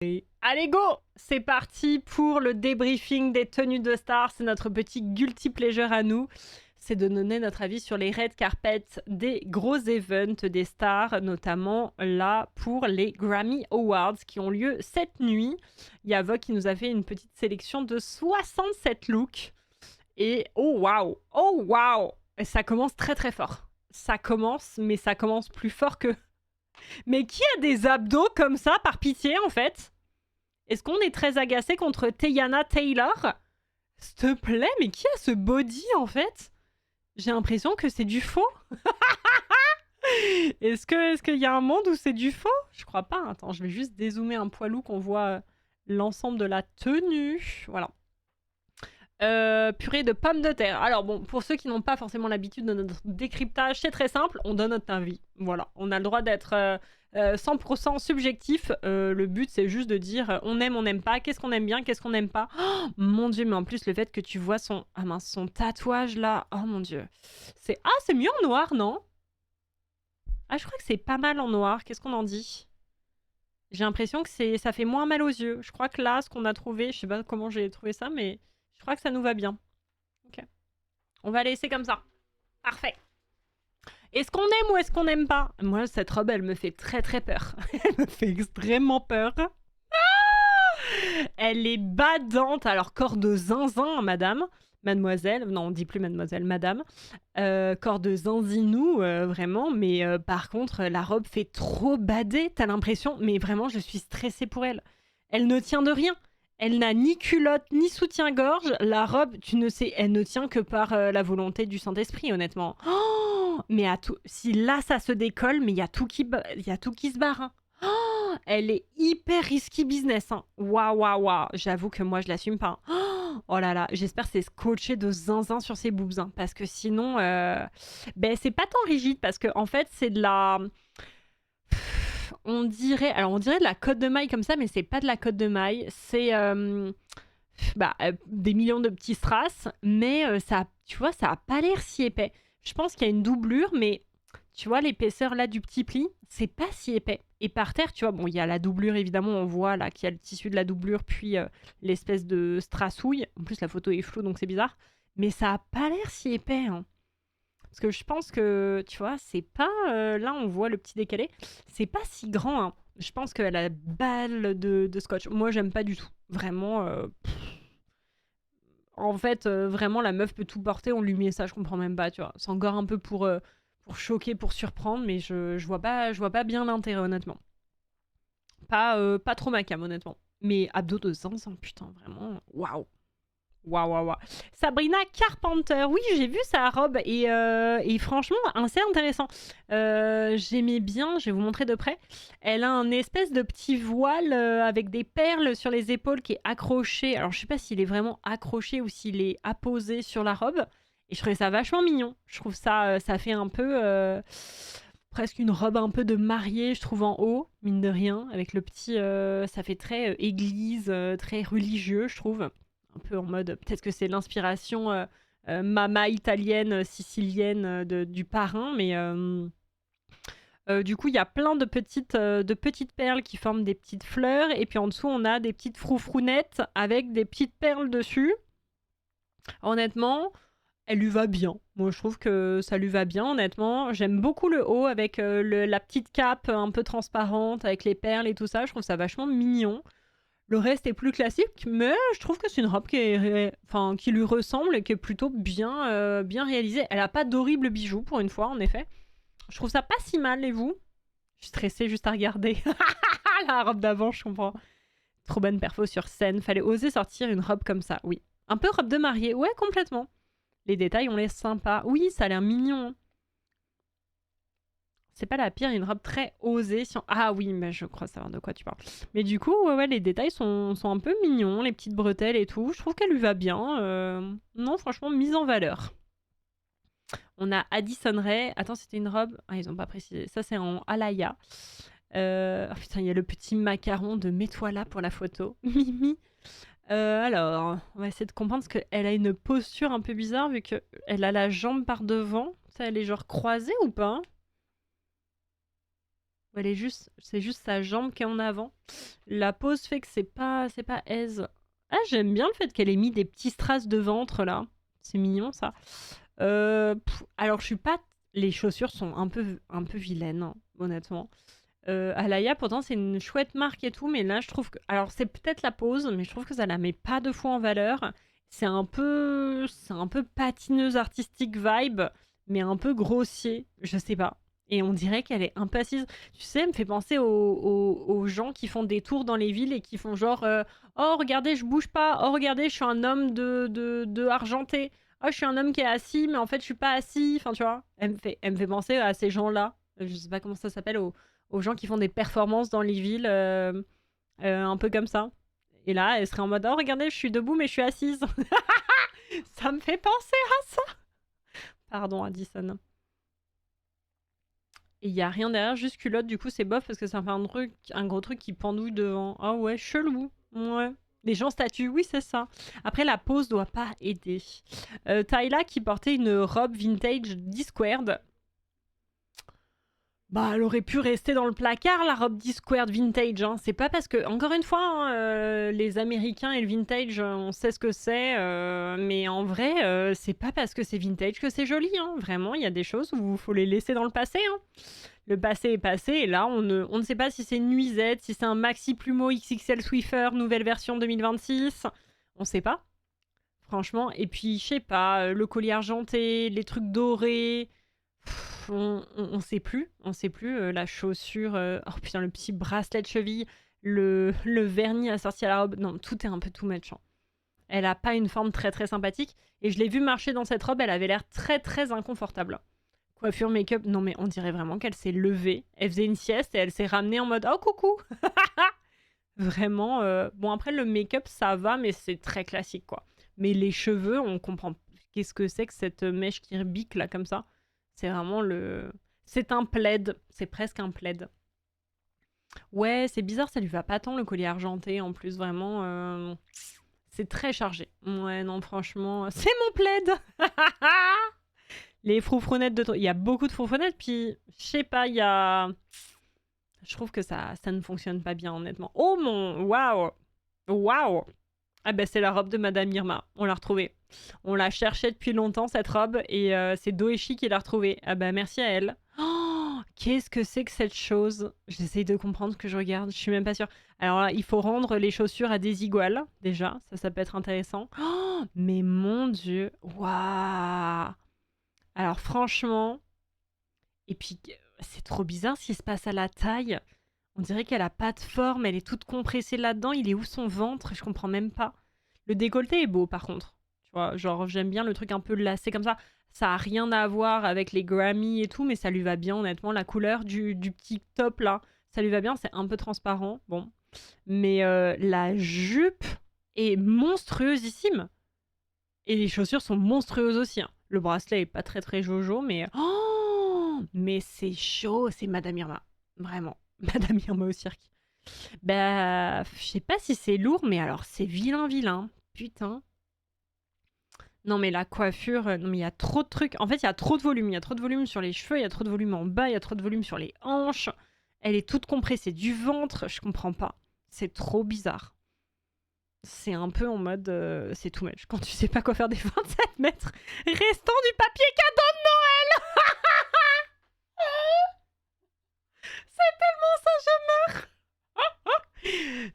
Allez go! C'est parti pour le débriefing des tenues de stars. C'est notre petit guilty pleasure à nous. C'est de donner notre avis sur les red carpets des gros events des stars, notamment là pour les Grammy Awards qui ont lieu cette nuit. Il y a Vogue qui nous a fait une petite sélection de 67 looks. Et oh waouh! Et ça commence très très fort. Ça commence, mais ça commence plus fort que... Mais qui a des abdos comme ça, par pitié, en fait? Est-ce qu'on est très agacé contre Teyana Taylor? S'il te plaît, mais qui a ce body, en fait? J'ai l'impression que c'est du faux. Est-ce qu'il y a un monde où c'est du faux? Je crois pas. Attends, je vais juste dézoomer un poilou qu'on voit l'ensemble de la tenue. Voilà. Purée de pommes de terre. Alors bon, pour ceux qui n'ont pas forcément l'habitude de notre décryptage, c'est très simple, on donne notre avis. Voilà, on a le droit d'être 100% subjectif. Le but, c'est juste de dire on aime, on n'aime pas, qu'est-ce qu'on aime bien, qu'est-ce qu'on n'aime pas. Oh, mon Dieu, mais en plus, le fait que tu vois son, son tatouage là, oh mon Dieu. C'est mieux en noir, non? Ah, je crois que c'est pas mal en noir, qu'est-ce qu'on en dit? J'ai l'impression que ça fait moins mal aux yeux. Je crois que là, ce qu'on a trouvé, je sais pas comment j'ai trouvé ça, mais... je crois que ça nous va bien. Ok. On va laisser comme ça. Parfait. Est-ce qu'on aime ou est-ce qu'on n'aime pas? Moi, cette robe, elle me fait très très peur. Elle me fait extrêmement peur. Elle est badante. Alors, corps de zinzin, madame. Mademoiselle. Non, on dit plus mademoiselle, madame. Corps de zinzinou, vraiment. Mais par contre, la robe fait trop bader. T'as l'impression... mais vraiment, je suis stressée pour elle. Elle ne tient de rien. Elle n'a ni culotte, ni soutien-gorge. La robe, tu ne sais, elle ne tient que par la volonté du Saint-Esprit, honnêtement. Oh, mais à tout, si là, ça se décolle, mais il y a tout qui se barre. Hein. Oh, elle est hyper risky business. Hein. Waouh. J'avoue que moi, je l'assume pas. Hein. Oh là là, j'espère que c'est scotché de zinzin sur ses boobs. Hein, parce que sinon, ben, c'est pas tant rigide. Parce que en fait, c'est de la... on dirait de la côte de maille comme ça, mais c'est pas de la côte de maille. C'est des millions de petits strass, mais ça, tu vois, ça a pas l'air si épais. Je pense qu'il y a une doublure, mais tu vois, l'épaisseur là du petit pli, c'est pas si épais. Et par terre, tu vois, bon, il y a la doublure, évidemment, on voit là qu'il y a le tissu de la doublure, puis l'espèce de strassouille. En plus, la photo est floue, donc c'est bizarre. Mais ça a pas l'air si épais, hein. Parce que je pense que, tu vois, c'est pas... là, on voit le petit décalé. C'est pas si grand, hein. Je pense qu'elle a la balle de scotch. Moi, j'aime pas du tout. Vraiment... en fait, vraiment, la meuf peut tout porter. On lui met ça, je comprends même pas, tu vois. C'est encore un peu pour choquer, pour surprendre, mais je vois pas bien l'intérêt, honnêtement. Pas trop ma cam, honnêtement. Mais abdos de zinzin, putain, vraiment, waouh. Waouh. Sabrina Carpenter, oui, j'ai vu sa robe et franchement, assez intéressant. J'aimais bien, je vais vous montrer de près. Elle a un espèce de petit voile avec des perles sur les épaules qui est accroché. Alors, je sais pas s'il est vraiment accroché ou s'il est apposé sur la robe. Et je trouvais ça vachement mignon. Je trouve ça, ça fait un peu... presque une robe un peu de mariée, je trouve, en haut, mine de rien. Avec le petit... ça fait très église, très religieux, je trouve. Un peu en mode, peut-être que c'est l'inspiration mama italienne, sicilienne du parrain, mais du coup, il y a plein de petites perles qui forment des petites fleurs, et puis en dessous, on a des petites froufrounettes avec des petites perles dessus. Honnêtement, elle lui va bien. Moi, je trouve que ça lui va bien, honnêtement. J'aime beaucoup le haut avec la petite cape un peu transparente, avec les perles et tout ça. Je trouve ça vachement mignon. Le reste est plus classique, mais je trouve que c'est une robe qui lui ressemble et qui est plutôt bien réalisée. Elle a pas d'horribles bijoux pour une fois, en effet. Je trouve ça pas si mal, et vous? Je suis stressée juste à regarder. La robe d'avant, je comprends. Trop bonne perfo sur scène. Fallait oser sortir une robe comme ça, oui. Un peu robe de mariée, ouais, complètement. Les détails, on les sympas. Oui, ça a l'air mignon. C'est pas la pire, une robe très osée. Ah oui, mais je crois savoir de quoi tu parles. Mais du coup, ouais, les détails sont un peu mignons, les petites bretelles et tout. Je trouve qu'elle lui va bien. Non, franchement, mise en valeur. On a Addison Rae. Attends, c'était une robe... Ah, ils ont pas précisé. Ça, c'est en Alaya. Oh putain, il y a le petit macaron de mets-toi là pour la photo. Mimi. Alors, on va essayer de comprendre parce qu'elle a une posture un peu bizarre vu qu'elle a la jambe par devant. Ça, elle est genre croisée ou pas? Elle est juste, c'est juste sa jambe qui est en avant. La pose fait que c'est pas aise. Ah, j'aime bien le fait qu'elle ait mis des petits strass de ventre là. C'est mignon ça. Alors je suis pas. Les chaussures sont un peu vilaines, hein, honnêtement. Alaya, pourtant, c'est une chouette marque et tout, mais là, je trouve que. Alors, c'est peut-être la pose, mais je trouve que ça la met pas deux fois en valeur. C'est un peu patineuse artistique vibe, mais un peu grossier. Je sais pas. Et on dirait qu'elle est un peu assise. Tu sais, elle me fait penser aux gens qui font des tours dans les villes et qui font genre oh, regardez, je bouge pas. Oh, regardez, je suis un homme de argenté. Oh, je suis un homme qui est assis, mais en fait, je suis pas assis. Enfin, tu vois, elle me fait penser à ces gens-là. Je sais pas comment ça s'appelle, aux gens qui font des performances dans les villes, un peu comme ça. Et là, elle serait en mode oh, regardez, je suis debout, mais je suis assise. Ça me fait penser à ça. Pardon, Addison. Et il y a rien derrière, juste culotte, du coup, c'est bof parce que ça fait un gros truc qui pendouille devant. Ah ouais, chelou. Ouais. Les gens statuent, oui, c'est ça. Après, la pose doit pas aider. Tyla qui portait une robe vintage Discwered. Bah, elle aurait pu rester dans le placard, la robe Discwered vintage. Hein. C'est pas parce que, encore une fois, hein, les Américains et le vintage, on sait ce que c'est. Mais en vrai, c'est pas parce que c'est vintage que c'est joli. Hein. Vraiment, il y a des choses où il faut les laisser dans le passé. Hein. Le passé est passé et là, on ne sait pas si c'est une nuisette, si c'est un maxi plumeau XXL Swiffer, nouvelle version 2026. On sait pas, franchement. Et puis, je sais pas, le collier argenté, les trucs dorés. On sait plus. On sait plus. La chaussure. Oh putain, le petit bracelet de cheville. Le vernis assorti à la robe. Non, tout est un peu too much. Hein. Elle a pas une forme très très sympathique. Et je l'ai vue marcher dans cette robe, elle avait l'air très très inconfortable. Coiffure, make-up, non mais on dirait vraiment qu'elle s'est levée. Elle faisait une sieste et elle s'est ramenée en mode oh coucou. Vraiment. Bon après le make-up ça va mais c'est très classique quoi. Mais les cheveux, on comprend qu'est-ce que c'est que cette mèche qui rebique là comme ça. C'est vraiment le. C'est un plaid. C'est presque un plaid. Ouais, c'est bizarre, ça lui va pas tant le collier argenté en plus vraiment. C'est très chargé. Ouais non franchement, c'est mon plaid. Les froufrounettes de... Il y a beaucoup de froufrounettes, puis je sais pas, il y a... Je trouve que ça ne fonctionne pas bien, honnêtement. Oh mon... Waouh. Waouh. Ah ben c'est la robe de Madame Irma. On l'a retrouvée. On l'a cherchée depuis longtemps, cette robe, et c'est Doeshi qui l'a retrouvée. Ah ben merci à elle. Oh, qu'est-ce que c'est que cette chose? J'essaye de comprendre ce que je regarde, je suis même pas sûre. Alors là, il faut rendre les chaussures à des iguales, déjà. Ça peut être intéressant. Oh, mais mon Dieu. Waouh. Alors franchement, et puis c'est trop bizarre ce qui se passe à la taille. On dirait qu'elle a pas de forme, elle est toute compressée là-dedans. Il est où son ventre? Je comprends même pas. Le décolleté est beau par contre. Tu vois, genre j'aime bien le truc un peu lacé comme ça. Ça a rien à voir avec les Grammy et tout, mais ça lui va bien honnêtement. La couleur du petit top là, ça lui va bien. C'est un peu transparent, bon. Mais la jupe est monstrueusissime. Et les chaussures sont monstrueuses aussi. Hein. Le bracelet est pas très très jojo, mais... Oh, mais c'est chaud, c'est Madame Irma. Vraiment. Madame Irma au cirque. Bah, je sais pas si c'est lourd, mais alors c'est vilain, vilain. Putain. Non, mais la coiffure, non, mais il y a trop de trucs. En fait, il y a trop de volume. Il y a trop de volume sur les cheveux, il y a trop de volume en bas, il y a trop de volume sur les hanches. Elle est toute compressée du ventre, je comprends pas. C'est trop bizarre. C'est un peu en mode c'est too much. Quand tu sais pas quoi faire des 27 mètres restant du papier cadeau de Noël. C'est tellement ça, je meurs.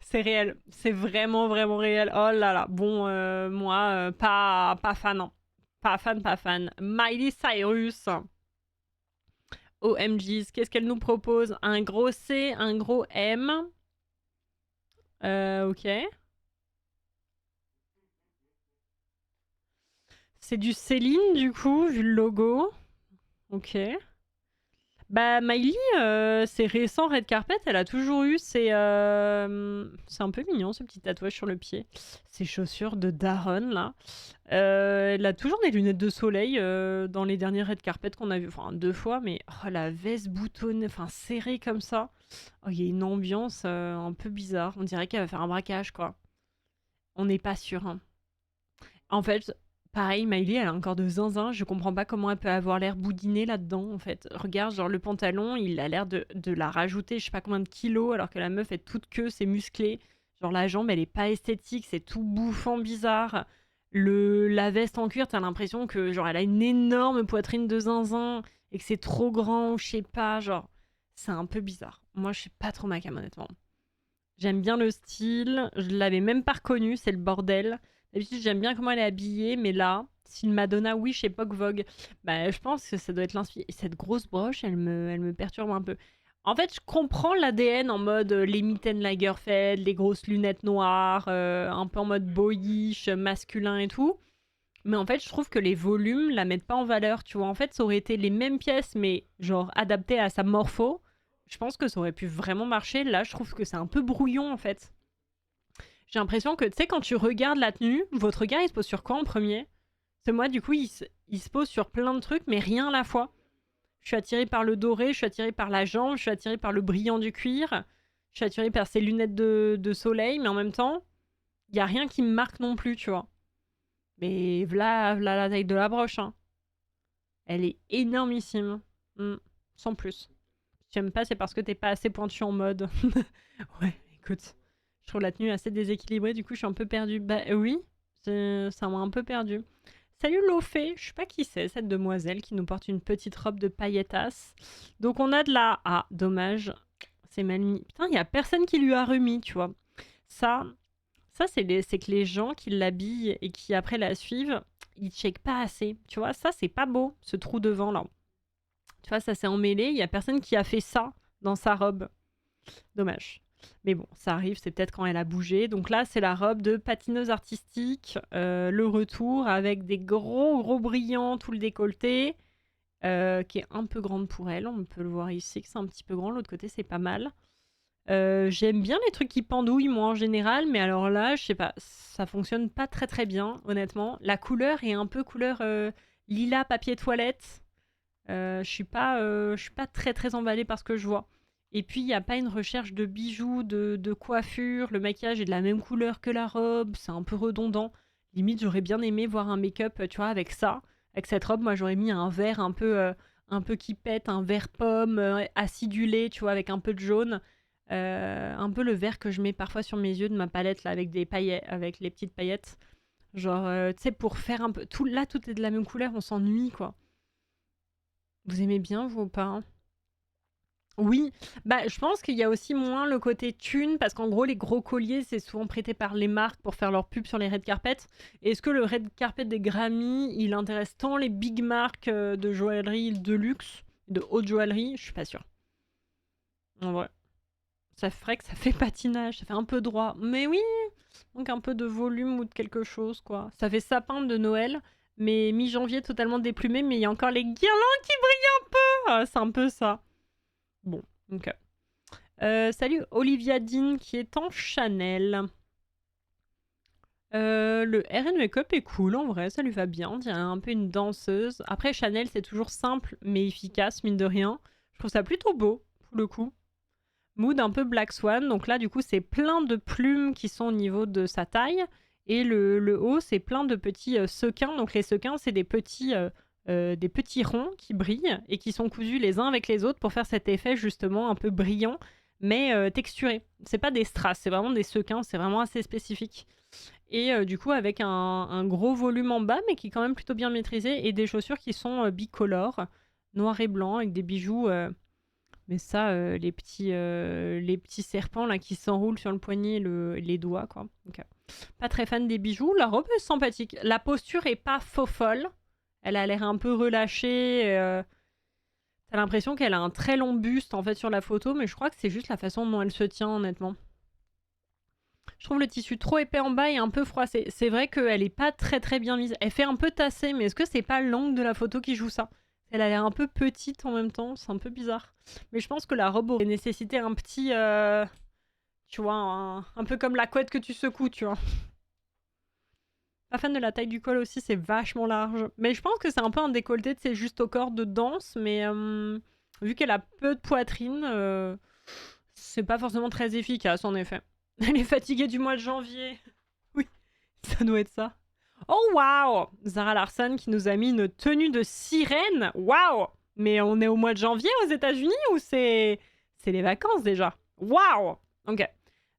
C'est réel. C'est vraiment, vraiment réel. Oh là là. Bon, moi, pas fan. Non. Pas fan, pas fan. Miley Cyrus. OMGs. Qu'est-ce qu'elle nous propose? Un gros C, un gros M. Ok. C'est du Céline, du coup, vu le logo. Ok. Bah, Miley, c'est récent, Red Carpet, elle a toujours eu c'est un peu mignon, ce petit tatouage sur le pied. Ses chaussures de daronne, là. Elle a toujours des lunettes de soleil dans les derniers Red Carpet qu'on a vu, enfin 2 fois, mais oh, la veste boutonnée, enfin serrée comme ça. Oh, il y a une ambiance un peu bizarre. On dirait qu'elle va faire un braquage, quoi. On n'est pas sûr. Hein. En fait, Pareil, Miley, elle a un corps de zinzin. Je comprends pas comment elle peut avoir l'air boudinée là-dedans, en fait. Regarde, genre le pantalon, il a l'air de la rajouter je sais pas combien de kilos, alors que la meuf est toute queue, c'est musclé. Genre la jambe, elle est pas esthétique, c'est tout bouffant, bizarre. La veste en cuir, t'as l'impression que genre elle a une énorme poitrine de zinzin et que c'est trop grand, je sais pas, genre c'est un peu bizarre. Moi, je suis pas trop ma cam, honnêtement. J'aime bien le style, je l'avais même pas reconnu, c'est le bordel. D'habitude, j'aime bien comment elle est habillée, mais là, si une Madonna Wish époque Vogue, bah, je pense que ça doit être l'inspiration. Et cette grosse broche, elle me perturbe un peu. En fait, je comprends l'ADN en mode les mitaines Lagerfeld, les grosses lunettes noires, un peu en mode boyish, masculin et tout. Mais en fait, je trouve que les volumes la mettent pas en valeur, tu vois. En fait, ça aurait été les mêmes pièces, mais genre adaptées à sa morpho. Je pense que ça aurait pu vraiment marcher. Là, je trouve que c'est un peu brouillon, en fait. J'ai l'impression que, tu sais, quand tu regardes la tenue, votre regard, il se pose sur quoi en premier? C'est moi, du coup, il se pose sur plein de trucs, mais rien à la fois. Je suis attirée par le doré, je suis attirée par la jambe, je suis attirée par le brillant du cuir, je suis attirée par ses lunettes de soleil, mais en même temps, il y a rien qui me marque non plus, tu vois. Mais voilà, la taille de la broche, hein. Elle est énormissime. Sans plus. Si tu aimes pas, c'est parce que t'es pas assez pointu en mode. Ouais, écoute. Je trouve la tenue assez déséquilibrée, du coup je suis un peu perdue. Bah oui, ça m'a un peu perdue. Salut Lofé, je sais pas qui c'est, cette demoiselle qui nous porte une petite robe de paillettasse. Donc on a de la... Ah, dommage, c'est mal mis. Putain, il y a personne qui lui a remis, tu vois. Ça c'est que les gens qui l'habillent et qui après la suivent, ils checkent pas assez. Tu vois, ça c'est pas beau, ce trou devant là. Tu vois, ça s'est emmêlé, il y a personne qui a fait ça dans sa robe. Dommage. Mais bon, ça arrive, c'est peut-être quand elle a bougé. Donc là, c'est la robe de patineuse artistique, le retour avec des gros brillants, tout le décolleté, qui est un peu grande pour elle. On peut le voir ici que c'est un petit peu grand. L'autre côté, c'est pas mal. J'aime bien les trucs qui pendouillent, moi, en général. Mais alors là, je sais pas, ça fonctionne pas très bien, honnêtement. La couleur est un peu couleur lilas papier toilette. Je suis pas très emballée par ce que je vois. Et puis, il n'y a pas une recherche de bijoux, de coiffure. Le maquillage est de la même couleur que la robe. C'est un peu redondant. Limite, j'aurais bien aimé voir un make-up, tu vois, avec ça. Avec cette robe, moi, j'aurais mis un vert un peu qui pète, un vert pomme, acidulé, tu vois, avec un peu de jaune. Un peu le vert que je mets parfois sur mes yeux de ma palette, là, avec des paillettes, avec les petites paillettes. Genre, tu sais, pour faire un peu... Tout est de la même couleur, on s'ennuie, quoi. Vous aimez bien, vous, ou pas, hein? Oui, bah je pense qu'il y a aussi moins le côté thune, parce qu'en gros, les gros colliers, c'est souvent prêté par les marques pour faire leur pub sur les red carpets. Est-ce que le red carpet des Grammy, il intéresse tant les big marques de joaillerie de luxe, de haute joaillerie? Je suis pas sûre. En vrai, ça ferait que ça fait patinage, ça fait un peu droit. Mais oui, donc un peu de volume ou de quelque chose, quoi. Ça fait sapin de Noël, mais mi-janvier totalement déplumé, mais il y a encore les guirlandes qui brillent un peu. Ah, c'est un peu ça. Bon, ok. Salut Olivia Dean qui est en Chanel. Le RN Makeup est cool en vrai, ça lui va bien. On dirait un peu une danseuse. Après, Chanel, c'est toujours simple mais efficace, mine de rien. Je trouve ça plutôt beau, pour le coup. Mood un peu Black Swan. Donc là, du coup, c'est plein de plumes qui sont au niveau de sa taille. Et le haut, c'est plein de petits sequins. Donc les sequins, c'est des petits ronds qui brillent et qui sont cousus les uns avec les autres pour faire cet effet justement un peu brillant mais texturé. C'est pas des strass, c'est vraiment des sequins, c'est vraiment assez spécifique. Et du coup avec un gros volume en bas mais qui est quand même plutôt bien maîtrisé et des chaussures qui sont bicolores, noir et blanc avec des bijoux. Mais ça, les petits serpents là qui s'enroulent sur le poignet, les doigts quoi. Donc, pas très fan des bijoux. La robe est sympathique. La posture est pas faux folle. Elle a l'air un peu relâchée. T'as l'impression qu'elle a un très long buste en fait sur la photo, mais je crois que c'est juste la façon dont elle se tient honnêtement. Je trouve le tissu trop épais en bas et un peu froissé. C'est vrai qu'elle est pas très bien mise. Elle fait un peu tassée, mais est-ce que c'est pas l'angle de la photo qui joue ça? Elle a l'air un peu petite en même temps, c'est un peu bizarre. Mais je pense que la robe aurait nécessité un petit... tu vois, un peu comme la couette que tu secoues, tu vois. Pas fan de la taille du col aussi, c'est vachement large. Mais je pense que c'est un peu un décolleté, c'est juste au corps de danse, mais vu qu'elle a peu de poitrine, c'est pas forcément très efficace en effet. Elle est fatiguée du mois de janvier. Oui, ça doit être ça. Oh waouh! Zara Larsson qui nous a mis une tenue de sirène. Waouh! Mais on est au mois de janvier aux États-Unis ou c'est les vacances déjà? Waouh! Ok.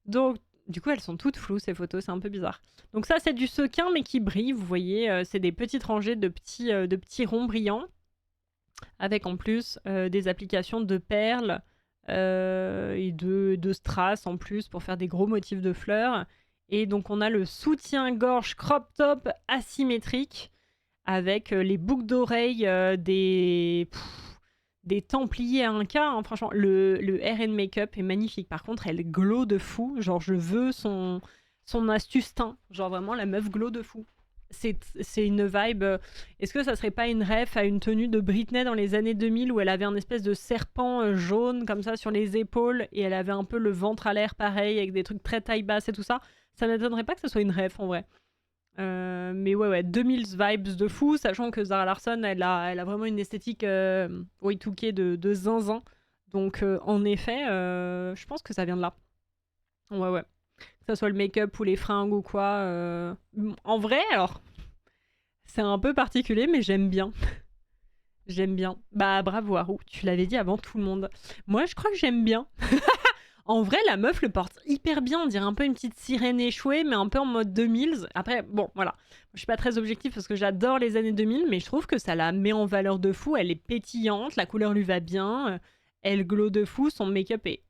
Donc, du coup, elles sont toutes floues ces photos, c'est un peu bizarre. Donc ça, c'est du sequin mais qui brille, vous voyez, c'est des petites rangées de petits ronds brillants, avec en plus des applications de perles et de strass en plus pour faire des gros motifs de fleurs. Et donc on a le soutien-gorge crop top asymétrique avec les boucles d'oreilles des Templiers Inca. Hein. Franchement, le hair and make-up est magnifique. Par contre, elle glow de fou. Genre, je veux son astuce teint. Genre, vraiment, la meuf glow de fou. C'est une vibe. Est-ce que ça serait pas une ref à une tenue de Britney dans les années 2000 où elle avait un espèce de serpent jaune comme ça sur les épaules et elle avait un peu le ventre à l'air pareil avec des trucs très taille basse et tout ça? Ça m'étonnerait pas que ce soit une ref en vrai. Mais ouais, 2000 vibes de fou, sachant que Zara Larsson, elle a vraiment une esthétique Y2K de zinzin. Donc, en effet, je pense que ça vient de là. Ouais. Que ça soit le make-up ou les fringues ou quoi. En vrai, alors, c'est un peu particulier, mais j'aime bien. J'aime bien. Bah, bravo, Haru. Tu l'avais dit avant tout le monde. Moi, je crois que j'aime bien. En vrai, la meuf le porte hyper bien. On dirait un peu une petite sirène échouée, mais un peu en mode 2000. Après, bon, voilà. Je suis pas très objective parce que j'adore les années 2000, mais je trouve que ça la met en valeur de fou. Elle est pétillante, la couleur lui va bien. Elle glow de fou. Son make-up est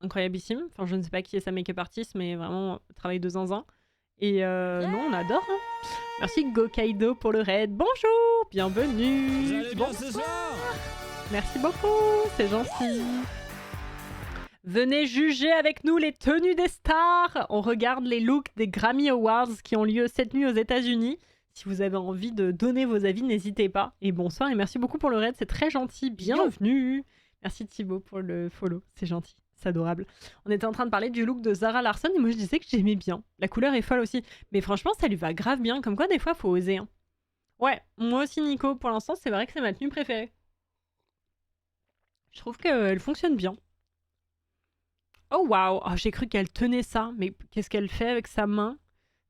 incroyableissime. Enfin, je ne sais pas qui est sa make-up artiste, mais vraiment, travail de zinzin. Et non, on adore. Hein. Merci Gokaido pour le raid. Bonjour, bienvenue. Vous allez bien ce soir? Merci beaucoup, c'est gentil. Venez juger avec nous les tenues des stars. On regarde les looks des Grammy Awards qui ont lieu cette nuit aux États-Unis. Si vous avez envie de donner vos avis, n'hésitez pas. Et bonsoir et merci beaucoup pour le raid, c'est très gentil. Bienvenue. Merci Thibaut pour le follow, c'est gentil, c'est adorable. On était en train de parler du look de Zara Larsson et moi je disais que j'aimais bien. La couleur est folle aussi, mais franchement ça lui va grave bien. Comme quoi des fois faut oser. Hein. Ouais, moi aussi Nico, pour l'instant c'est vrai que c'est ma tenue préférée. Je trouve qu'elle fonctionne bien. Oh waouh, oh, j'ai cru qu'elle tenait ça, mais qu'est-ce qu'elle fait avec sa main?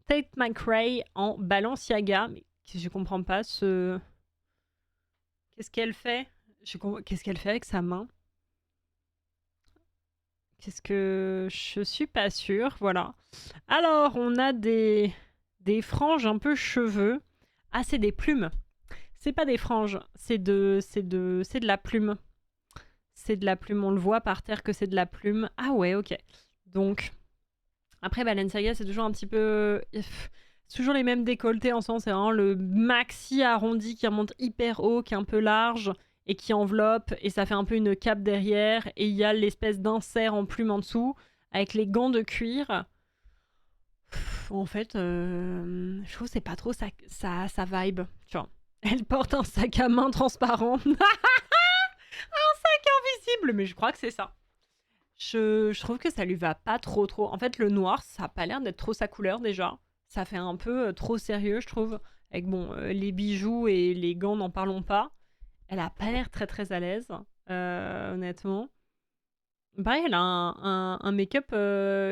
Tate McRae en Balenciaga, mais je comprends pas ce... Qu'est-ce qu'elle fait? Qu'est-ce qu'elle fait avec sa main? Qu'est-ce que... Je suis pas sûre, voilà. Alors, on a des franges un peu cheveux. Ah, c'est des plumes. C'est pas des franges, c'est de la plume. C'est de la plume, on le voit par terre que c'est de la plume. Ah ouais, ok. Donc, après Balenciaga, c'est toujours un petit peu... C'est toujours les mêmes décolletés en sens, c'est vraiment le maxi arrondi qui remonte hyper haut, qui est un peu large et qui enveloppe, et ça fait un peu une cape derrière, et il y a l'espèce d'insert en plume en dessous, avec les gants de cuir. En fait, je trouve que c'est pas trop sa vibe, tu vois. Elle porte un sac à main transparent. Invisible, mais je crois que c'est ça. Je trouve que ça lui va pas trop. En fait, le noir, ça a pas l'air d'être trop sa couleur déjà. Ça fait un peu trop sérieux, je trouve. Avec bon, les bijoux et les gants, n'en parlons pas. Elle a pas l'air très très à l'aise, honnêtement. Pareil, elle a un make-up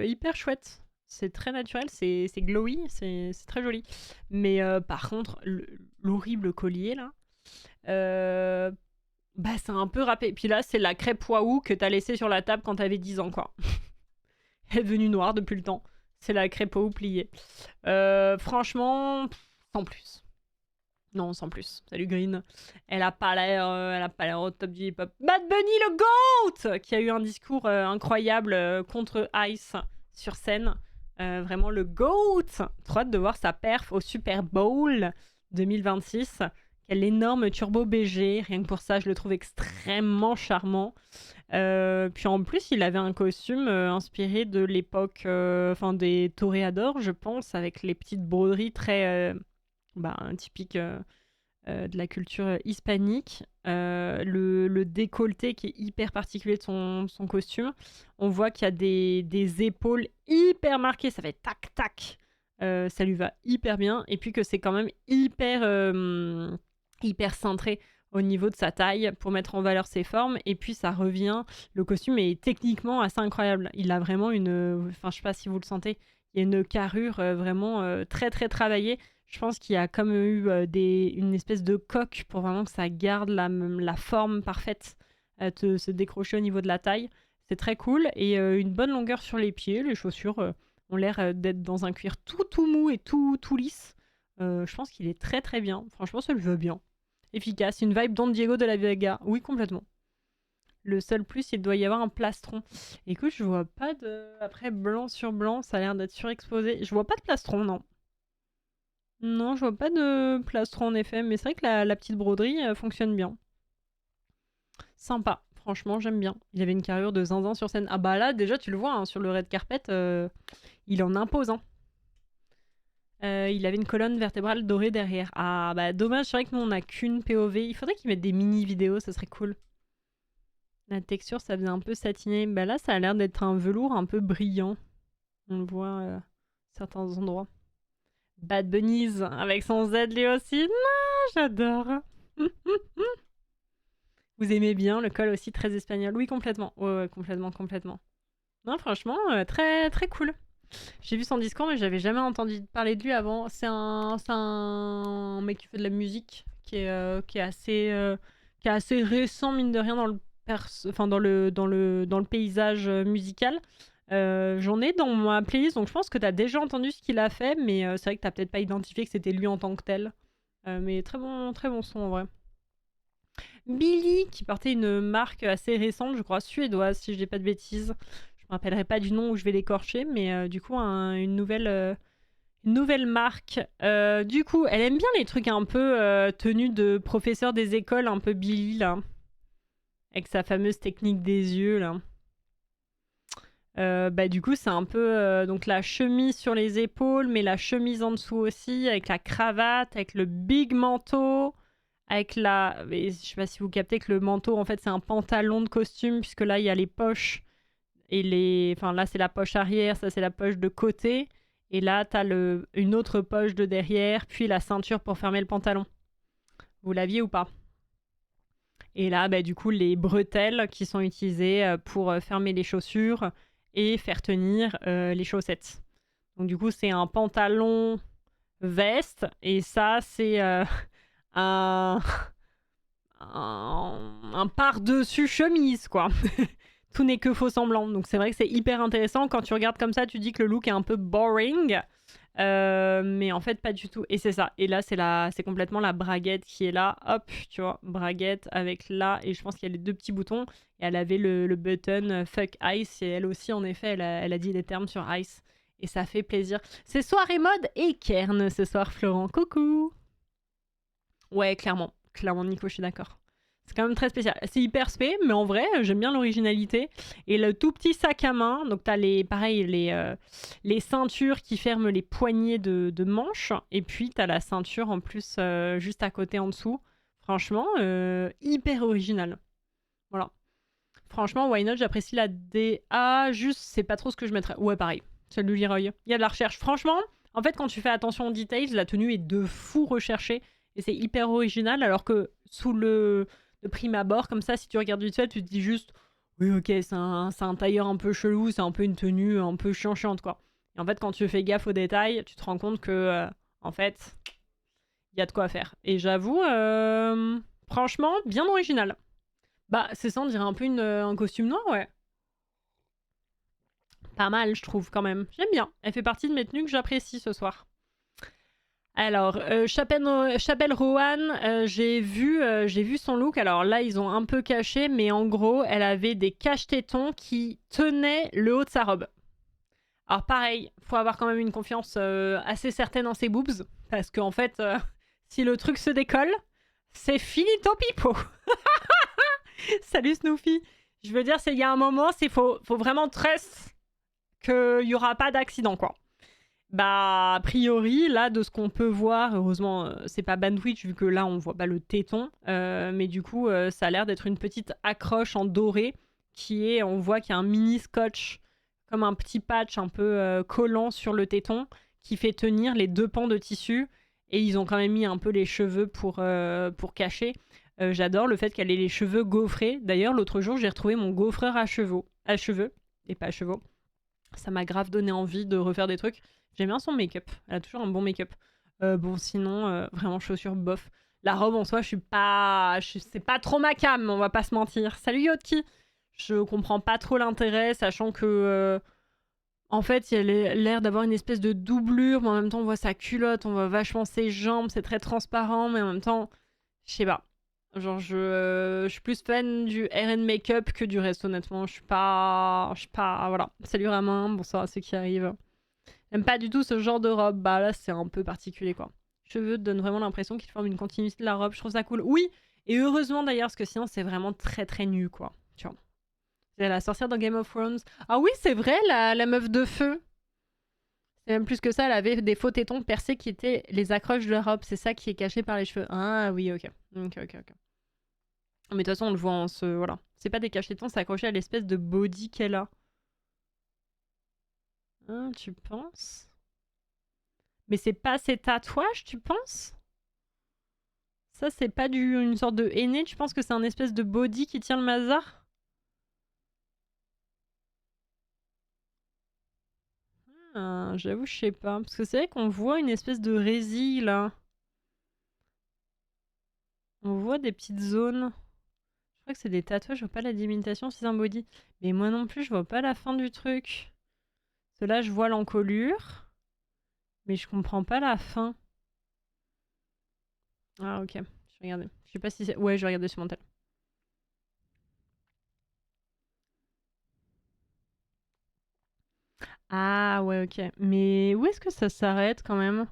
hyper chouette. C'est très naturel, c'est glowy, c'est très joli. Mais par contre, l'horrible collier là. Bah, c'est un peu râpé. Puis là, c'est la crêpe waouh que t'as laissée sur la table quand t'avais 10 ans, quoi. Elle est devenue noire depuis le temps. C'est la crêpe waouh pliée. Franchement, sans plus. Non, sans plus. Salut Green. Elle a pas l'air au top du hip-hop. Bad Bunny, le GOAT, qui a eu un discours incroyable contre Ice sur scène. Vraiment le GOAT. Trop hâte de voir sa perf au Super Bowl 2026. Quel énorme turbo BG, rien que pour ça, je le trouve extrêmement charmant. Puis en plus, il avait un costume inspiré de l'époque des toréadors, je pense, avec les petites broderies très typiques de la culture hispanique. Le décolleté qui est hyper particulier de son costume. On voit qu'il y a des épaules hyper marquées, ça fait tac-tac. Ça lui va hyper bien. Et puis que c'est quand même hyper cintré au niveau de sa taille pour mettre en valeur ses formes. Et puis ça revient, le costume est techniquement assez incroyable. Il a vraiment une... Enfin, je sais pas si vous le sentez, Il y a une carrure vraiment très très travaillée. Je pense qu'il y a comme eu une espèce de coque pour vraiment que ça garde la forme parfaite, de se décrocher au niveau de la taille. C'est très cool. Et une bonne longueur sur les pieds. Les chaussures ont l'air d'être dans un cuir tout mou et tout lisse. Je pense qu'il est très très bien. Franchement, ça lui va bien. Efficace. Une vibe Don Diego de la Vega. Oui, complètement. Le seul plus, il doit y avoir un plastron. Écoute, je vois pas de... Après, blanc sur blanc, ça a l'air d'être surexposé. Je vois pas de plastron, non. Non, je vois pas de plastron en effet, mais c'est vrai que la petite broderie fonctionne bien. Sympa, franchement, j'aime bien. Il avait une carrure de zinzin sur scène. Ah bah là, déjà, tu le vois, hein, sur le red carpet, il en impose. Hein. Il avait une colonne vertébrale dorée derrière. Ah bah dommage, c'est vrai que nous, on a qu'une POV. Il faudrait qu'ils mettent des mini-vidéos, ça serait cool. La texture, ça faisait un peu satiné. Bah là, ça a l'air d'être un velours un peu brillant. On le voit à certains endroits. Bad Bunnies, avec son Z lui aussi. Non, j'adore. Vous aimez bien le col aussi très espagnol? Oui, complètement. Ouais, complètement. Non, franchement, très très cool. J'ai vu son discours, mais j'avais jamais entendu parler de lui avant. C'est un mec qui fait de la musique, qui est assez récent, mine de rien, dans le paysage musical. J'en ai dans ma playlist, donc je pense que tu as déjà entendu ce qu'il a fait, mais c'est vrai que tu n'as peut-être pas identifié que c'était lui en tant que tel. Mais très bon son en vrai. Billy, qui portait une marque assez récente, je crois suédoise, si je dis pas de bêtises. Je me rappellerai pas du nom où je vais l'écorcher, mais du coup, une nouvelle marque. Du coup, elle aime bien les trucs un peu tenus de professeur des écoles, un peu Billy, là. Avec sa fameuse technique des yeux, là. Bah du coup c'est un peu donc la chemise sur les épaules mais la chemise en dessous aussi avec la cravate, avec le big manteau, avec je sais pas si vous captez que le manteau en fait c'est un pantalon de costume puisque là il y a les poches et enfin là c'est la poche arrière, ça c'est la poche de côté et là t'as une autre poche de derrière puis la ceinture pour fermer le pantalon. Vous l'aviez ou pas? Et là bah du coup les bretelles qui sont utilisées pour fermer les chaussures et faire tenir les chaussettes. Donc du coup, c'est un pantalon veste et ça, c'est un par-dessus chemise, quoi. Tout n'est que faux semblant. Donc c'est vrai que c'est hyper intéressant. Quand tu regardes comme ça, tu dis que le look est un peu boring. Mais en fait, pas du tout. Et c'est ça. Et là, c'est complètement la braguette qui est là. Hop, tu vois, braguette avec là. Et je pense qu'il y a les deux petits boutons. Et elle avait le button fuck ice. Et elle aussi, en effet, elle a dit des termes sur ice. Et ça fait plaisir. C'est soirée mode et Kern ce soir, Florent. Coucou. Ouais, clairement. Clairement, Nico, je suis d'accord. C'est quand même très spécial. C'est hyper spé, mais en vrai, j'aime bien l'originalité. Et le tout petit sac à main, donc t'as les ceintures qui ferment les poignées de manches. Et puis t'as la ceinture en plus juste à côté en dessous. Franchement, hyper original. Voilà. Franchement, why not? J'apprécie la DA. Juste, c'est pas trop ce que je mettrais. Ouais, pareil. Celle de Leroy. Il y a de la recherche. Franchement, en fait, quand tu fais attention aux details, la tenue est de fou recherchée. Et c'est hyper original, alors que sous de prime abord, comme ça, si tu regardes vite fait, tu te dis juste oui, ok, c'est un tailleur un peu chelou, c'est un peu une tenue un peu chiante, quoi. Et en fait, quand tu fais gaffe aux détails, tu te rends compte que, en fait, il y a de quoi faire. Et j'avoue, franchement, bien original. Bah, c'est ça, on dirait un peu un costume noir, ouais. Pas mal, je trouve, quand même. J'aime bien. Elle fait partie de mes tenues que j'apprécie ce soir. Alors, Chapelle Rowan, j'ai vu son look. Alors là, ils ont un peu caché, mais en gros, elle avait des cache-tétons qui tenaient le haut de sa robe. Alors pareil, faut avoir quand même une confiance assez certaine en ses boobs, parce qu'en fait, si le truc se décolle, c'est finito pipo. Salut Snoopy. Je veux dire, il y a un moment, faut vraiment trust qu'il y aura pas d'accident, quoi. Bah, a priori, là, de ce qu'on peut voir, heureusement, c'est pas bandwidth, vu que là, on voit pas le téton, mais du coup, ça a l'air d'être une petite accroche en doré, on voit qu'il y a un mini scotch, comme un petit patch un peu collant sur le téton, qui fait tenir les deux pans de tissu, et ils ont quand même mis un peu les cheveux pour cacher. J'adore le fait qu'elle ait les cheveux gaufrés. D'ailleurs, l'autre jour, j'ai retrouvé mon gaufreur à cheveux, et pas à chevaux. Ça m'a grave donné envie de refaire des trucs. J'aime bien son make-up. Elle a toujours un bon make-up. Bon, sinon, vraiment chaussures bof. La robe en soi, c'est pas trop ma cam, on va pas se mentir. Salut Yotki. Je comprends pas trop l'intérêt, sachant que en fait, il y a l'air d'avoir une espèce de doublure, mais en même temps, on voit sa culotte, on voit vachement ses jambes, c'est très transparent, mais en même temps, je sais pas. Genre, je suis plus fan du hair and make-up que du reste, honnêtement. Je suis pas. Voilà. Salut Ramin, bonsoir à ceux qui arrivent. J'aime pas du tout ce genre de robe. Bah là, c'est un peu particulier, quoi. Cheveux donnent vraiment l'impression qu'ils forment une continuité de la robe. Je trouve ça cool. Oui, et heureusement d'ailleurs, parce que sinon, c'est vraiment très très nu, quoi. Tu vois. C'est la sorcière dans Game of Thrones. Ah oui, c'est vrai, la meuf de feu. C'est même plus que ça, elle avait des faux tétons percés qui étaient les accroches de la robe. C'est ça qui est caché par les cheveux. Ah oui, ok. Ok. Mais de toute façon, on le voit en ce... Voilà. C'est pas des cache-tétons, c'est accroché à l'espèce de body qu'elle a. Hein, tu penses? Mais c'est pas ses tatouages, tu penses? Ça, c'est pas une sorte de henné, tu penses que c'est un espèce de body qui tient le mazar? Ah, j'avoue, je sais pas. Parce que c'est vrai qu'on voit une espèce de résille, là. On voit des petites zones. Je crois que c'est des tatouages, je vois pas la délimitation si c'est un body. Mais moi non plus, je vois pas la fin du truc. Parce que là, je vois l'encolure. Mais je comprends pas la fin. Ah, ok. Je vais regarder. Je sais pas si c'est... Ouais, je vais regarder sur mon tel. Ah, ouais, ok. Mais où est-ce que ça s'arrête quand même?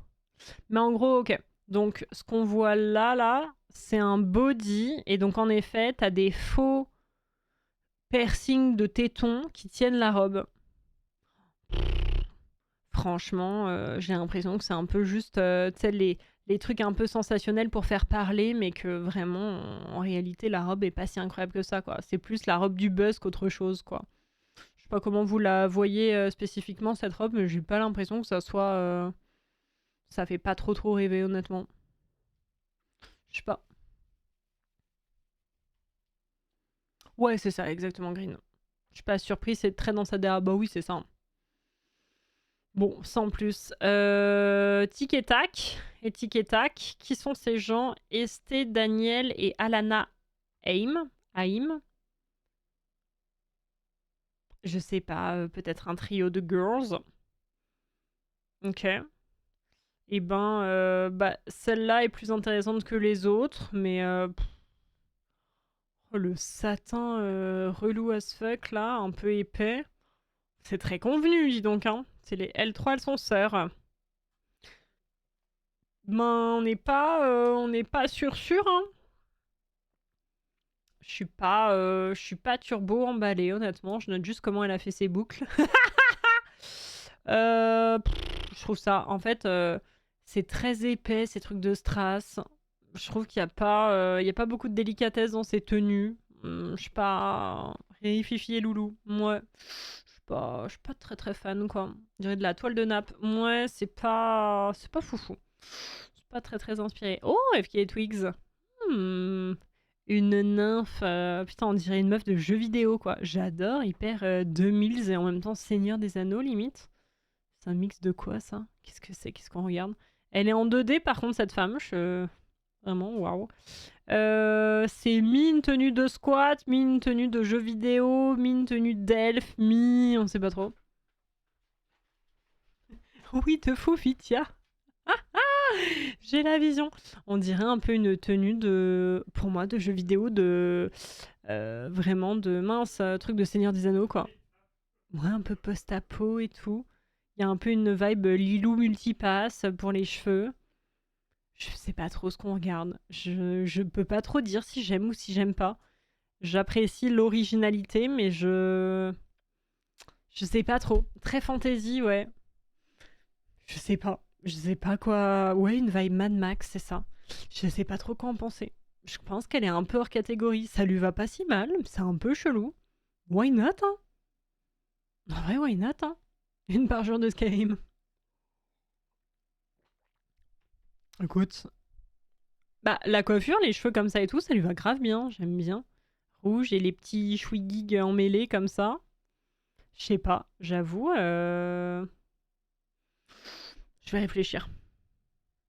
Mais en gros, ok. Donc, ce qu'on voit là, c'est un body. Et donc, en effet, t'as des faux piercings de tétons qui tiennent la robe. Franchement, j'ai l'impression que c'est un peu juste, tu sais, les trucs un peu sensationnels pour faire parler, mais que vraiment, en réalité, la robe est pas si incroyable que ça, quoi. C'est plus la robe du buzz qu'autre chose, quoi. Je sais pas comment vous la voyez spécifiquement, cette robe, mais j'ai pas l'impression que ça soit... Ça fait pas trop rêver, honnêtement. Je sais pas. Ouais, c'est ça, exactement, Green. Je suis pas surpris, c'est très dans sa DA. Bah oui, c'est ça. Bon, sans plus. Tic et Tac. Et Tic et Tac. Qui sont ces gens? Esté, Daniel et Alana Haim. Je sais pas, peut-être un trio de girls. Ok. Et ben, bah, celle-là est plus intéressante que les autres, mais... Oh, le satin relou as fuck, là, un peu épais. C'est très convenu, dis donc, hein. C'est les L3, elles sont sœurs. Ben, on n'est pas sûr, hein. Je suis pas turbo emballée, honnêtement. Je note juste comment elle a fait ses boucles. Je trouve ça, en fait, c'est très épais, ces trucs de strass. Je trouve qu'il y a pas beaucoup de délicatesse dans ces tenues. Je sais pas, Fifi et Loulou. Ouais, je suis pas très fan, quoi. Je dirais de la toile de nappe. Ouais, c'est pas foufou. C'est pas très inspiré. Oh, FK et Twigs. Une nymphe. Putain, on dirait une meuf de jeu vidéo, quoi. J'adore, hyper 2000 et en même temps Seigneur des Anneaux, limite. C'est un mix de quoi, ça? Qu'est-ce que c'est? Qu'est-ce qu'on regarde? Elle est en 2D, par contre, cette femme. Vraiment, waouh. C'est mi tenue de squat, mi tenue de jeu vidéo, mi tenue d'elfe, on sait pas trop. Oui, de fou, Fitia. J'ai la vision. On dirait un peu une tenue pour moi, de jeu vidéo, vraiment de mince, truc de Seigneur des Anneaux, quoi. Ouais, un peu post-apo et tout. Il y a un peu une vibe Lilou multipass pour les cheveux. Je sais pas trop ce qu'on regarde. Je peux pas trop dire si j'aime ou si j'aime pas. J'apprécie l'originalité, mais je sais pas trop. Très fantasy, ouais. Je sais pas. Je sais pas quoi. Ouais, une vibe Mad Max, c'est ça. Je sais pas trop quoi en penser. Je pense qu'elle est un peu hors catégorie. Ça lui va pas si mal. C'est un peu chelou. Why not, hein? En vrai, why not, hein? Une par jour de Skyrim. Écoute. Bah, la coiffure, les cheveux comme ça et tout, ça lui va grave bien. J'aime bien. Rouge et les petits chouïgigs emmêlés comme ça. Je sais pas, j'avoue. Je vais réfléchir.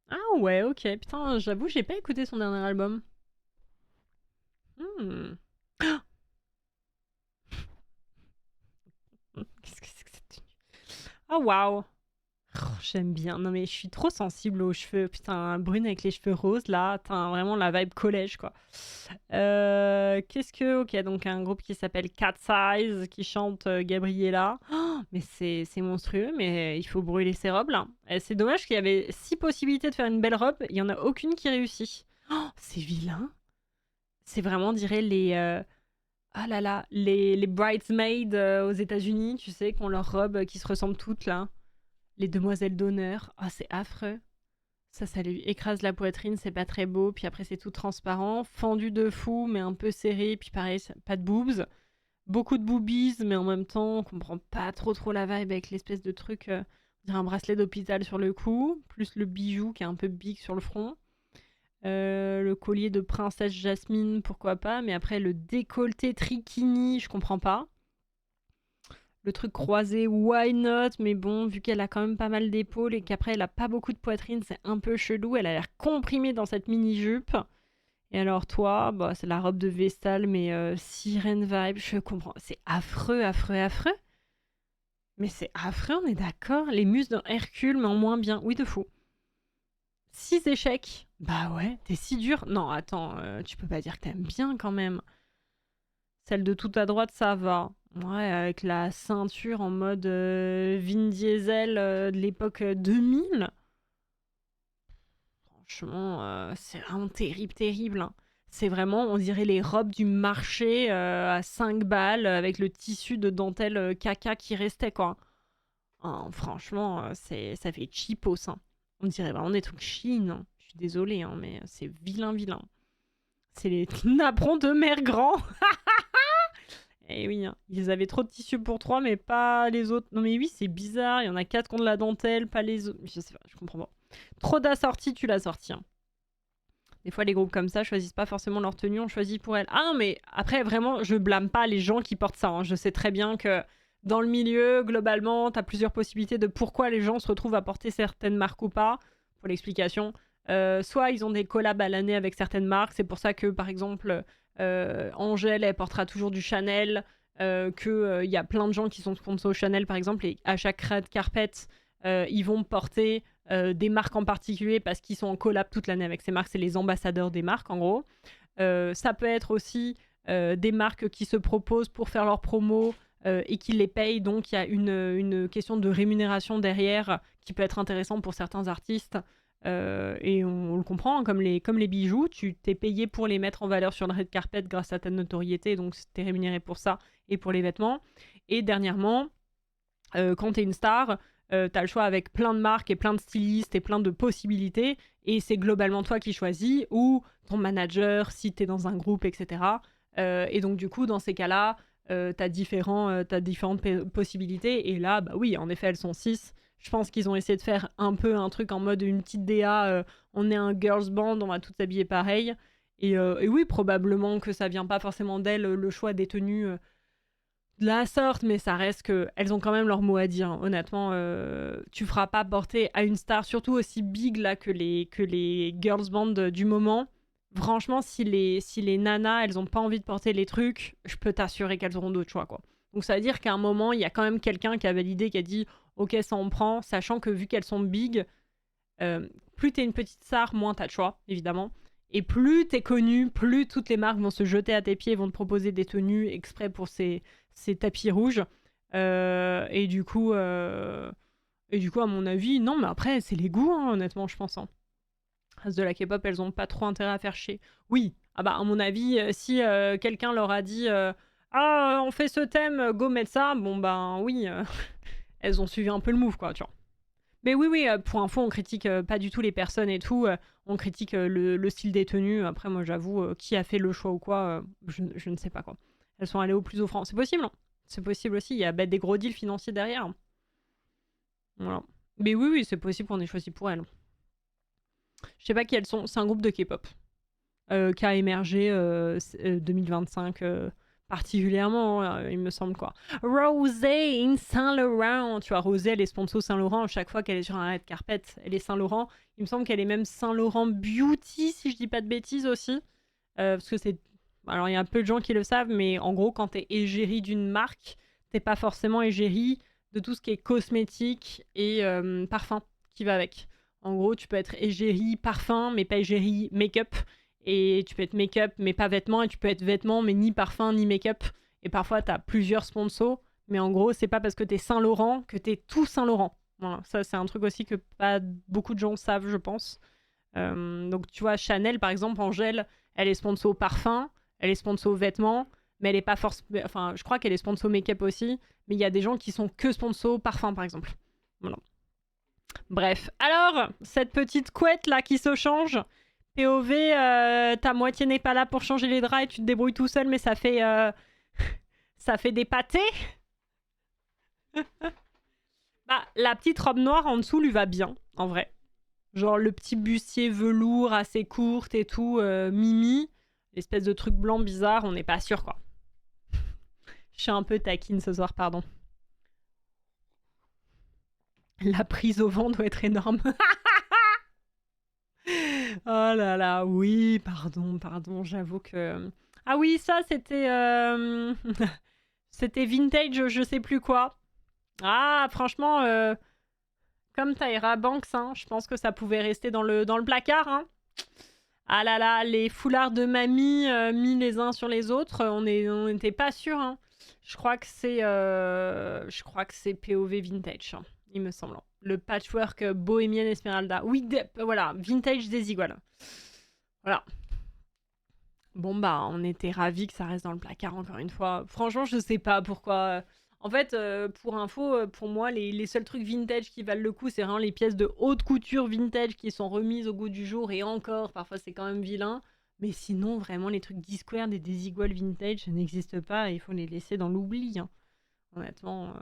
Ah ouais, ok. Putain, j'avoue, j'ai pas écouté son dernier album. Hmm. Qu'est-ce que c'est que cette tenue? Ah waouh. Oh, j'aime bien. Non mais je suis trop sensible aux cheveux. Putain, brune avec les cheveux roses là. Putain, vraiment la vibe collège quoi. Qu'est-ce que... Ok, donc un groupe qui s'appelle Cat Size qui chante Gabriella. Oh, mais c'est monstrueux, mais il faut brûler ses robes là. Et c'est dommage qu'il y avait 6 possibilités de faire une belle robe. Il y en a aucune qui réussit. Oh, c'est vilain. C'est vraiment, on dirait ah là là, les bridesmaids aux États-Unis, tu sais, qui ont leurs robes qui se ressemblent toutes là. Les demoiselles d'honneur. Ah, c'est affreux. Ça lui écrase la poitrine, c'est pas très beau. Puis après, c'est tout transparent. Fendu de fou, mais un peu serré. Puis pareil, pas de boobs. Beaucoup de boobies, mais en même temps, on comprend pas trop la vibe avec l'espèce de truc, on dirait un bracelet d'hôpital sur le cou, plus le bijou qui est un peu big sur le front. Le collier de princesse Jasmine, pourquoi pas, mais après le décolleté trikini, je comprends pas. Le truc croisé, why not? Mais bon, vu qu'elle a quand même pas mal d'épaules et qu'après elle a pas beaucoup de poitrine, c'est un peu chelou. Elle a l'air comprimée dans cette mini-jupe. Et alors toi, bah, c'est la robe de Vestale, mais sirène vibe, je comprends. C'est affreux. Mais c'est affreux, on est d'accord. Les muses d'un Hercule, mais en moins bien. Oui, de fou. 6 échecs. Bah ouais, t'es si dur. Non, attends, tu peux pas dire que t'aimes bien quand même. Celle de tout à droite, ça va. Ouais, avec la ceinture en mode Vin Diesel de l'époque 2000. Franchement, c'est vraiment terrible. Hein. C'est vraiment, on dirait les robes du marché à 5 balles avec le tissu de dentelle caca qui restait, quoi. Hein, franchement, ça fait cheapos. Hein. On dirait vraiment des trucs Chine. Hein. Je suis désolée, hein, mais c'est vilain. C'est les napperons de mère grand. Eh oui, hein. Ils avaient trop de tissu pour 3, mais pas les autres. Non mais oui, c'est bizarre. Il y en a 4 qui ont de la dentelle, pas les autres. Je sais pas, je comprends pas. Trop d'assorties, tu l'as sorti. Hein. Des fois, les groupes comme ça choisissent pas forcément leur tenue, on choisit pour elles. Ah non, mais après, vraiment, je blâme pas les gens qui portent ça. Hein. Je sais très bien que dans le milieu, globalement, t'as plusieurs possibilités de pourquoi les gens se retrouvent à porter certaines marques ou pas. Pour l'explication, soit ils ont des collabs à l'année avec certaines marques. C'est pour ça que, par exemple, Angèle, elle portera toujours du Chanel. Qu'il y a plein de gens qui sont sponsors Chanel, par exemple, et à chaque red carpet, ils vont porter des marques en particulier parce qu'ils sont en collab toute l'année avec ces marques. C'est les ambassadeurs des marques, en gros. Ça peut être aussi des marques qui se proposent pour faire leurs promos et qui les payent. Donc, il y a une question de rémunération derrière qui peut être intéressante pour certains artistes. Et on le comprend, hein, comme les bijoux, tu t'es payé pour les mettre en valeur sur le red carpet grâce à ta notoriété, donc t'es rémunéré pour ça et pour les vêtements. Et dernièrement, quand t'es une star, t'as le choix avec plein de marques et plein de stylistes et plein de possibilités, et c'est globalement toi qui choisis, ou ton manager si t'es dans un groupe, etc. Et donc du coup, dans ces cas-là, t'as différentes possibilités, et là, bah oui, en effet, elles sont 6. Je pense qu'ils ont essayé de faire un peu un truc en mode une petite DA, on est un girls band, on va toutes s'habiller pareil. Et oui, probablement que ça vient pas forcément d'elles, le choix des tenues de la sorte, mais ça reste que elles ont quand même leur mot à dire. Hein. Honnêtement, tu feras pas porter à une star, surtout aussi big là que les girls band du moment. Franchement, si les nanas, elles ont pas envie de porter les trucs, je peux t'assurer qu'elles auront d'autres choix, quoi. Donc ça veut dire qu'à un moment, il y a quand même quelqu'un qui a validé, qui a dit ok, ça on prend, sachant que vu qu'elles sont big, plus t'es une petite star, moins t'as de choix, évidemment. Et plus t'es connu, plus toutes les marques vont se jeter à tes pieds, vont te proposer des tenues exprès pour ces tapis rouges. Et du coup, à mon avis, non, mais après, c'est les goûts, hein, honnêtement, je pense. Hein. Reste de la K-pop, elles ont pas trop intérêt à faire chier. Oui, ah bah, à mon avis, si quelqu'un leur a dit ah, on fait ce thème, go mettre ça, bon ben oui, elles ont suivi un peu le move, quoi, tu vois. Mais oui, pour info, on critique pas du tout les personnes et tout. On critique le style des tenues. Après, moi, j'avoue, qui a fait le choix ou quoi, je ne sais pas, quoi. Elles sont allées au plus offrant. C'est possible, hein. C'est possible aussi. Il y a des gros deals financiers derrière. Voilà. Mais oui, c'est possible qu'on ait choisi pour elles. Je sais pas qui elles sont. C'est un groupe de K-pop qui a émergé 2025 particulièrement, il me semble, quoi. Rosé in Saint-Laurent. Tu vois, Rosé, elle est sponsor Saint-Laurent. Chaque fois qu'elle est sur un red carpet, elle est Saint-Laurent. Il me semble qu'elle est même Saint-Laurent Beauty, si je dis pas de bêtises aussi. Parce que c'est... Alors, il y a un peu de gens qui le savent, mais en gros, quand t'es égérie d'une marque, t'es pas forcément égérie de tout ce qui est cosmétique et parfum qui va avec. En gros, tu peux être égérie parfum, mais pas égérie make-up. Et tu peux être make-up, mais pas vêtements. Et tu peux être vêtements, mais ni parfum, ni make-up. Et parfois, t'as plusieurs sponsors. Mais en gros, c'est pas parce que t'es Saint-Laurent que t'es tout Saint-Laurent. Voilà, ça, c'est un truc aussi que pas beaucoup de gens savent, je pense. Donc, tu vois, Chanel, par exemple, Angèle, elle est sponsor parfum, elle est sponsor vêtements, mais elle est pas forcément... Enfin, je crois qu'elle est sponsor make-up aussi. Mais il y a des gens qui sont que sponsor parfum, par exemple. Voilà. Bref, alors, cette petite couette là qui se change, POV, ta moitié n'est pas là pour changer les draps et tu te débrouilles tout seul, mais ça fait, ça fait des pâtés. Bah, la petite robe noire en dessous lui va bien, en vrai. Genre le petit bustier velours assez courte et tout, mimi, l'espèce de truc blanc bizarre, on n'est pas sûr quoi. Je suis un peu taquine ce soir, pardon. La prise au vent doit être énorme. Oh là là, oui, pardon, j'avoue que... Ah oui, ça, c'était... c'était vintage, je sais plus quoi. Ah, franchement, comme Tyra Banks, hein, je pense que ça pouvait rester dans le placard. Hein. Ah là là, les foulards de mamie mis les uns sur les autres, on n'était pas sûr. Hein. Je crois que c'est POV vintage, hein, il me semble. Le patchwork Bohemian Esmeralda. Oui, voilà, vintage Desigual. Voilà. Bon bah, on était ravis que ça reste dans le placard encore une fois. Franchement, je sais pas pourquoi. En fait, pour info, pour moi, les seuls trucs vintage qui valent le coup, c'est vraiment les pièces de haute couture vintage qui sont remises au goût du jour. Et encore, parfois c'est quand même vilain. Mais sinon, vraiment, les trucs Discord et Desigual vintage n'existent pas. Il faut les laisser dans l'oubli. Hein. Honnêtement,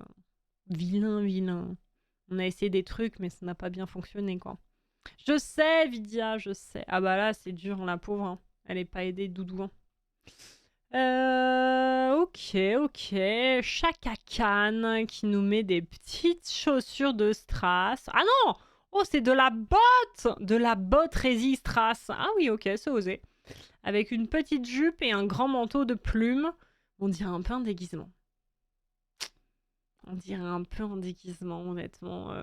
vilain. On a essayé des trucs, mais ça n'a pas bien fonctionné, quoi. Je sais, Vidia, je sais. Ah bah là, c'est dur, la pauvre. Hein. Elle est pas aidée, Doudou. Ok. Chaka Khan qui nous met des petites chaussures de strass. Ah non! Oh, c'est de la botte! De la botte résille strass. Ah oui, ok, c'est osé. Avec une petite jupe et un grand manteau de plumes. On dirait un peu un déguisement. On dirait un peu un déguisement, honnêtement.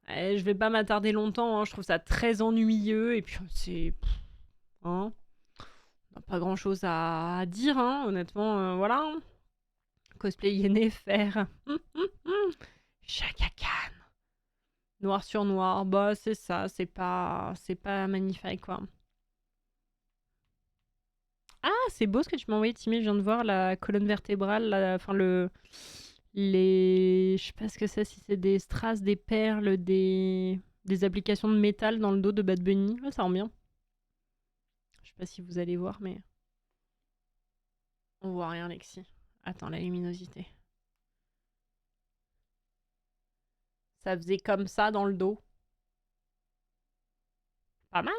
Je vais pas m'attarder longtemps, hein. Je trouve ça très ennuyeux. Et puis, c'est... Hein, on n'a pas grand chose à dire, hein. Honnêtement, voilà. Cosplay Yennefer. Chaka Khan. Noir sur noir, bah c'est ça, c'est pas magnifique quoi. Ah, c'est beau ce que tu m'as envoyé, Timmy, je viens de voir la colonne vertébrale, enfin je sais pas ce que c'est, si c'est des strass, des perles, des applications de métal dans le dos de Bad Bunny. Ouais, ça rend bien. Je sais pas si vous allez voir, mais... On voit rien, Lexi. Attends, la luminosité. Ça faisait comme ça dans le dos. Pas mal,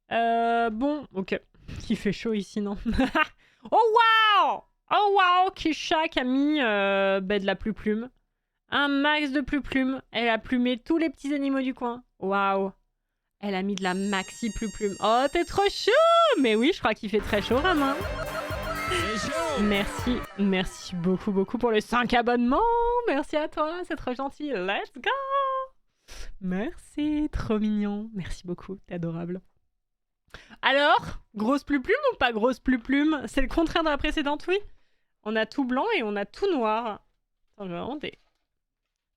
hein. Bon, ok. Il fait chaud ici, non? Oh, waouh! Oh, waouh! Kisha qui a mis de la plume. Un max de plume. Elle a plumé tous les petits animaux du coin. Waouh! Elle a mis de la maxi plume. Oh, t'es trop chou! Mais oui, je crois qu'il fait très chaud, Ramin. Merci beaucoup pour les 5 abonnements. Merci à toi, c'est trop gentil. Let's go! Merci, trop mignon. Merci beaucoup, t'es adorable. Alors, grosse plume ou pas grosse plume? C'est le contraire de la précédente, oui. On a tout blanc et on a tout noir. Attends, j'ai vraiment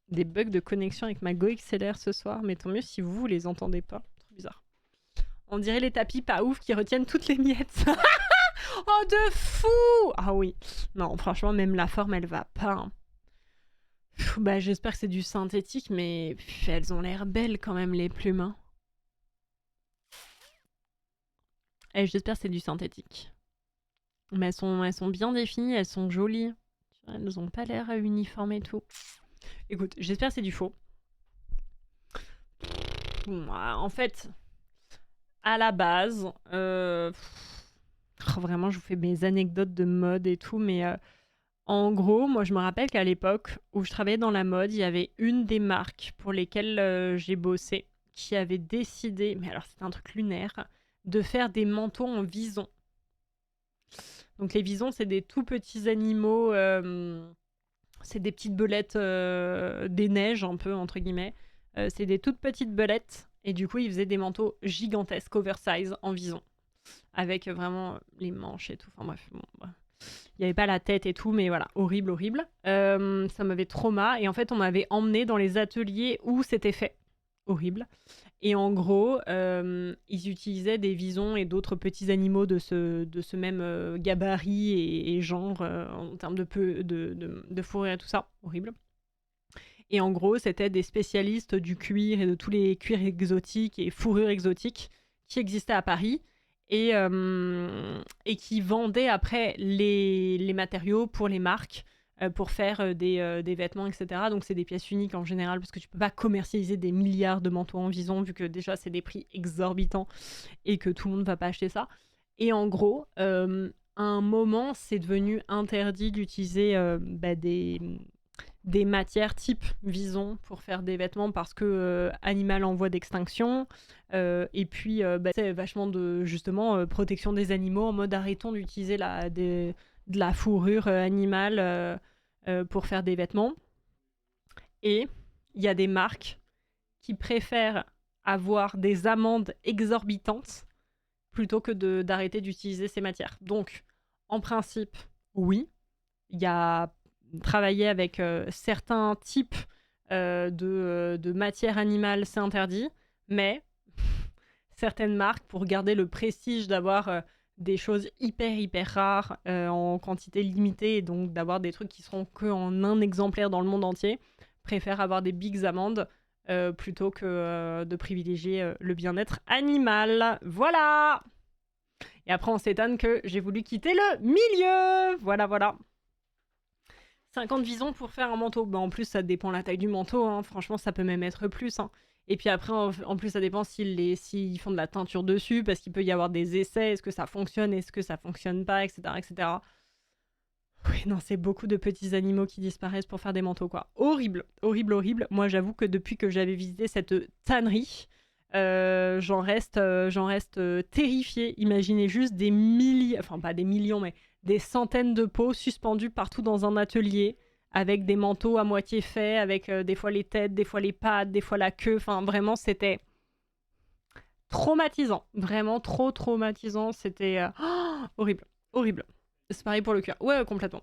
des bugs de connexion avec ma GoXLR ce soir, mais tant mieux si vous les entendez pas. Trop bizarre. On dirait les tapis pas ouf qui retiennent toutes les miettes. Oh, de fou! Ah oui. Non, franchement, même la forme, elle va pas. Hein. Bah, j'espère que c'est du synthétique, mais elles ont l'air belles quand même, les plumes. Hein. Et j'espère que c'est du synthétique. Mais elles sont bien définies, elles sont jolies. Elles ont pas l'air uniformes et tout. Écoute, j'espère que c'est du faux. En fait, à la base, Oh, vraiment, je vous fais mes anecdotes de mode et tout, mais en gros, moi, je me rappelle qu'à l'époque où je travaillais dans la mode, il y avait une des marques pour lesquelles j'ai bossé qui avait décidé, mais alors c'était un truc lunaire, de faire des manteaux en vison. Donc les visons, c'est des tout petits animaux, c'est des petites belettes des neiges, un peu, entre guillemets. C'est des toutes petites belettes, et du coup, ils faisaient des manteaux gigantesques, oversize, en vison, avec vraiment les manches et tout. Enfin bref, bon, bah. Il n'y avait pas la tête et tout, mais voilà, horrible, horrible. Ça m'avait trauma. Et en fait, on m'avait emmené dans les ateliers où c'était fait. Horrible. Et en gros, ils utilisaient des visons et d'autres petits animaux de ce même gabarit et genre en termes de fourrure et tout ça. Horrible. Et en gros, c'était des spécialistes du cuir et de tous les cuirs exotiques et fourrures exotiques qui existaient à Paris et qui vendaient après les matériaux pour les marques pour faire des vêtements, etc. Donc c'est des pièces uniques en général parce que tu peux pas commercialiser des milliards de manteaux en vison vu que déjà c'est des prix exorbitants et que tout le monde va pas acheter ça. Et en gros, à un moment, c'est devenu interdit d'utiliser des matières type vison pour faire des vêtements parce que animal en voie d'extinction et puis c'est vachement de justement protection des animaux en mode arrêtons d'utiliser de la fourrure animale pour faire des vêtements. Et il y a des marques qui préfèrent avoir des amendes exorbitantes plutôt que d'arrêter d'utiliser ces matières. Donc en principe il y a travailler avec certains types de matières animales, c'est interdit, mais certaines marques, pour garder le prestige d'avoir des choses hyper rares en quantité limitée, et donc d'avoir des trucs qui seront qu'en un exemplaire dans le monde entier, préfèrent avoir des bigs amendes plutôt que de privilégier le bien-être animal. Voilà! Et après, on s'étonne que j'ai voulu quitter le milieu. Voilà. 50 visons pour faire un manteau. Bah, en plus, ça dépend la taille du manteau. Hein. Franchement, ça peut même être plus. Hein. Et puis après, en plus, ça dépend s'ils font de la teinture dessus, parce qu'il peut y avoir des essais. Est-ce que ça fonctionne? Est-ce que ça fonctionne pas? Etc. etc. Oui, non, c'est beaucoup de petits animaux qui disparaissent pour faire des manteaux, quoi. Horrible. Moi, j'avoue que depuis que j'avais visité cette tannerie, j'en reste terrifiée. Imaginez juste des milliers, enfin pas des millions, mais des centaines de pots suspendus partout dans un atelier, avec des manteaux à moitié faits, avec des fois les têtes, des fois les pattes, des fois la queue. Enfin, vraiment, c'était traumatisant. Vraiment trop traumatisant. C'était horrible. C'est pareil pour le cuir. Ouais, complètement.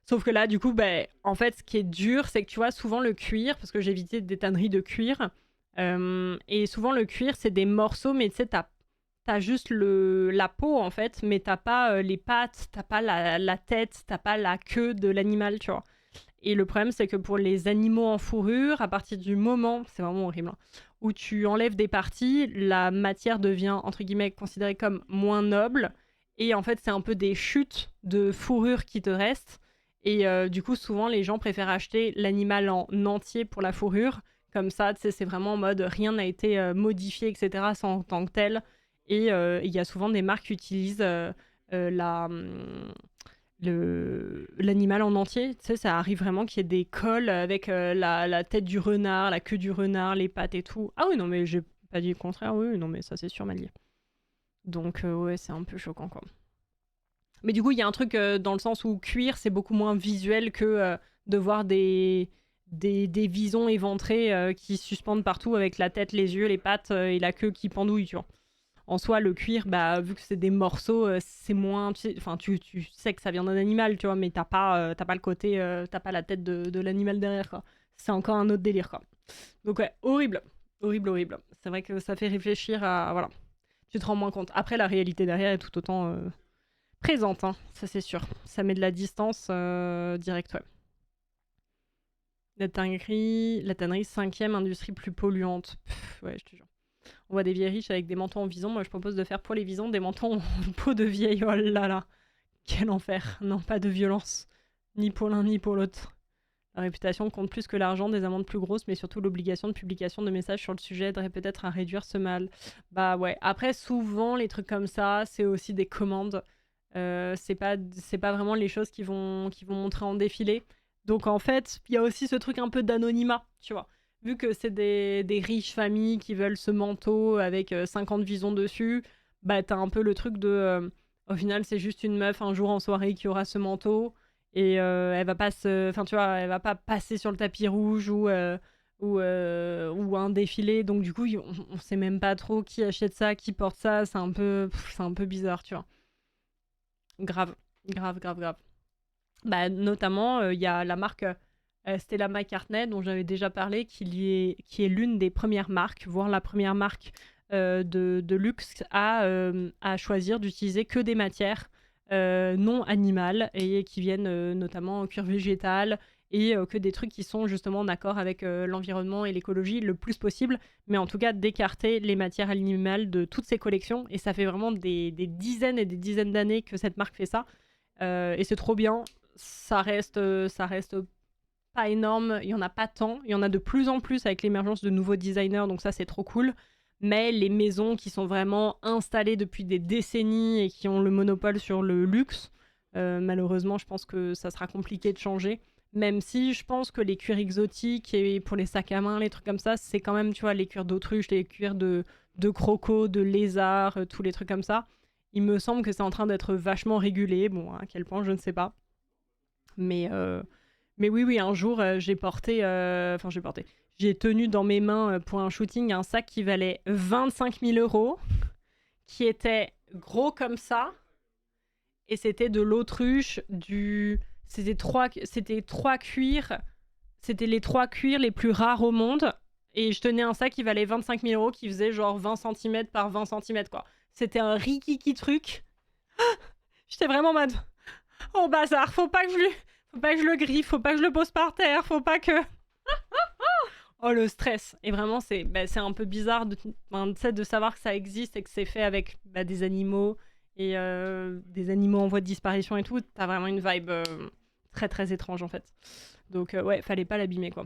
Sauf que là, du coup, en fait, ce qui est dur, c'est que tu vois, souvent le cuir, parce que j'ai évité des tanneries de cuir, et souvent le cuir, c'est des morceaux, mais tu sais, t'as juste la peau, en fait, mais t'as pas les pattes, t'as pas la tête, t'as pas la queue de l'animal, tu vois. Et le problème, c'est que pour les animaux en fourrure, à partir du moment, c'est vraiment horrible, hein, où tu enlèves des parties, la matière devient, entre guillemets, considérée comme moins noble, et en fait, c'est un peu des chutes de fourrure qui te restent. Et du coup, souvent, les gens préfèrent acheter l'animal en entier pour la fourrure. Comme ça, c'est vraiment en mode rien n'a été modifié, etc. en tant que tel. Et il y a souvent des marques qui utilisent l'animal en entier. Tu sais, ça arrive vraiment qu'il y ait des cols avec la tête du renard, la queue du renard, les pattes et tout. Ah oui, non, mais j'ai pas dit le contraire. Oui, non, mais ça, c'est sûr, Malier. Donc, ouais, c'est un peu choquant, quoi. Mais du coup, il y a un truc dans le sens où cuir, c'est beaucoup moins visuel que de voir des visons éventrés qui suspendent partout avec la tête, les yeux, les pattes et la queue qui pendouille, tu vois. En soi, le cuir, vu que c'est des morceaux, c'est moins... Tu sais que ça vient d'un animal, tu vois, mais t'as pas le côté... t'as pas la tête de l'animal derrière, quoi. C'est encore un autre délire, quoi. Donc ouais, horrible. C'est vrai que ça fait réfléchir à... Voilà. Tu te rends moins compte. Après, la réalité derrière est tout autant... présente, hein, ça c'est sûr. Ça met de la distance direct, ouais. La tannerie, 5e industrie plus polluante. Ouais, je te jure. On voit des vieilles riches avec des manteaux en vison. Moi, je propose de faire pour les visons des manteaux en peau de vieille. Oh là là. Quel enfer. Non, pas de violence. Ni pour l'un, ni pour l'autre. La réputation compte plus que l'argent, des amendes plus grosses, mais surtout l'obligation de publication de messages sur le sujet aiderait peut-être à réduire ce mal. Bah ouais. Après, souvent, les trucs comme ça, c'est aussi des commandes. C'est pas vraiment les choses qui vont montrer en défilé. Donc en fait, il y a aussi ce truc un peu d'anonymat, tu vois. Vu que c'est des riches familles qui veulent ce manteau avec 50 visons dessus, bah t'as un peu le truc de... au final, c'est juste une meuf un jour en soirée qui aura ce manteau et elle va pas enfin tu vois, elle va pas passer sur le tapis rouge ou un défilé. Donc du coup, on sait même pas trop qui achète ça, qui porte ça. C'est un peu bizarre, tu vois. Grave. Bah, notamment, il y a la marque Stella McCartney, dont j'avais déjà parlé, qui est l'une des premières marques, voire la première marque de luxe à choisir d'utiliser que des matières non animales et qui viennent notamment en cuir végétal et que des trucs qui sont justement en accord avec l'environnement et l'écologie le plus possible, mais en tout cas d'écarter les matières animales de toutes ses collections. Et ça fait vraiment des dizaines et des dizaines d'années que cette marque fait ça. Et c'est trop bien. Ça reste pas énorme, il y en a pas tant. Il y en a de plus en plus avec l'émergence de nouveaux designers, donc ça c'est trop cool. Mais les maisons qui sont vraiment installées depuis des décennies et qui ont le monopole sur le luxe, malheureusement je pense que ça sera compliqué de changer. Même si je pense que les cuirs exotiques et pour les sacs à main, les trucs comme ça, c'est quand même, tu vois, les cuirs d'autruche, les cuirs de croco, de lézard, tous les trucs comme ça. Il me semble que c'est en train d'être vachement régulé. Bon, à quel point, je ne sais pas. Mais oui, un jour, j'ai tenu dans mes mains pour un shooting un sac qui valait 25 000 €, qui était gros comme ça, et c'était de l'autruche, c'était les 3 cuirs les plus rares au monde, et je tenais un sac qui valait 25 000 €, qui faisait genre 20 cm par 20 cm, quoi. C'était un rikiki truc. J'étais vraiment en mode, oh bazar, faut pas que je le griffe, faut pas que je le pose par terre, faut pas que... Oh, le stress. Et vraiment, c'est un peu bizarre de savoir que ça existe et que c'est fait avec des animaux et des animaux en voie de disparition et tout. T'as vraiment une vibe très très étrange en fait. Donc ouais, fallait pas l'abîmer quoi.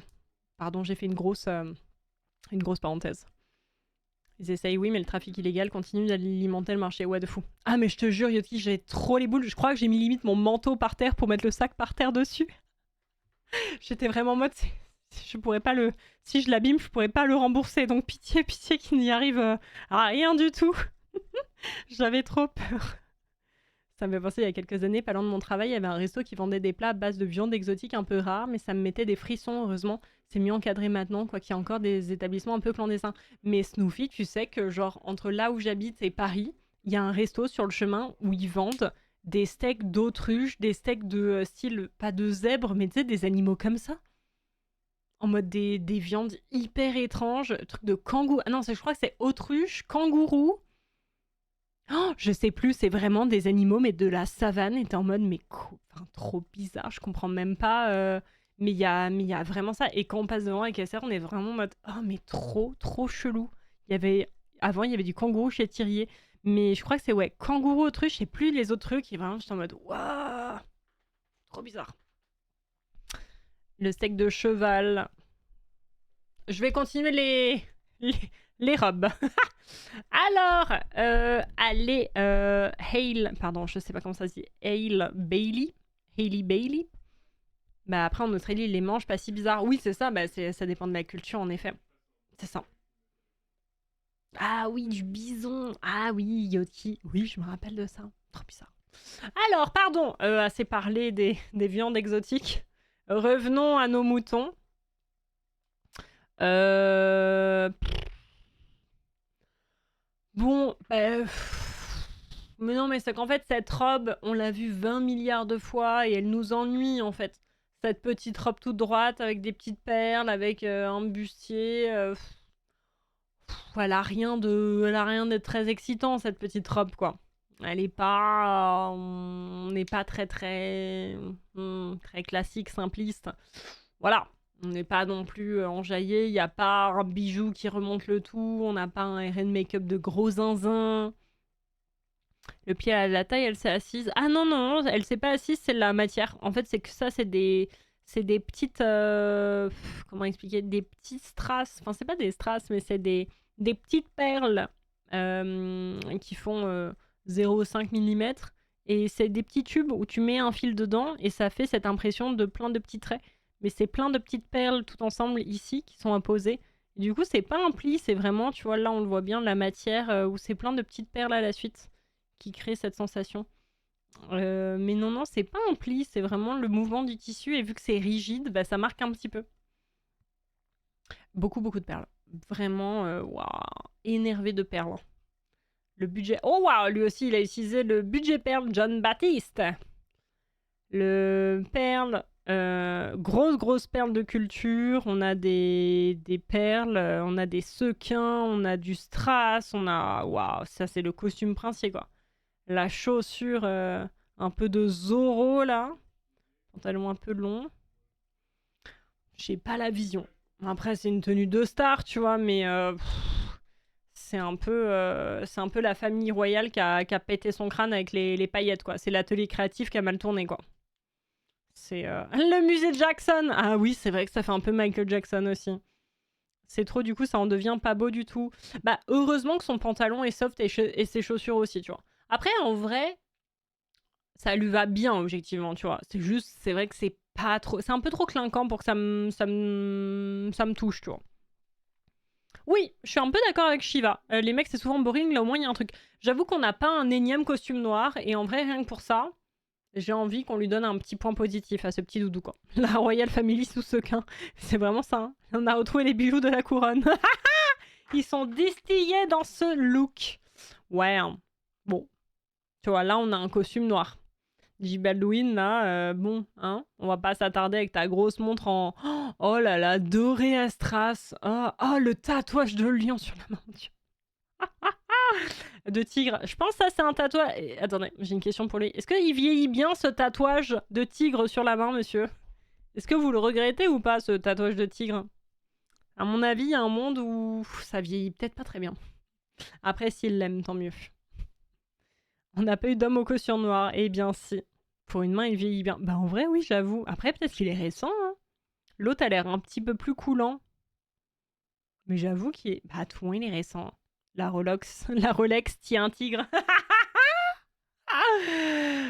Pardon, j'ai fait une grosse parenthèse. Ils essayent, oui, mais le trafic illégal continue d'alimenter le marché. Ouais, de fou. Ah, mais je te jure, Yotki, j'ai trop les boules. Je crois que j'ai mis limite mon manteau par terre pour mettre le sac par terre dessus. J'étais vraiment en mode, je pourrais pas le... Si je l'abîme, je pourrais pas le rembourser. Donc pitié qu'il n'y arrive à rien du tout. J'avais trop peur. Ça me fait penser, il y a quelques années, pas loin de mon travail, il y avait un resto qui vendait des plats à base de viande exotique un peu rare, mais ça me mettait des frissons, heureusement. C'est mieux encadré maintenant, quoi qu'il y a encore des établissements un peu clandestins. Mais Snoofy, tu sais que genre entre là où j'habite et Paris, il y a un resto sur le chemin où ils vendent des steaks d'autruche, des steaks de style, pas de zèbre, mais tu sais, des animaux comme ça. En mode des viandes hyper étranges, truc de kangourou. Ah non, je crois que c'est autruche, kangourou. Oh, je sais plus, c'est vraiment des animaux, mais de la savane. Et t'es en mode, mais trop bizarre, je comprends même pas. Mais il y a vraiment ça. Et quand on passe devant avec SR, on est vraiment en mode, oh, mais trop chelou. Avant, il y avait du kangourou chez Thirier. Mais je crois que c'est, ouais, kangourou, autruche, et plus les autres trucs. Et vraiment, j'étais en mode, waouh, trop bizarre. Le steak de cheval. Je vais continuer les robes. Alors, allez, Hale, pardon, je sais pas comment ça se dit, Hale Bailey. Bah après en Australie, les manches pas si bizarres. Oui, c'est ça, ça dépend de la culture en effet. C'est ça. Ah oui, du bison. Ah oui, Yotki. Oui, je me rappelle de ça. Trop bizarre. Alors, pardon, assez parlé des viandes exotiques. Revenons à nos moutons. Bon, mais non, mais c'est qu'en fait, cette robe, on l'a vue 20 milliards de fois et elle nous ennuie, en fait. Cette petite robe toute droite avec des petites perles, avec un bustier. Elle a rien de très excitant, cette petite robe, quoi. Elle est pas... on n'est pas très classique, simpliste. Voilà. On n'est pas non plus enjaillé, il n'y a pas un bijou qui remonte le tout, on n'a pas un RN make-up de gros zinzin. Le pied à la taille, elle s'est assise. Ah non, elle s'est pas assise, c'est la matière. En fait, c'est que ça, c'est des C'est des petites... comment expliquer? Des petits strass. Enfin, c'est pas des strass, mais c'est des petites perles qui font 0,5 mm. Et c'est des petits tubes où tu mets un fil dedans et ça fait cette impression de plein de petits traits. Mais c'est plein de petites perles tout ensemble ici qui sont apposées. Et du coup, c'est pas un pli, c'est vraiment, tu vois, là on le voit bien, la matière où c'est plein de petites perles à la suite qui créent cette sensation. Mais non, c'est pas un pli, c'est vraiment le mouvement du tissu et vu que c'est rigide, bah, ça marque un petit peu. Beaucoup de perles. Vraiment, waouh, énervé de perles. Le budget... Oh waouh, lui aussi il a utilisé le budget perle John Baptiste. Le perle, grosse perle de culture. On a des perles, on a des sequins, on a du strass, on a... Waouh, ça c'est le costume princier quoi. La chaussure un peu de Zorro là. Pantalon un peu long. J'ai pas la vision. Après c'est une tenue de star tu vois, mais c'est un peu la famille royale qui a pété son crâne avec les paillettes quoi. C'est l'atelier créatif qui a mal tourné quoi. C'est le musée Jackson. Ah oui, c'est vrai que ça fait un peu Michael Jackson aussi. C'est trop, du coup, ça en devient pas beau du tout. Bah, heureusement que son pantalon est soft et ses chaussures aussi, tu vois. Après, en vrai, ça lui va bien, objectivement, tu vois. C'est juste, c'est vrai que c'est pas trop... C'est un peu trop clinquant pour que ça me touche, tu vois. Oui, je suis un peu d'accord avec Shiva. Les mecs, c'est souvent boring, là au moins il y a un truc. J'avoue qu'on n'a pas un énième costume noir, et en vrai, rien que pour ça, j'ai envie qu'on lui donne un petit point positif à ce petit doudou, quoi. La Royal Family sous sequin. C'est vraiment ça. Hein. On a retrouvé les bijoux de la couronne. Ils sont distillés dans ce look. Ouais. Hein. Bon. Tu vois, là, on a un costume noir. J. Baldwin, là, bon, hein. On va pas s'attarder avec ta grosse montre en... Oh là là, doré à strass. Oh, le tatouage de lion sur la main. De tigre. Je pense que ça, c'est un tatouage... Attendez, j'ai une question pour lui. Est-ce qu'il vieillit bien, ce tatouage de tigre sur la main, monsieur? Est-ce que vous le regrettez ou pas, ce tatouage de tigre? À mon avis, il y a un monde où ça vieillit peut-être pas très bien. Après, s'il l'aime, tant mieux. On n'a pas eu d'homme au costume noir. Eh bien, si. Pour une main, il vieillit bien. Bah, en vrai, oui, j'avoue. Après, peut-être qu'il est récent. Hein. L'autre a l'air un petit peu plus coulant. Mais j'avoue qu'il est... Bah, tout le monde, il est récent. La Rolex tient un tigre.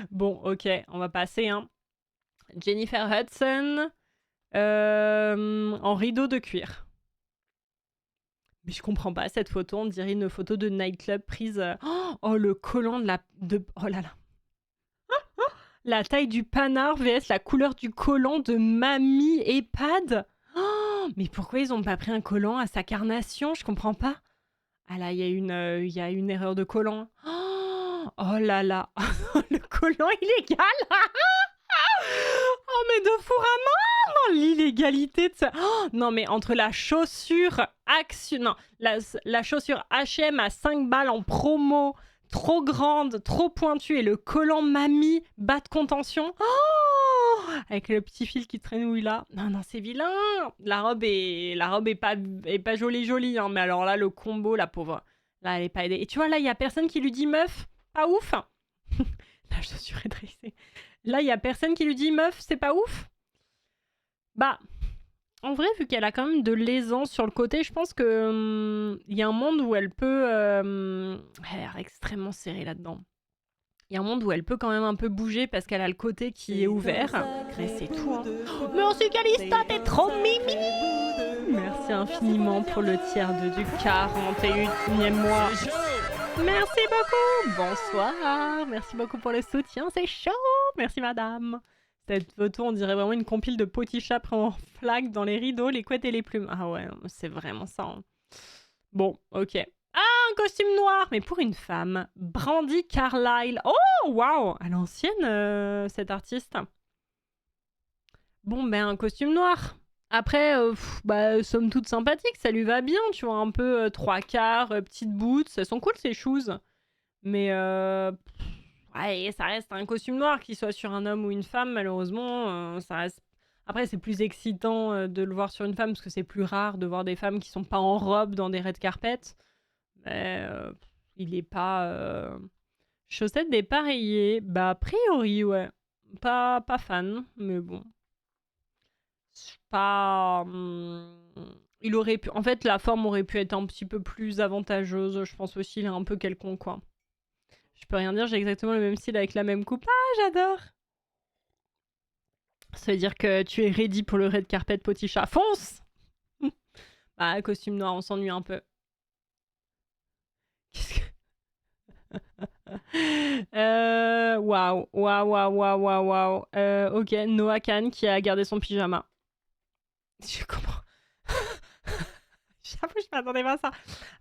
Bon, ok, on va passer. Hein. Jennifer Hudson en rideau de cuir. Mais je comprends pas cette photo, on dirait une photo de nightclub prise... Oh, le collant de la... Oh là là. La taille du panard vs la couleur du collant de Mamie EHPAD. Oh, mais pourquoi ils ont pas pris un collant à sa carnation? Je comprends pas. Ah là, il y a une erreur de collant. Oh là là. Le collant illégal. Oh, mais de four à main, l'illégalité de ça. Oh, non, mais entre la chaussure Action... Non, la chaussure H&M à 5 balles en promo, trop grande, trop pointue, et le collant Mamie, bas de contention. Oh, avec le petit fil qui traînouille là. Non, c'est vilain. La robe est pas jolie, hein, mais alors là, le combo, la pauvre. Là, elle est pas aidée. Et tu vois, là, il y a personne qui lui dit meuf, pas ouf. La chaussure est dressée. Là, il y a personne qui lui dit meuf, c'est pas ouf. Bah, en vrai, vu qu'elle a quand même de l'aisance sur le côté, je pense que y a un monde où elle peut... elle a l'air extrêmement serrée là-dedans. Il y a un monde où elle peut quand même un peu bouger parce qu'elle a le côté qui est ouvert. Mais c'est tout, hein. Merci Calista, t'es trop mimi. Merci infiniment pour le tiers de du 41e mois. Merci beaucoup. Bonsoir. Merci beaucoup pour le soutien, c'est chaud. Merci madame. Cette photo, on dirait vraiment une compile de Poticha pris en flag dans les rideaux, les couettes et les plumes. Ah ouais, c'est vraiment ça. Hein. Bon, ok. Ah, un costume noir, mais pour une femme. Brandi Carlile. Oh, waouh, à l'ancienne, cette artiste. Bon, ben, un costume noir. Après, somme toute sympathique, ça lui va bien, tu vois, un peu 3/4, petites boots. Elles sont cool, ces shoes. Mais, ouais, ça reste un costume noir, qu'il soit sur un homme ou une femme, malheureusement, ça reste... Après, c'est plus excitant de le voir sur une femme, parce que c'est plus rare de voir des femmes qui sont pas en robe dans des red carpets. Mais il est pas... Chaussettes dépareillées. Bah, a priori, ouais. Pas fan, mais bon. C'est pas... il aurait pu... En fait, la forme aurait pu être un petit peu plus avantageuse. Je pense aussi, il est un peu quelconque, quoi. Je peux rien dire, j'ai exactement le même style avec la même coupe. Ah, j'adore! Ça veut dire que tu es ready pour le red carpet Poticha. Fonce! Bah, costume noir, on s'ennuie un peu. Qu'est-ce que... Waouh, waouh, waouh, waouh, waouh, waouh. Ok, Noah Khan qui a gardé son pyjama. Je comprends. J'avoue, je m'attendais pas à ça.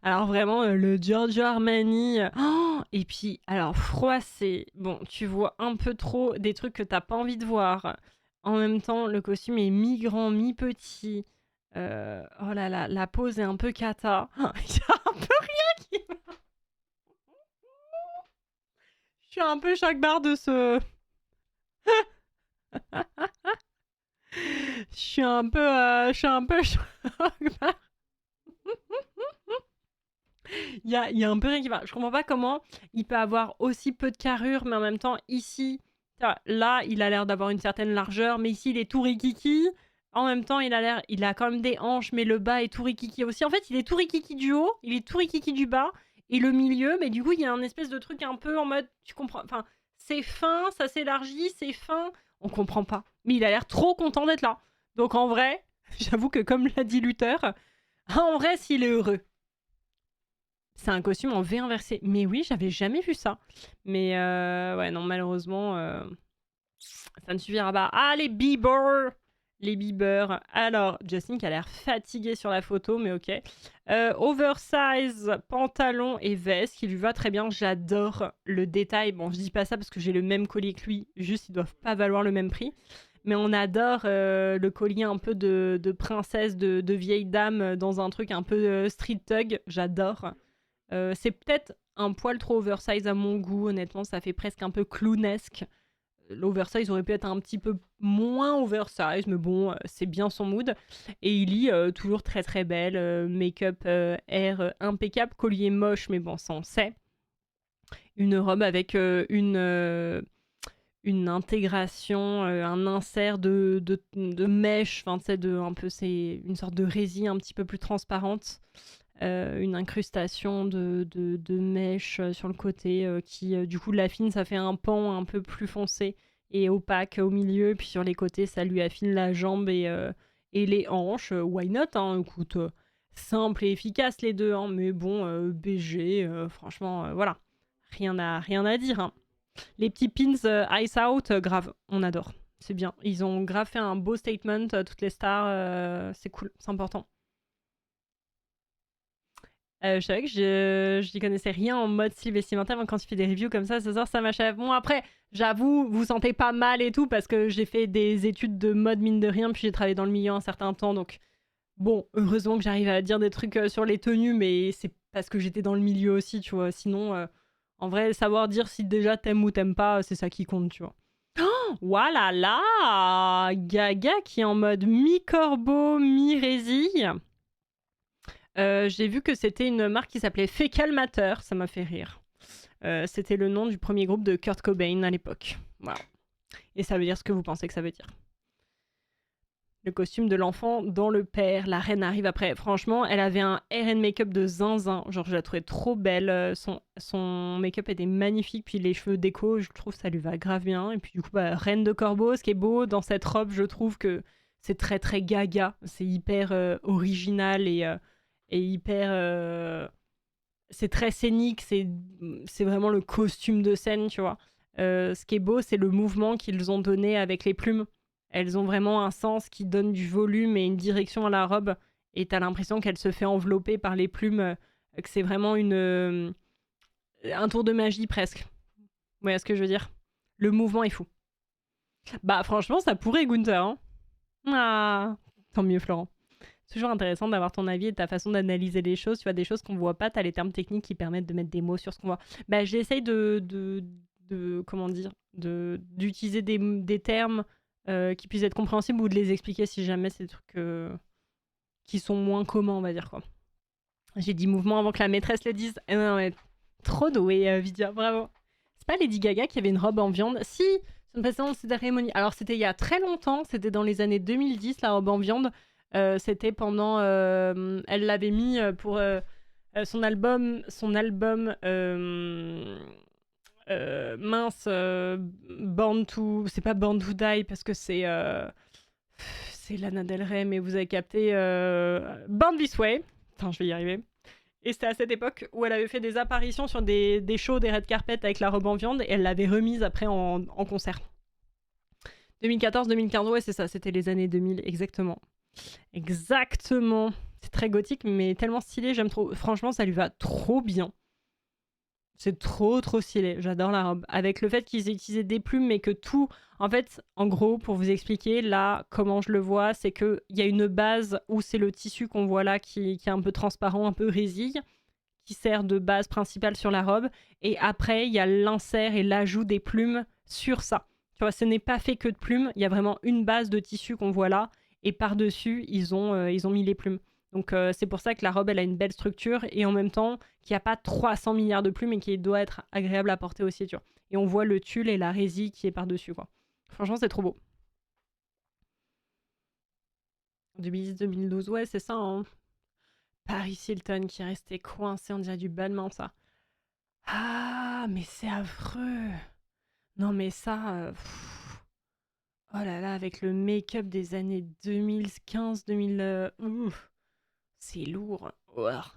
Alors vraiment, le Giorgio Armani. Oh, et puis, alors, froissé. Bon, tu vois un peu trop des trucs que t'as pas envie de voir. En même temps, le costume est mi-grand, mi-petit. Oh là là, la pose est un peu cata. Il y a un peu rien qui... Je suis un peu choc-barre de ce... Je suis un peu choc-barre. Il y a un peu rien qui va. Je comprends pas comment il peut avoir aussi peu de carrure, mais en même temps, ici, là, il a l'air d'avoir une certaine largeur, mais ici, il est tout rikiki. En même temps, il a quand même des hanches, mais le bas est tout rikiki aussi. En fait, il est tout rikiki du haut, il est tout rikiki du bas, et le milieu, mais du coup, il y a un espèce de truc un peu en mode, tu comprends, enfin, c'est fin, ça s'élargit, c'est fin, on comprend pas. Mais il a l'air trop content d'être là. Donc en vrai, j'avoue que comme l'a dit Luther, en vrai, s'il est heureux. C'est un costume en V inversé. Mais oui, j'avais jamais vu ça. Mais ouais, non, malheureusement, ça ne suffira pas. Ah, les Bieber! Les Bieber. Alors, Justin qui a l'air fatigué sur la photo, mais ok. Oversize, pantalon et veste qui lui va très bien. J'adore le détail. Bon, je dis pas ça parce que j'ai le même collier que lui. Juste, ils doivent pas valoir le même prix. Mais on adore le collier un peu de princesse, de vieille dame dans un truc un peu street thug. J'adore. C'est peut-être un poil trop oversize à mon goût, honnêtement, ça fait presque un peu clownesque. L'oversize aurait pu être un petit peu moins oversize, mais bon, c'est bien son mood. Et Illy, toujours très très belle, make-up air impeccable, collier moche, mais bon, ça on sait. Une robe avec une intégration, un insert de mèche, enfin, tu sais, c'est une sorte de résille un petit peu plus transparente. Une incrustation de mèche sur le côté qui, du coup, l'affine, ça fait un pan un peu plus foncé et opaque au milieu. Et puis sur les côtés, ça lui affine la jambe et les hanches. Why not, hein, écoute, simple et efficace les deux, hein, mais bon, BG, franchement, voilà. Rien à dire. Hein. Les petits pins Ice Out, grave, on adore. C'est bien. Ils ont grave fait un beau statement, toutes les stars, c'est cool, c'est important. Je savais que je n'y connaissais rien en mode style vestimentaire, mais quand tu fais des reviews comme ça sort, ça m'achève. Bon, après, j'avoue, vous sentez pas mal et tout, parce que j'ai fait des études de mode mine de rien, puis j'ai travaillé dans le milieu un certain temps, donc bon, heureusement que j'arrive à dire des trucs sur les tenues, mais c'est parce que j'étais dans le milieu aussi, tu vois. Sinon, en vrai, savoir dire si déjà t'aimes ou t'aimes pas, c'est ça qui compte, tu vois. Oh, voilà là, Gaga qui est en mode mi-corbeau, mi-résille. J'ai vu que c'était une marque qui s'appelait Fecal Matter, ça m'a fait rire. C'était le nom du premier groupe de Kurt Cobain à l'époque. Voilà. Et ça veut dire ce que vous pensez que ça veut dire. Le costume de l'enfant dans le père. La reine arrive après. Franchement, elle avait un hair and make-up de zinzin. Genre, je la trouvais trop belle. Son make-up était magnifique. Puis les cheveux déco, je trouve ça lui va grave bien. Et puis du coup, bah, reine de corbeau, ce qui est beau dans cette robe, je trouve que c'est très très gaga. C'est hyper original et hyper... c'est très scénique, c'est vraiment le costume de scène, tu vois. Ce qui est beau, c'est le mouvement qu'ils ont donné avec les plumes. Elles ont vraiment un sens qui donne du volume et une direction à la robe. Et t'as l'impression qu'elle se fait envelopper par les plumes, que c'est vraiment un tour de magie presque. Vous voyez ce que je veux dire? Le mouvement est fou. Bah franchement, ça pourrait, Gunther. Hein. Ah, tant mieux, Florent. C'est toujours intéressant d'avoir ton avis et ta façon d'analyser les choses. Tu vois, des choses qu'on voit pas, t'as les termes techniques qui permettent de mettre des mots sur ce qu'on voit. Bah, j'essaye comment dire, d'utiliser des termes qui puissent être compréhensibles ou de les expliquer si jamais c'est des trucs qui sont moins communs, on va dire, quoi. J'ai dit mouvement avant que la maîtresse le dise. Non, mais trop doué, Vidia, bravo. C'est pas Lady Gaga qui avait une robe en viande? Si, Sur une précédente cérémonie. Alors, c'était il y a très longtemps. C'était dans les années 2010, la robe en viande. C'était pendant... elle l'avait mis pour son album... mince... Born to... C'est pas Born to Die, parce que c'est... c'est Lana Del Rey, mais vous avez capté... Born This Way. Attends, je vais y arriver. Et c'était à cette époque où elle avait fait des apparitions sur des shows, des red carpet avec la robe en viande, et elle l'avait remise après en concert. 2014-2015, ouais, c'est ça, c'était les années 2000, exactement. Exactement. C'est très gothique, mais tellement stylé, j'aime trop. Franchement, ça lui va trop bien. C'est trop stylé, j'adore la robe. Avec le fait qu'ils aient utilisé des plumes, mais que tout... En fait, en gros, pour vous expliquer, là, comment je le vois, c'est qu'il y a une base où c'est le tissu qu'on voit là qui est un peu transparent, un peu résille, qui sert de base principale sur la robe. Et après, il y a l'insert et l'ajout des plumes sur ça. Tu vois, ce n'est pas fait que de plumes, il y a vraiment une base de tissu qu'on voit là. Et par-dessus, ils ont mis les plumes. Donc c'est pour ça que la robe, elle a une belle structure et en même temps qu'il n'y a pas 300 milliards de plumes et qui doit être agréable à porter aussi, tu vois. Et on voit le tulle et la résille qui est par-dessus, quoi. Franchement, c'est trop beau. 2010-2012, ouais, c'est ça, hein. Paris Hilton qui est resté coincé, on dirait du Balmain, ça. Ah, mais c'est affreux. Non, mais ça... Oh là là, avec le make-up des années 2015-2000... c'est lourd. Ouah.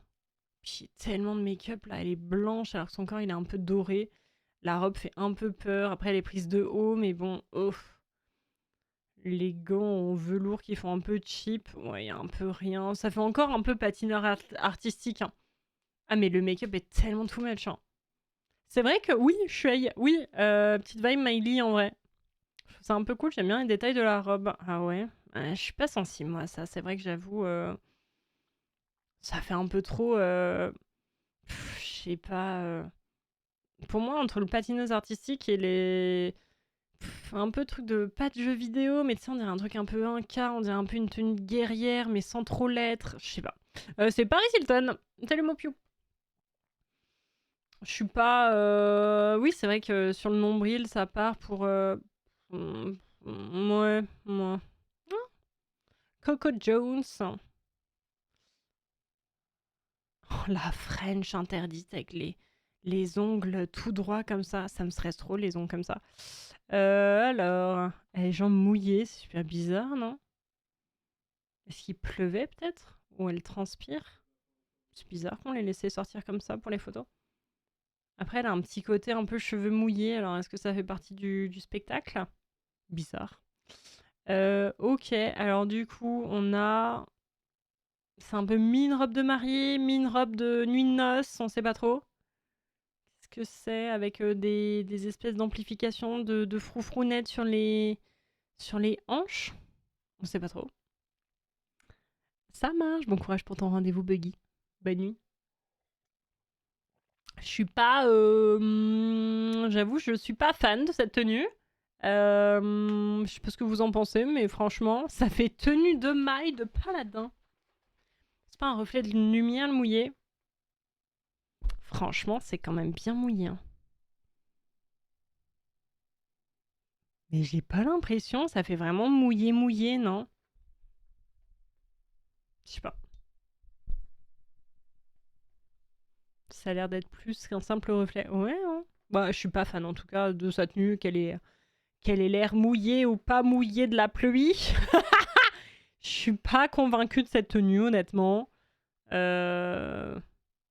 Puis tellement de make-up là, elle est blanche alors que son corps il est un peu doré. La robe fait un peu peur. Après elle est prise de haut, mais bon, les gants en velours qui font un peu cheap. Ouais, il y a un peu rien. Ça fait encore un peu patineur artistique. Hein. Ah mais le make-up est tellement too much. Hein. C'est vrai que oui, oui, petite vibe Miley en vrai. C'est un peu cool, j'aime bien les détails de la robe. Ah ouais, je suis pas sensible moi à ça. C'est vrai que j'avoue... ça fait un peu trop... je sais pas... Pour moi, entre le patineuse artistique et les... un peu truc de... Pas de jeu vidéo, mais tu sais, on dirait un truc un peu Inca, on dirait un peu une tenue de guerrière, mais sans trop l'être. Je sais pas. C'est Paris Hilton. Salut Mopiou. Je suis pas... Oui, c'est vrai que sur le nombril, ça part pour... Ouais, moi. Coco Jones. Oh, la French interdite avec les ongles tout droits comme ça. Ça me stresse trop, les ongles comme ça. Alors, les jambes mouillées, c'est super bizarre, non? Est-ce qu'il pleuvait peut-être? Ou elle transpire? C'est bizarre qu'on les laissé sortir comme ça pour les photos. Après, elle a un petit côté un peu cheveux mouillés. Alors, est-ce que ça fait partie du spectacle? Bizarre. Ok, alors du coup, on a... C'est un peu mi robe de mariée, mi robe de nuit de noces, on sait pas trop. Qu'est-ce que c'est avec des espèces d'amplification de froufrounettes sur les hanches? On sait pas trop. Ça marche, bon courage pour ton rendez-vous Buggy. Bonne nuit. Je suis pas... J'avoue, je suis pas fan de cette tenue. Je sais pas ce que vous en pensez, mais franchement, ça fait tenue de maille de paladin. C'est pas un reflet de lumière le mouillé. Franchement, c'est quand même bien mouillé. Hein. Mais j'ai pas l'impression, ça fait vraiment mouillé, non? Je sais pas. Ça a l'air d'être plus qu'un simple reflet. Ouais, hein. Bah, je suis pas fan en tout cas de sa tenue, qu'elle ait l'air mouillée ou pas mouillée de la pluie. Je suis pas convaincue de cette tenue, honnêtement.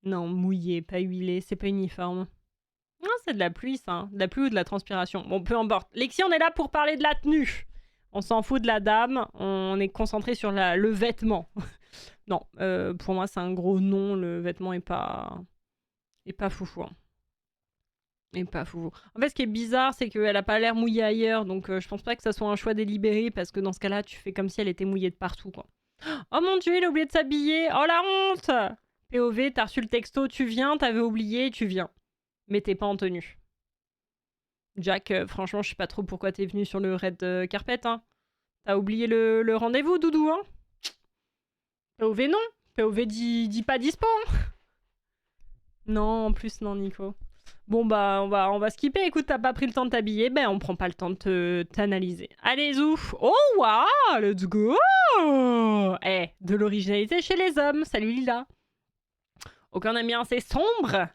Non, mouillée, pas huilée, c'est pas uniforme. Non, c'est de la pluie, ça. Hein. De la pluie ou de la transpiration. Bon, peu importe. Lexi, on est là pour parler de la tenue. On s'en fout de la dame. On est concentré sur le vêtement. Non, pour moi, c'est un gros non. Le vêtement est pas foufou. Hein. Et pas foufou. En fait, ce qui est bizarre, c'est qu'elle a pas l'air mouillée ailleurs. Donc, je pense pas que ça soit un choix délibéré. Parce que dans ce cas-là, tu fais comme si elle était mouillée de partout, quoi. Oh mon dieu, il a oublié de s'habiller. Oh la honte! POV, t'as reçu le texto, tu viens, t'avais oublié, tu viens. Mais t'es pas en tenue. Jack, franchement, je sais pas trop pourquoi t'es venu sur le red carpet. Hein. T'as oublié le rendez-vous, Doudou, hein? POV, non. POV dit pas dispo. Hein. Non, en plus, non, Nico. Bon, bah, on va skipper. Écoute, t'as pas pris le temps de t'habiller, ben on prend pas le temps de t'analyser. Allez, ouf. Oh, waouh, let's go. Eh, de l'originalité chez les hommes. Salut Lila. Aucun ami assez sombre.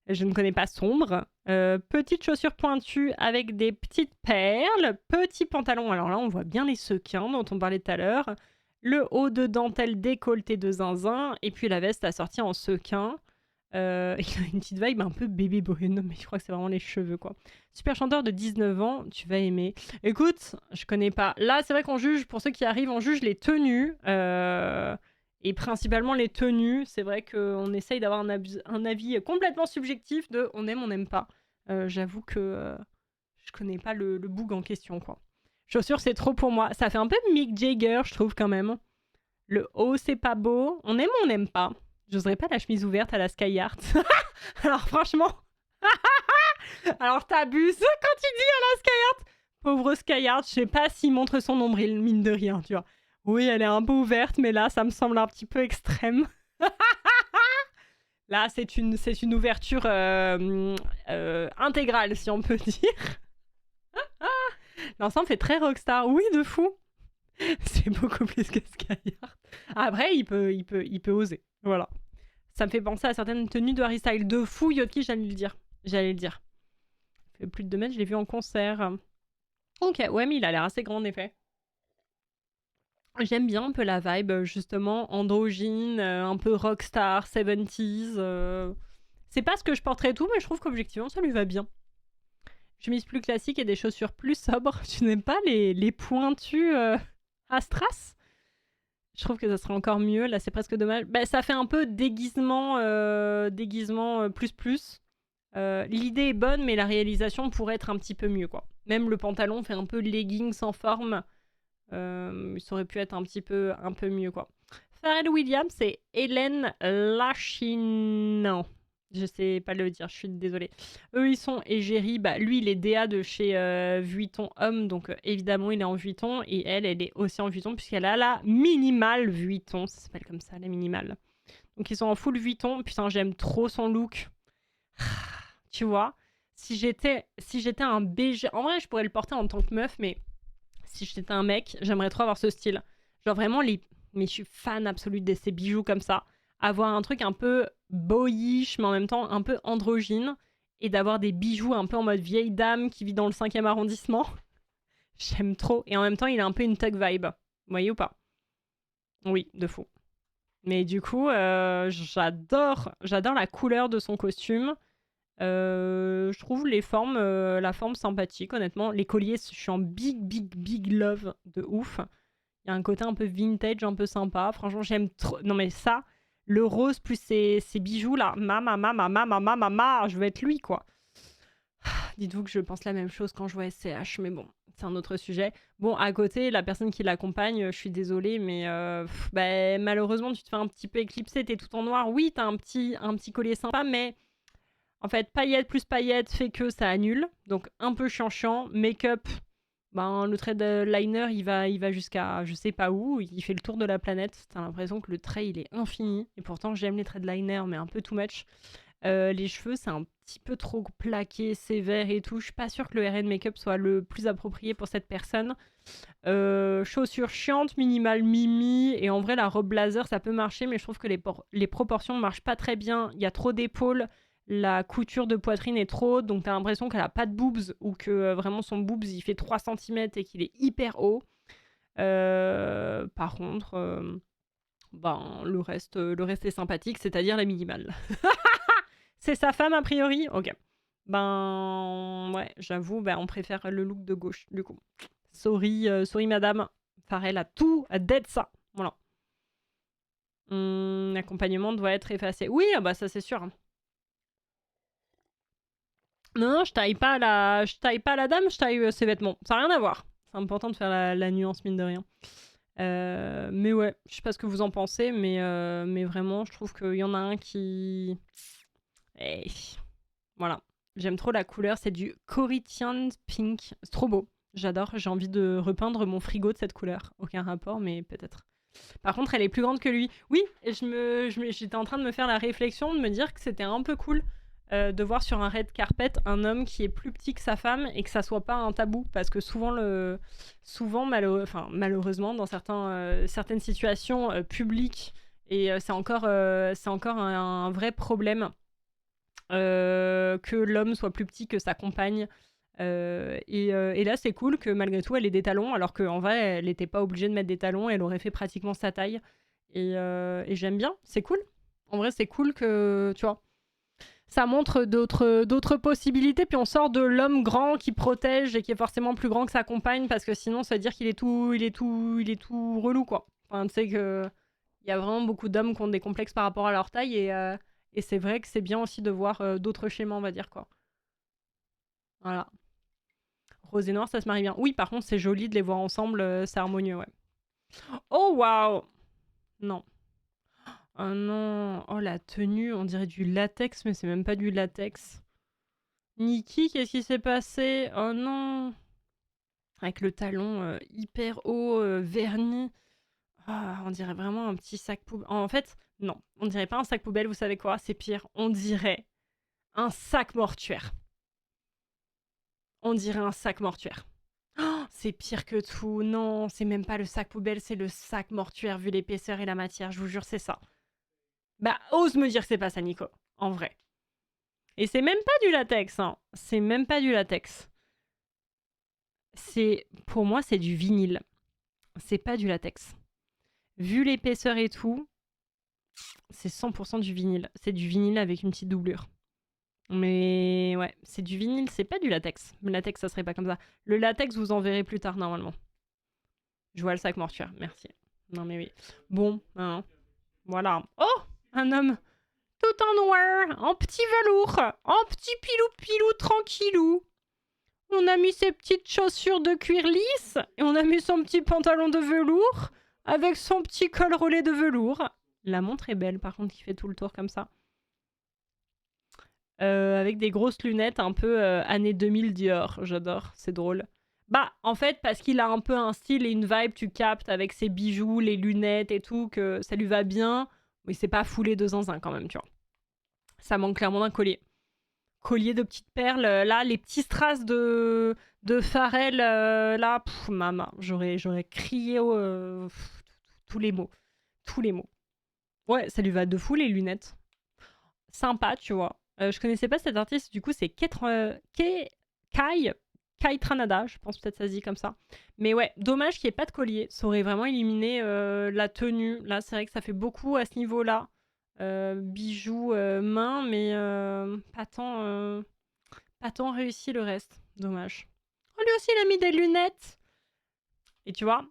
Je ne connais pas sombre. Petites chaussures pointues avec des petites perles. Petit pantalon. Alors là, on voit bien les sequins dont on parlait tout à l'heure. Le haut de dentelle décolleté de zinzin. Et puis la veste assortie en sequin. Il a une petite vibe un peu bébé Bruno, mais je crois que c'est vraiment les cheveux, quoi. Super chanteur de 19 ans, tu vas aimer. Écoute, je connais pas. Là, c'est vrai qu'on juge, pour ceux qui arrivent, on juge les tenues. Et principalement les tenues. C'est vrai qu'on essaye d'avoir un avis complètement subjectif de on n'aime pas. J'avoue que je connais pas le boug en question, quoi. Chaussures, c'est trop pour moi. Ça fait un peu Mick Jagger, je trouve, quand même. Le haut, c'est pas beau. On aime ou on n'aime pas? J'oserais pas la chemise ouverte à la Sky Art. Alors franchement... Alors t'abuses quand tu dis à la Sky Art. Pauvre Sky Art, je sais pas s'il montre son nombril, mine de rien, tu vois. Oui, elle est un peu ouverte, mais là, ça me semble un petit peu extrême. Là, c'est une ouverture intégrale, si on peut dire. L'ensemble fait très rockstar. Oui, de fou. C'est beaucoup plus que Sky Art. Après, il peut oser. Voilà. Ça me fait penser à certaines tenues de Harry Styles. De fou, Yotki, j'allais le dire. Il fait plus de 2 mètres, je l'ai vu en concert. Ok, ouais, mais il a l'air assez grand, en effet. J'aime bien un peu la vibe, justement, androgyne, un peu rockstar, 70s. C'est pas ce que je porterais tout, mais je trouve qu'objectivement, ça lui va bien. Chemise plus classique et des chaussures plus sobres. Tu n'aimes pas les pointus à strass? Je trouve que ça serait encore mieux. Là, c'est presque dommage. Bah, ça fait un peu déguisement plus. L'idée est bonne, mais la réalisation pourrait être un petit peu mieux, quoi. Même le pantalon fait un peu legging sans forme. Ça aurait pu être un peu mieux, quoi. Pharrell Williams et Hélène Lachine. Je sais pas le dire, je suis désolée. Eux, ils sont égérie. Bah, lui, il est DA de chez Vuitton Homme, donc évidemment, il est en Vuitton. Et elle est aussi en Vuitton, puisqu'elle a la minimale Vuitton. Ça s'appelle comme ça, la minimale. Donc, ils sont en full Vuitton. Putain, j'aime trop son look. Tu vois, si j'étais un BG... En vrai, je pourrais le porter en tant que meuf, mais si j'étais un mec, j'aimerais trop avoir ce style. Genre vraiment, mais je suis fan absolue de ces bijoux comme ça. Avoir un truc un peu boyish, mais en même temps un peu androgyne. Et d'avoir des bijoux un peu en mode vieille dame qui vit dans le 5e arrondissement. J'aime trop. Et en même temps, il a un peu une thug vibe. Vous voyez ou pas? Oui, de fou. Mais du coup, j'adore la couleur de son costume. Je trouve la forme sympathique, honnêtement. Les colliers, je suis en big love de ouf. Il y a un côté un peu vintage, un peu sympa. Franchement, j'aime trop. Non, mais ça, le rose plus ces bijoux là, je veux être lui, quoi. Dites-vous que je pense la même chose quand je vois SCH, mais bon, c'est un autre sujet. Bon, à côté, la personne qui l'accompagne, je suis désolée, mais bah, malheureusement, tu te fais un petit peu éclipser, t'es tout en noir. Oui, t'as un petit collier sympa, mais en fait, paillettes plus paillettes fait que ça annule. Donc, un peu chiant. Make-up, ben, le trait de liner, il va jusqu'à je sais pas où. Il fait le tour de la planète. T'as l'impression que le trait, il est infini. Et pourtant, j'aime les traits de liner, mais un peu too much. Les cheveux, c'est un petit peu trop plaqué, sévère et tout. Je suis pas sûre que le RN Make-up soit le plus approprié pour cette personne. Chaussures chiantes, minimales mimi. Et en vrai, la robe blazer, ça peut marcher, mais je trouve que les proportions ne marchent pas très bien. Il y a trop d'épaules. La couture de poitrine est trop haute, donc t'as l'impression qu'elle a pas de boobs ou que vraiment son boobs il fait 3 cm et qu'il est hyper haut. Par contre, ben, le reste est sympathique, c'est-à-dire la minimale. C'est sa femme a priori? Ok. Ben ouais, j'avoue, ben, on préfère le look de gauche du coup. Sorry madame. Pharrell a tout à dead ça. Voilà. L'accompagnement doit être effacé. Oui, bah ça c'est sûr. Non, je taille pas la dame, je taille ses vêtements. Ça n'a rien à voir. C'est important de faire la nuance, mine de rien. Mais ouais, je sais pas ce que vous en pensez, mais vraiment, je trouve qu'il y en a un qui... Hey. Voilà. J'aime trop la couleur, c'est du Corinthian Pink. C'est trop beau. J'adore, j'ai envie de repeindre mon frigo de cette couleur. Aucun rapport, mais peut-être. Par contre, elle est plus grande que lui. Oui, j'étais en train de me faire la réflexion, de me dire que c'était un peu cool de voir sur un red carpet un homme qui est plus petit que sa femme et que ça soit pas un tabou, parce que souvent malheureusement dans certaines situations publiques, et c'est encore un vrai problème que l'homme soit plus petit que sa compagne. Et là, c'est cool que malgré tout, elle ait des talons, alors qu'en vrai, elle n'était pas obligée de mettre des talons, elle aurait fait pratiquement sa taille. Et j'aime bien, c'est cool. En vrai, c'est cool que, tu vois, ça montre d'autres possibilités, puis on sort de l'homme grand qui protège et qui est forcément plus grand que sa compagne, parce que sinon, ça veut dire qu'il est tout relou, quoi. Enfin, tu sais que il y a vraiment beaucoup d'hommes qui ont des complexes par rapport à leur taille, et c'est vrai que c'est bien aussi de voir d'autres schémas, on va dire, quoi. Voilà. Rose et noir, ça se marie bien. Oui, par contre, c'est joli de les voir ensemble, c'est harmonieux, ouais. Oh, waouh! Non. Oh non. Oh, la tenue, on dirait du latex, mais c'est même pas du latex. Nikki, qu'est-ce qui s'est passé? Oh non. Avec le talon hyper haut, verni. Ah, on dirait vraiment un petit sac poubelle. En fait, non. On dirait pas un sac poubelle, vous savez quoi? C'est pire. On dirait un sac mortuaire. On dirait un sac mortuaire. Oh, c'est pire que tout. Non, c'est même pas le sac poubelle, c'est le sac mortuaire vu l'épaisseur et la matière. Je vous jure, c'est ça. Bah, ose me dire que c'est pas ça, Nico. En vrai. Et c'est même pas du latex, hein. C'est même pas du latex. Pour moi, c'est du vinyle. C'est pas du latex. Vu l'épaisseur et tout, c'est 100% du vinyle. C'est du vinyle avec une petite doublure. Mais ouais, c'est du vinyle, c'est pas du latex. Le latex, ça serait pas comme ça. Le latex, vous en verrez plus tard, normalement. Je vois le sac mortuaire, merci. Non mais oui. Bon, hein, voilà. Oh, un homme tout en noir, en petit velours, en petit pilou-pilou tranquillou. On a mis ses petites chaussures de cuir lisse et on a mis son petit pantalon de velours avec son petit col roulé de velours. La montre est belle, par contre, qui fait tout le tour comme ça. Avec des grosses lunettes un peu années 2000 Dior. J'adore, c'est drôle. Bah, en fait, parce qu'il a un peu un style et une vibe, tu captes, avec ses bijoux, les lunettes et tout, que ça lui va bien. Mais c'est pas foulé de zinzin quand même, tu vois. Ça manque clairement d'un collier. Collier de petites perles, là, les petits strass de Pharrell, là, maman, j'aurais crié tous les mots. Tous les mots. Ouais, ça lui va de fou, les lunettes. Sympa, tu vois. Je connaissais pas cet artiste, du coup, c'est Kai Tranada, je pense peut-être ça se dit comme ça. Mais ouais, dommage qu'il n'y ait pas de collier. Ça aurait vraiment éliminé la tenue. Là, c'est vrai que ça fait beaucoup à ce niveau-là. Bijoux, main, mais pas tant réussi le reste. Dommage. Oh, lui aussi, il a mis des lunettes. Et tu vois,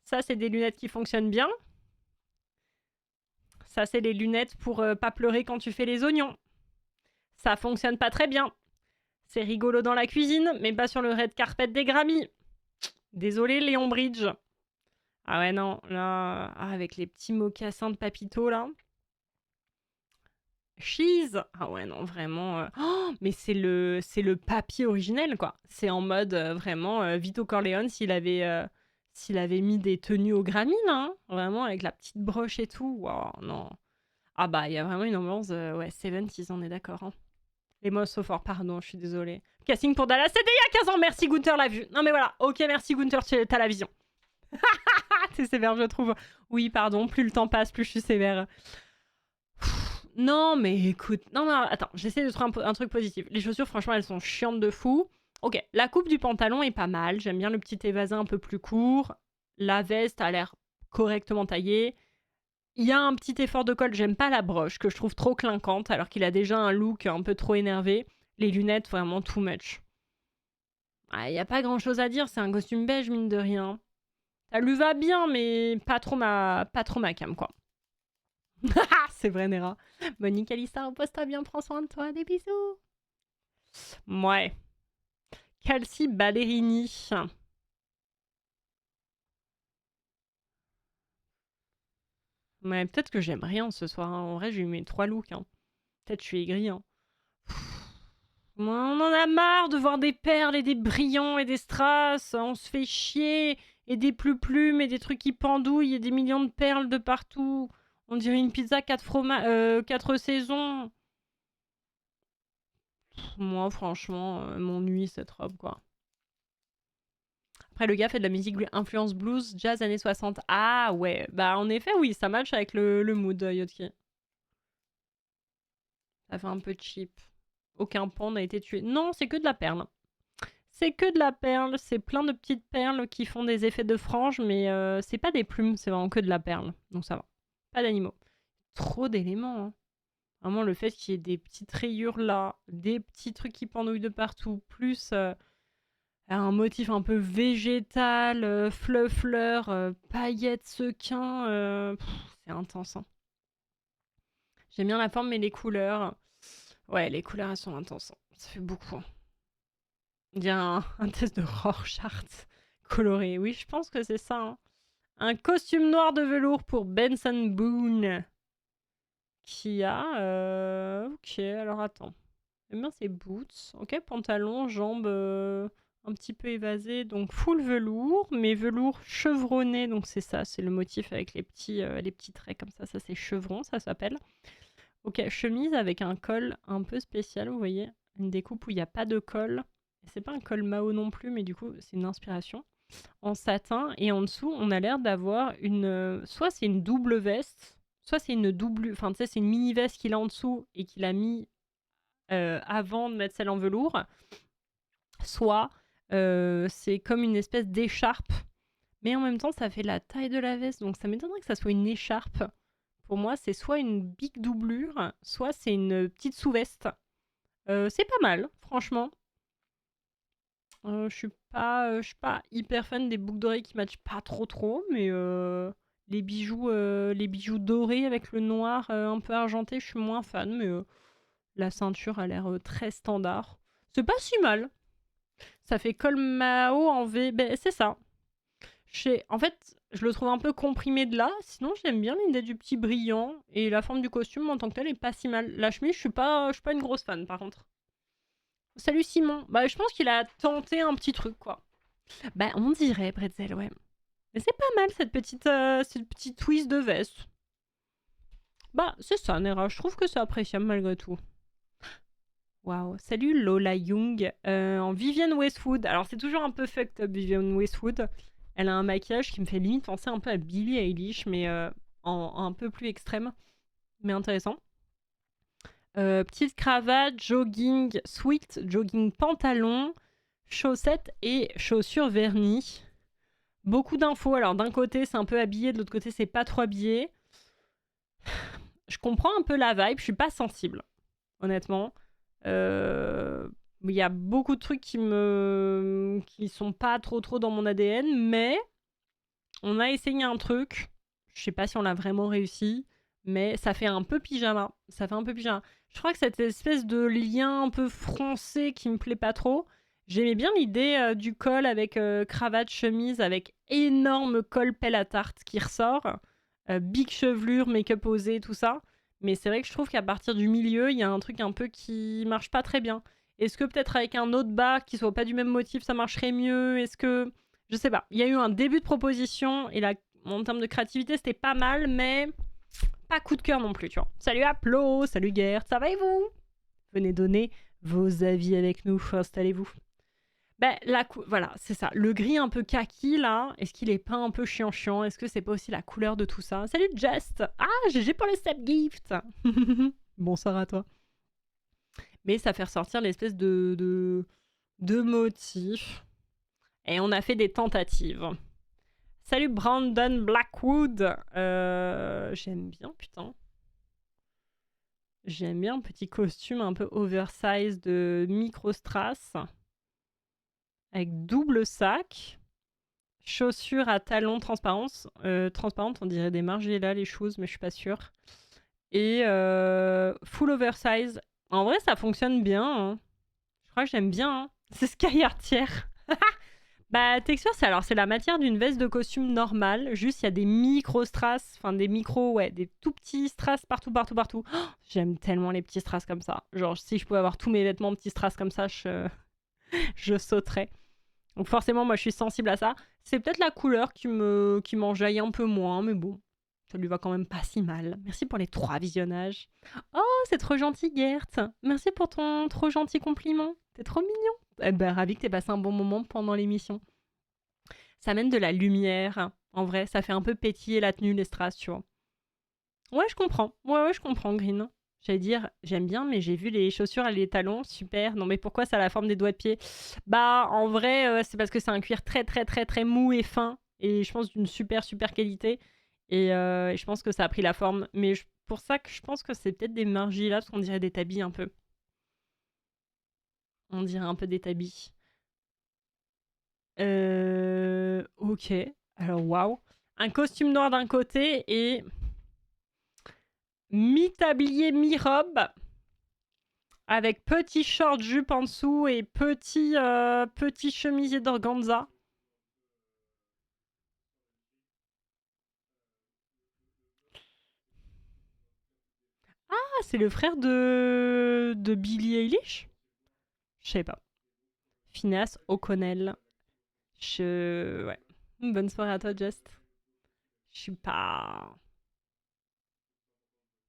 ça, c'est des lunettes qui fonctionnent bien. Ça, c'est les lunettes pour pas pleurer quand tu fais les oignons. Ça fonctionne pas très bien. C'est rigolo dans la cuisine, mais pas sur le red carpet des Grammy. Désolé, Léon Bridge. Ah ouais, non, là, avec les petits mocassins de Papito, là. Cheese. Ah ouais, non, vraiment. Oh, mais c'est le papier originel, quoi. C'est en mode vraiment Vito Corleone s'il avait mis des tenues au Grammy, là. Hein. Vraiment, avec la petite broche et tout. Wow, non. Ah bah, il y a vraiment une ambiance, ouais, 70s, on est d'accord. Hein. Les mots so fort, pardon, je suis désolée. Casting pour Dallas, c'était il y a 15 ans, merci Gunther l'a vu. Non mais voilà, ok, merci Gunther, t'as la vision. C'est sévère, je trouve. Oui, pardon, plus le temps passe, plus je suis sévère. Non, mais écoute, non, attends, j'essaie de trouver un truc positif. Les chaussures, franchement, elles sont chiantes de fou. Ok, la coupe du pantalon est pas mal, j'aime bien le petit évasé un peu plus court. La veste a l'air correctement taillée. Il y a un petit effort de col, j'aime pas la broche, que je trouve trop clinquante, alors qu'il a déjà un look un peu trop énervé. Les lunettes, vraiment too much. Il y a pas grand chose à dire, c'est un costume beige, mine de rien. Ça lui va bien, mais pas trop ma cam, quoi. C'est vrai, Nera. Monique Alissa, repose-toi bien, prends soin de toi, des bisous. Ouais. Calci Ballerini. Ouais, peut-être que j'aime rien ce soir. Hein. En vrai, j'ai eu mes 3 looks. Hein. Peut-être je suis aigrie. Hein. On en a marre de voir des perles et des brillants et des strass. On se fait chier. Et des plumes et des trucs qui pendouillent et des millions de perles de partout. On dirait une pizza 4 saisons. Moi, franchement, elle m'ennuie cette robe, quoi. Après, le gars fait de la musique influence blues, jazz années 60. Ah ouais, bah en effet, oui, ça match avec le mood, Yotki. Ça fait un peu cheap. Aucun pan n'a été tué. Non, c'est que de la perle. C'est que de la perle, c'est plein de petites perles qui font des effets de franges, mais c'est pas des plumes, c'est vraiment que de la perle. Donc ça va. Pas d'animaux. Trop d'éléments, hein. Vraiment, le fait qu'il y ait des petites rayures là, des petits trucs qui pendouillent de partout, plus un motif un peu végétal, fleur, paillettes, sequins, c'est intense, hein. J'aime bien la forme, mais les couleurs... Ouais, les couleurs, elles sont intenses, hein. Ça fait beaucoup, hein. Il y a un test de Rorschach coloré. Oui, je pense que c'est ça, hein. Un costume noir de velours pour Benson Boone. Qui a... Ok, alors attends. J'aime bien ses boots. Ok, pantalon, jambes un petit peu évasées. Donc full velours, mais velours chevronné. Donc c'est ça, c'est le motif avec les petits traits comme ça. Ça, c'est chevron, ça s'appelle. Ok, chemise avec un col un peu spécial, vous voyez. Une découpe où il n'y a pas de col. C'est pas un col Mao non plus, mais du coup, c'est une inspiration. En satin, et en dessous, on a l'air d'avoir une... soit c'est une double veste, soit c'est une double... Enfin, tu sais, c'est une mini-veste qu'il a en dessous et qu'il a mis avant de mettre celle en velours. Soit c'est comme une espèce d'écharpe. Mais en même temps, ça fait la taille de la veste, donc ça m'étonnerait que ça soit une écharpe. Pour moi, c'est soit une big doublure, soit c'est une petite sous-veste. C'est pas mal, franchement. Je suis pas hyper fan des boucles d'oreilles qui matchent pas trop, mais les bijoux dorés avec le noir un peu argenté, je suis moins fan, mais la ceinture a l'air très standard. C'est pas si mal. Ça fait col Mao en V. Ben, c'est ça. En fait, je le trouve un peu comprimé de là. Sinon, j'aime bien l'idée du petit brillant. Et la forme du costume en tant que tel est pas si mal. La chemise, je suis pas une grosse fan par contre. Salut Simon. Bah, je pense qu'il a tenté un petit truc, quoi. Bah, on dirait, Bretzel, ouais. Mais c'est pas mal, cette petite twist de veste. Bah, c'est ça, Nera. Je trouve que c'est appréciable malgré tout. Waouh. Salut Lola Young. En Vivienne Westwood. Alors, c'est toujours un peu fucked up, Vivienne Westwood. Elle a un maquillage qui me fait limite penser un peu à Billie Eilish, mais en un peu plus extrême. Mais intéressant. Petite cravate, jogging sweat, jogging pantalon, chaussettes et chaussures vernis. Beaucoup d'infos. Alors d'un côté c'est un peu habillé, de l'autre côté c'est pas trop habillé. Je comprends un peu la vibe, je suis pas sensible, honnêtement. Il y a beaucoup de trucs qui sont pas trop dans mon ADN, mais on a essayé un truc. Je sais pas si on l'a vraiment réussi, mais ça fait un peu pyjama. Ça fait un peu pyjama. Je crois que cette espèce de lien un peu froncé qui me plaît pas trop. J'aimais bien l'idée du col avec cravate, chemise, avec énorme col pelle à tarte qui ressort. Big chevelure, make-up osé, tout ça. Mais c'est vrai que je trouve qu'à partir du milieu, il y a un truc un peu qui marche pas très bien. Est-ce que peut-être avec un autre bas qui soit pas du même motif, ça marcherait mieux? Est-ce que... Je sais pas. Il y a eu un début de proposition et là, en termes de créativité, c'était pas mal, mais pas coup de cœur non plus, tu vois. Salut Aplo, salut Gert, ça va et vous? Venez donner vos avis avec nous, installez-vous. Ben, voilà, c'est ça. Le gris un peu kaki, là, est-ce qu'il est pas un peu chiant? Est-ce que c'est pas aussi la couleur de tout ça? Salut Just. Ah, GG pour le step gift. Bonsoir à toi. Mais ça fait ressortir l'espèce de motif. Et on a fait des tentatives. Salut Brandon Blackwood. J'aime bien, putain. J'aime bien un petit costume un peu oversize de micro-strass. Avec double sac. Chaussures à talons transparentes, on dirait des Margiela les choses, mais je suis pas sûre. Et full oversize. En vrai, ça fonctionne bien. Hein. Je crois que j'aime bien. Hein. C'est Sky Artière. Bah, texture, c'est la matière d'une veste de costume normale. Juste, il y a des micro-strass, enfin des des tout petits strass partout. Oh, j'aime tellement les petits strass comme ça. Genre, si je pouvais avoir tous mes vêtements petits strass comme ça, je sauterais. Donc forcément, moi, je suis sensible à ça. C'est peut-être la couleur qui m'enjaille un peu moins, mais bon. Ça lui va quand même pas si mal. Merci pour les 3 visionnages. Oh, c'est trop gentil, Gert. Merci pour ton trop gentil compliment. T'es trop mignon. Eh ben, ravi que t'aies passé un bon moment pendant l'émission. Ça amène de la lumière. En vrai, ça fait un peu pétiller la tenue, les strass, tu vois. Ouais, je comprends. Ouais, je comprends, Green. J'allais dire, j'aime bien, mais j'ai vu les chaussures et les talons, super. Non, mais pourquoi ça a la forme des doigts de pied? Bah, en vrai, c'est parce que c'est un cuir très, très, très, très mou et fin. Et je pense d'une super, super qualité. Et je pense que ça a pris la forme. Mais pour ça que je pense que c'est peut-être des margilas, parce qu'on dirait des tabis un peu. On dirait un peu des tabis. Ok. Alors, waouh. Un costume noir d'un côté et mi-tablier, mi-robe. Avec petit short jupe en dessous et petit chemisier d'organza. Ah, c'est le frère de Billie Eilish? Je sais pas. Phineas O'Connell. Ouais. Bonne soirée à toi, Just. Je suis pas...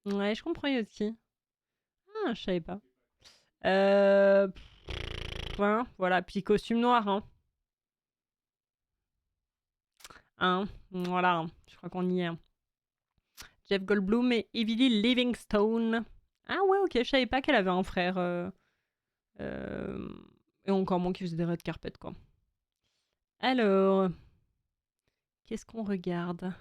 Ouais, je comprends Yotki. Ah, je savais pas. Ouais, voilà, puis costume noir, hein. Voilà, je crois qu'on y est. Jeff Goldblum et Emily Livingstone. Ah ouais, ok, je savais pas qu'elle avait un frère. Et encore moins qu'il faisait des red carpet, quoi. Alors, qu'est-ce qu'on regarde?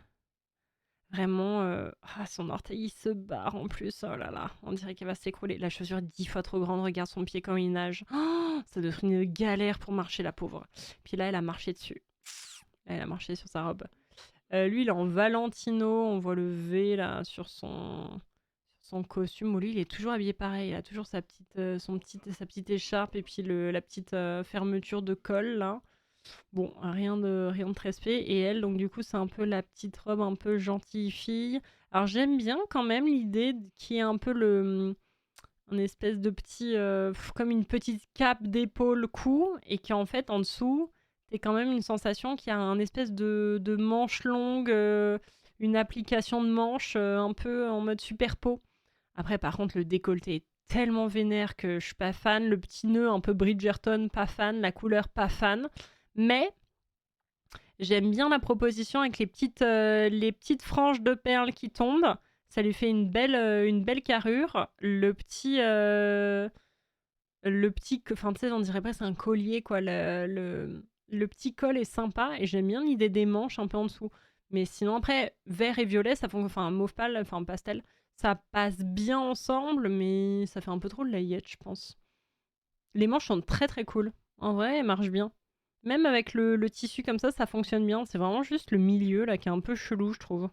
Vraiment, son orteil il se barre en plus. Oh là là, on dirait qu'elle va s'écrouler. La chaussure est 10 fois trop grande. Regarde son pied quand il nage. Oh, ça doit être une galère pour marcher, la pauvre. Puis là, elle a marché dessus. Elle a marché sur sa robe. Lui, il est en Valentino. On voit le V là sur son costume. Bon, lui, il est toujours habillé pareil. Il a toujours sa petite écharpe et puis la petite fermeture de col là. Bon, rien de très spé. Et elle, donc du coup, c'est un peu la petite robe un peu gentille fille. Alors j'aime bien quand même l'idée qui est un peu un espèce de petit, comme une petite cape d'épaule cou, et qui en fait en dessous, t'as quand même une sensation qu'il y a un espèce de manche longue, une application de manche un peu en mode super peau. Après, par contre, le décolleté est tellement vénère que je suis pas fan. Le petit nœud un peu Bridgerton, pas fan. La couleur, pas fan. Mais j'aime bien la proposition avec les petites franges de perles qui tombent. Ça lui fait une belle carrure. Enfin, tu sais, on dirait presque un collier, quoi. Le petit col est sympa et j'aime bien l'idée des manches un peu en dessous. Mais sinon, après, vert et violet, ça font, enfin, mauve pâle, enfin, pastel, ça passe bien ensemble, mais ça fait un peu trop le layette, je pense. Les manches sont très très cool. En vrai, elles marchent bien. Même avec le tissu comme ça fonctionne bien. C'est vraiment juste le milieu là qui est un peu chelou, je trouve.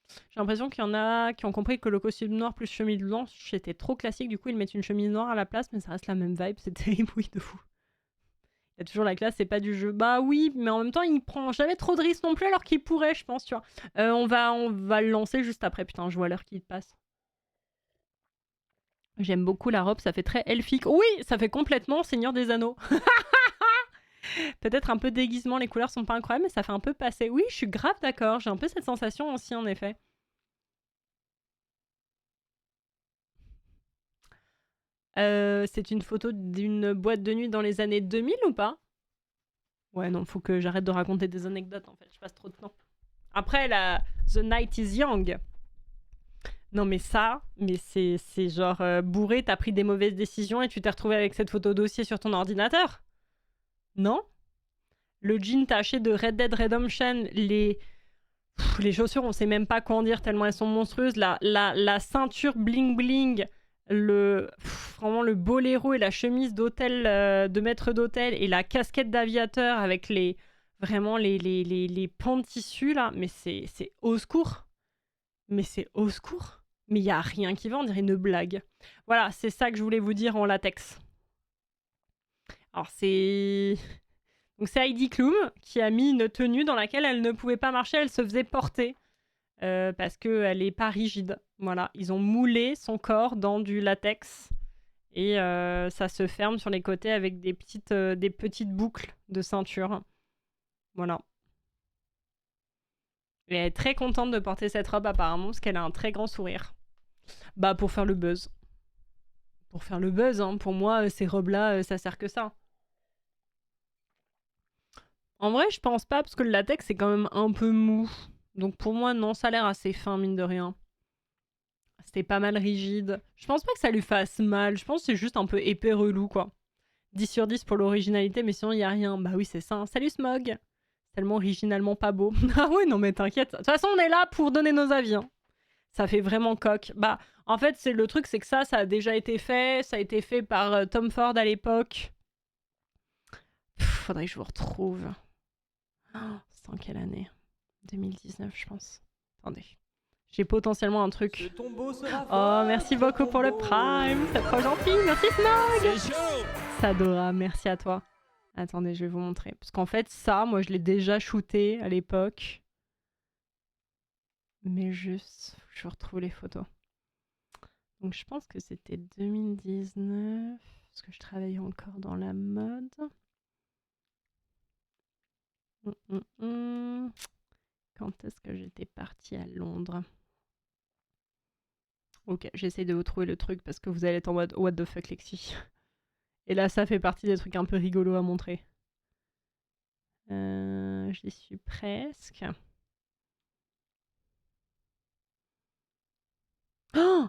J'ai l'impression qu'il y en a qui ont compris que le costume noir plus chemise blanche c'était trop classique. Du coup, ils mettent une chemise noire à la place, mais ça reste la même vibe. C'est terrible, oui, de fou. Il y a toujours la classe, c'est pas du jeu. Bah oui, mais en même temps, il prend jamais trop de risques non plus, alors qu'il pourrait, je pense, tu vois. On va le lancer juste après. Putain, je vois l'heure qui passe. J'aime beaucoup la robe, ça fait très elfique. Oui, ça fait complètement Seigneur des Anneaux. Peut-être un peu déguisement, les couleurs sont pas incroyables, mais ça fait un peu passer. Oui, je suis grave d'accord, j'ai un peu cette sensation aussi, en effet. C'est une photo d'une boîte de nuit dans les années 2000 ou pas? Ouais, non, faut que j'arrête de raconter des anecdotes, en fait, je passe trop de temps. Après, The Night is Young. Non, mais c'est genre bourré, t'as pris des mauvaises décisions et tu t'es retrouvé avec cette photo dossier sur ton ordinateur? Non? Le jean taché de Red Dead Redemption, les chaussures, on sait même pas quoi en dire tellement elles sont monstrueuses. La ceinture bling bling, vraiment le boléro et la chemise d'hôtel, de maître d'hôtel et la casquette d'aviateur avec vraiment les pans de tissu là. Mais c'est au secours. Mais c'est au secours. Mais il y a rien qui va, on dirait une blague. Voilà, c'est ça que je voulais vous dire en latex. Alors c'est... Donc c'est Heidi Klum qui a mis une tenue dans laquelle elle ne pouvait pas marcher, elle se faisait porter. Parce qu'elle est pas rigide. Voilà, ils ont moulé son corps dans du latex et ça se ferme sur les côtés avec des petites boucles de ceinture. Voilà. Et elle est très contente de porter cette robe apparemment parce qu'elle a un très grand sourire. Bah pour faire le buzz. Pour faire le buzz, hein. Pour moi, ces robes-là, ça sert que ça. En vrai, je pense pas parce que le latex c'est quand même un peu mou. Donc pour moi, non, ça a l'air assez fin, mine de rien. C'était pas mal rigide. Je pense pas que ça lui fasse mal. Je pense que c'est juste un peu épais relou, quoi. 10 sur 10 pour l'originalité, mais sinon, il y a rien. Bah oui, c'est ça. Hein. Salut Smog. Tellement originalement pas beau. Ah ouais, non mais t'inquiète. De toute façon, on est là pour donner nos avis. Hein. Ça fait vraiment coq. Bah, en fait, c'est le truc, c'est que ça a déjà été fait. Ça a été fait par Tom Ford à l'époque. Faudrait que je vous retrouve. Oh, c'est en quelle année? 2019, je pense. Attendez. J'ai potentiellement un truc. Oh, merci beaucoup pour le Prime. C'est trop gentil. Merci Smog. Sadora, merci à toi. Attendez, je vais vous montrer. Parce qu'en fait, ça, moi, je l'ai déjà shooté à l'époque. Mais juste, faut que je retrouve les photos. Donc, je pense que c'était 2019. Parce que je travaillais encore dans la mode. Quand est-ce que j'étais partie à Londres? Ok, j'essaie de vous trouver le truc parce que vous allez être en mode what the fuck Lexi. Et là, ça fait partie des trucs un peu rigolos à montrer. J'y suis presque. Oh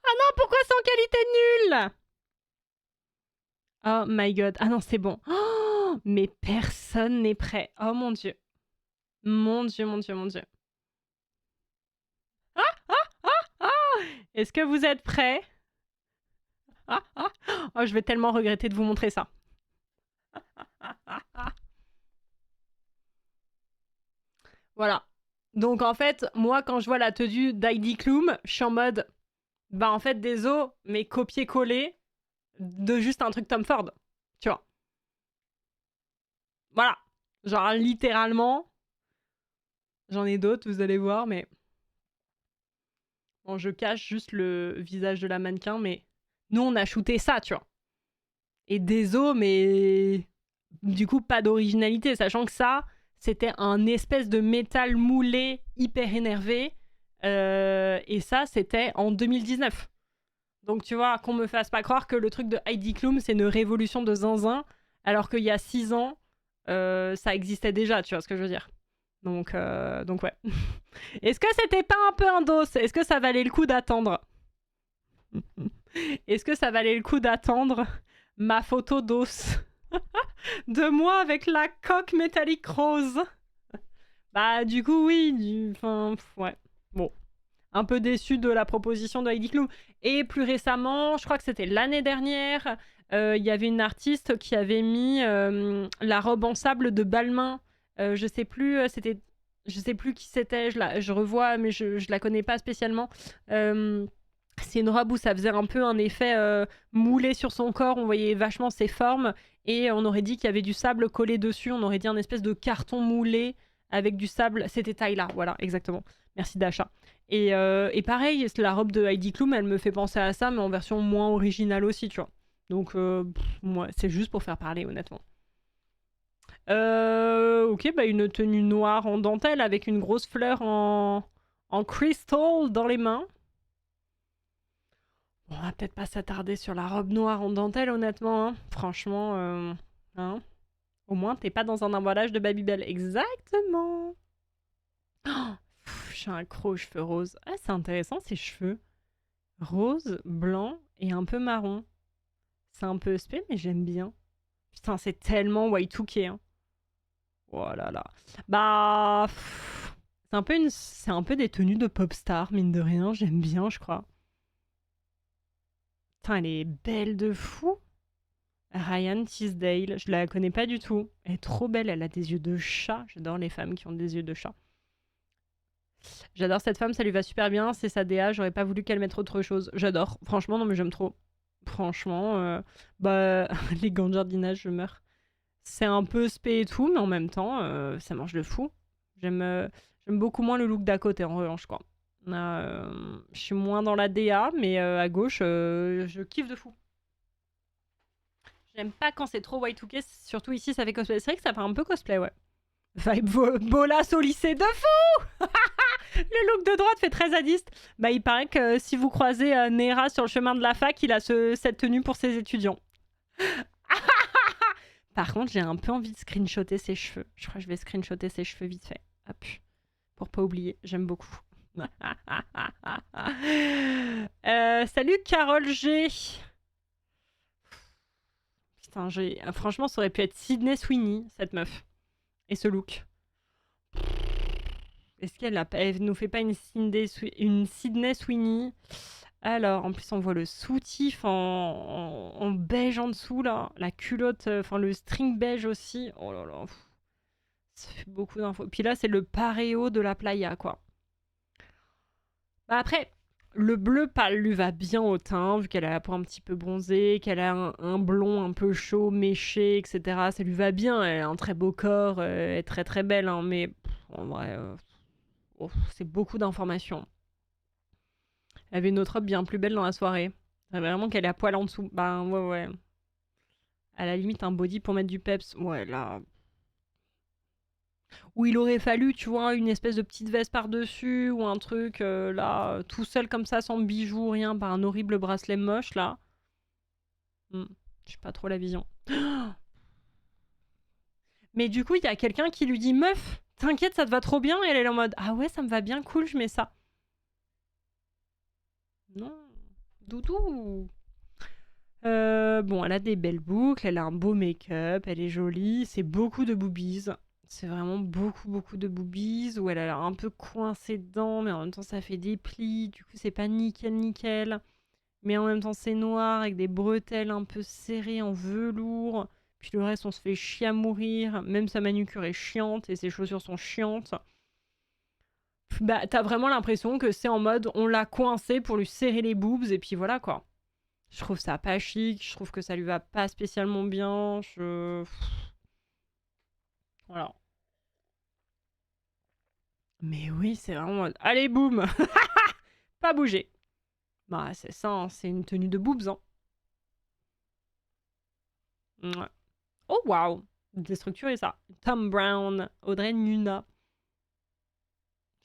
ah non, pourquoi c'est en qualité nulle? Oh my god. Ah non, c'est bon. Oh, mais personne n'est prêt. Oh mon dieu. Mon dieu, mon dieu, mon dieu. Ah, ah, ah, ah. Est-ce que vous êtes prêts? Ah, ah. Oh, je vais tellement regretter de vous montrer ça. Voilà. Donc en fait, moi quand je vois la tenue d'Heidi Klum, je suis en mode, bah en fait désolé, mais copier-coller de juste un truc Tom Ford, tu vois. Voilà. Genre littéralement, j'en ai d'autres, vous allez voir, mais bon, je cache juste le visage de la mannequin, mais nous on a shooté ça, tu vois. Et désolé, mais du coup pas d'originalité, sachant que ça, c'était un espèce de métal moulé hyper énervé. Et ça, c'était en 2019. Donc tu vois, qu'on me fasse pas croire que le truc de Heidi Klum, c'est une révolution de zinzin, alors qu'il y a 6 ans, ça existait déjà, tu vois ce que je veux dire. Donc ouais. Est-ce que c'était pas un peu un dos? Est-ce que ça valait le coup d'attendre? Est-ce que ça valait le coup d'attendre ma photo d'os de moi avec la coque métallique rose? Bah du coup oui, enfin ouais. Bon, un peu déçu de la proposition de Heidi Klum. Et plus récemment, je crois que c'était l'année dernière, il y avait une artiste qui avait mis la robe en sable de Balmain. Je sais plus, je sais plus qui c'était. Je revois, mais je la connais pas spécialement. C'est une robe où ça faisait un peu un effet moulé sur son corps. On voyait vachement ses formes et on aurait dit qu'il y avait du sable collé dessus. On aurait dit un espèce de carton moulé avec du sable. C'était taille-là, voilà, exactement. Merci d'achat. Et pareil, la robe de Heidi Klum, elle me fait penser à ça, mais en version moins originale aussi, tu vois. Donc, ouais, c'est juste pour faire parler, honnêtement. Ok, bah une tenue noire en dentelle avec une grosse fleur en crystal dans les mains. Bon, on va peut-être pas s'attarder sur la robe noire en dentelle, honnêtement. Hein. Franchement, hein. Au moins, t'es pas dans un emballage de Babybel. Exactement. Oh, j'ai un croc aux cheveux roses. Ah, c'est intéressant, ces cheveux. Rose, blanc et un peu marron. C'est un peu spé, mais j'aime bien. Putain, c'est tellement Y2K. Hein. Oh là là. Bah... C'est un peu des tenues de pop star, mine de rien. J'aime bien, je crois. Putain, elle est belle de fou. Ryan Tisdale, je la connais pas du tout. Elle est trop belle, elle a des yeux de chat. J'adore les femmes qui ont des yeux de chat. J'adore cette femme, ça lui va super bien. C'est sa DA, j'aurais pas voulu qu'elle mette autre chose. J'adore. Franchement, non mais j'aime trop. Franchement, bah, les gants de jardinage, je meurs. C'est un peu spé et tout, mais en même temps, ça marche de fou. J'aime beaucoup moins le look d'à côté, en revanche, quoi. Je suis moins dans la DA, mais à gauche, je kiffe de fou. J'aime pas quand c'est trop Y2K, surtout ici ça fait cosplay. C'est vrai que ça fait un peu cosplay, ouais. Vibe Bolas au lycée de fou. Le look de droite fait très zadiste. Bah, il paraît que si vous croisez Nera sur le chemin de la fac, il a cette tenue pour ses étudiants. Par contre, j'ai un peu envie de screenshotter ses cheveux. Je crois que je vais screenshotter ses cheveux vite fait. Hop. Pour pas oublier, j'aime beaucoup. Salut Carole G. Putain, franchement, ça aurait pu être Sydney Sweeney, cette meuf. Et ce look. Est-ce elle nous fait pas une Sydney Sweeney? Alors, en plus, on voit le soutif en beige en dessous, là. La culotte, enfin, le string beige aussi. Oh là là. Ça fait beaucoup d'infos. Puis là, c'est le paréo de la playa, quoi. Bah après, le bleu pâle lui va bien au teint, vu qu'elle a la peau un petit peu bronzée, qu'elle a un blond un peu chaud, méché, etc. Ça lui va bien. Elle a un très beau corps, elle est très très belle, hein, mais en vrai, c'est beaucoup d'informations. Elle avait une autre robe bien plus belle dans la soirée. Vraiment qu'elle est à poil en dessous. Ben ouais. À la limite, un body pour mettre du peps. Ouais, là. Où il aurait fallu, tu vois, une espèce de petite veste par-dessus ou un truc, là, tout seul comme ça, sans bijoux, rien, par un horrible bracelet moche, là. J'ai pas trop la vision. Mais du coup, il y a quelqu'un qui lui dit « Meuf, t'inquiète, ça te va trop bien ?» Et elle est en mode « Ah ouais, ça me va bien, cool, je mets ça. » Non, doudou. Bon, elle a des belles boucles, elle a un beau make-up, elle est jolie, c'est beaucoup de boobies. C'est vraiment beaucoup de boobies, où elle a l'air un peu coincée dedans, mais en même temps ça fait des plis, du coup c'est pas nickel. Mais en même temps c'est noir, avec des bretelles un peu serrées en velours. Puis le reste on se fait chier à mourir, même sa manucure est chiante et ses chaussures sont chiantes. Bah t'as vraiment l'impression que c'est en mode on l'a coincée pour lui serrer les boobs et puis voilà quoi. Je trouve ça pas chic, je trouve que ça lui va pas spécialement bien. Voilà. Mais oui, c'est vraiment... Allez, boum. Pas bouger. Bah, c'est ça, hein, c'est une tenue de boobs. Hein. Ouais. Oh, waouh. Déstructuré, ça. Tom Brown, Audrey Nuna.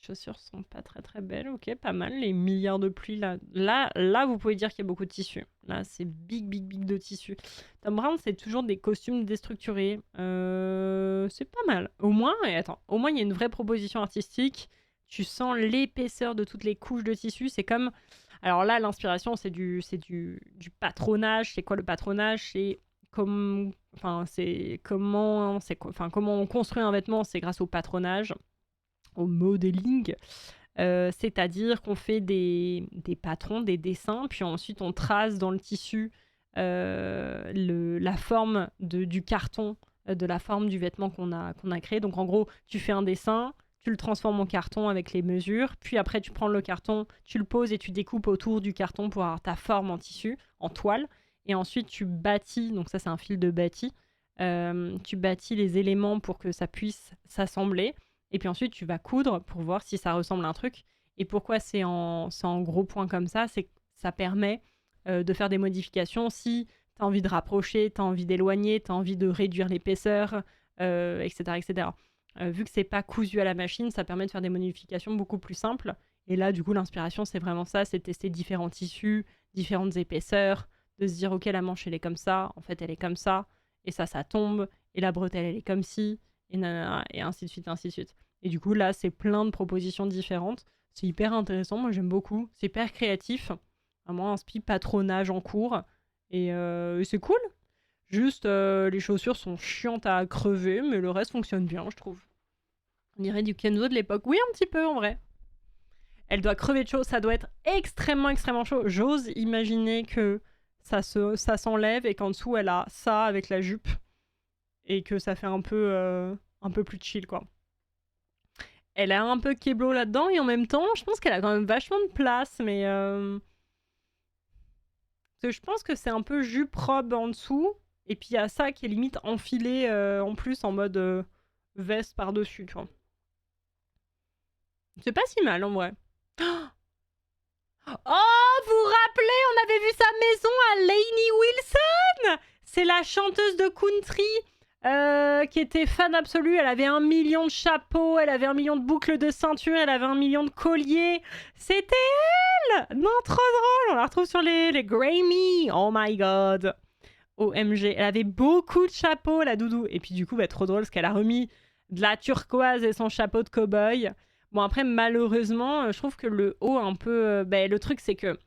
Les chaussures sont pas très belles. Ok, pas mal. Les milliards de plis, là. Là, vous pouvez dire qu'il y a beaucoup de tissu. Là, c'est big de tissu. Tom Brown, c'est toujours des costumes déstructurés. C'est pas mal. Au moins, et attends, au moins, il y a une vraie proposition artistique. Tu sens l'épaisseur de toutes les couches de tissu. C'est comme... Alors là, l'inspiration, c'est du patronage. C'est quoi le patronage? C'est comment on construit un vêtement, c'est grâce au patronage, au modeling. C'est-à-dire qu'on fait des patrons, des dessins, puis ensuite on trace dans le tissu la forme du carton, de la forme du vêtement qu'on a créé. Donc en gros, tu fais un dessin, tu le transformes en carton avec les mesures, puis après tu prends le carton, tu le poses et tu découpes autour du carton pour avoir ta forme en tissu, en toile. Et ensuite tu bâtis, donc ça c'est un fil de bâti, tu bâtis les éléments pour que ça puisse s'assembler. Et puis ensuite tu vas coudre pour voir si ça ressemble à un truc. Et pourquoi c'est en gros points comme ça, c'est que ça permet de faire des modifications si tu as envie de rapprocher, tu as envie d'éloigner, tu as envie de réduire l'épaisseur, etc. Vu que c'est pas cousu à la machine, ça permet de faire des modifications beaucoup plus simples. Et là, du coup, l'inspiration, c'est vraiment ça, c'est de tester différents tissus, différentes épaisseurs, de se dire, ok, la manche, elle est comme ça, en fait, elle est comme ça, et ça tombe, et la bretelle, elle est comme ci, et ainsi de suite. Et du coup, là, c'est plein de propositions différentes. C'est hyper intéressant, moi, j'aime beaucoup. C'est hyper créatif. Vraiment, un spi patronage en cours. Et c'est cool. Juste, les chaussures sont chiantes à crever, mais le reste fonctionne bien, je trouve. On dirait du Kenzo de l'époque. Oui, un petit peu, en vrai. Elle doit crever de chaud. Ça doit être extrêmement chaud. J'ose imaginer que ça s'enlève et qu'en dessous, elle a ça avec la jupe. Et que ça fait un peu plus chill, quoi. Elle a un peu Keblo là-dedans, et en même temps, je pense qu'elle a quand même vachement de place, mais... Parce que je pense que c'est un peu jupe-robe en dessous, et puis il y a ça qui est limite enfilé en plus en mode veste par-dessus, tu vois. C'est pas si mal en vrai. Oh, vous vous rappelez, on avait vu sa maison à Lainey Wilson. C'est la chanteuse de country qui était fan absolue. Elle avait 1 million de chapeaux, elle avait 1 million de boucles de ceinture, elle avait 1 million de colliers. C'était elle! Non, trop drôle. On la retrouve sur les Grammy. Oh my god. OMG. Elle avait beaucoup de chapeaux, la doudou. Et puis du coup, trop drôle parce qu'elle a remis de la turquoise et son chapeau de cow-boy. Bon, après, malheureusement, je trouve que le haut, un peu... le truc, c'est que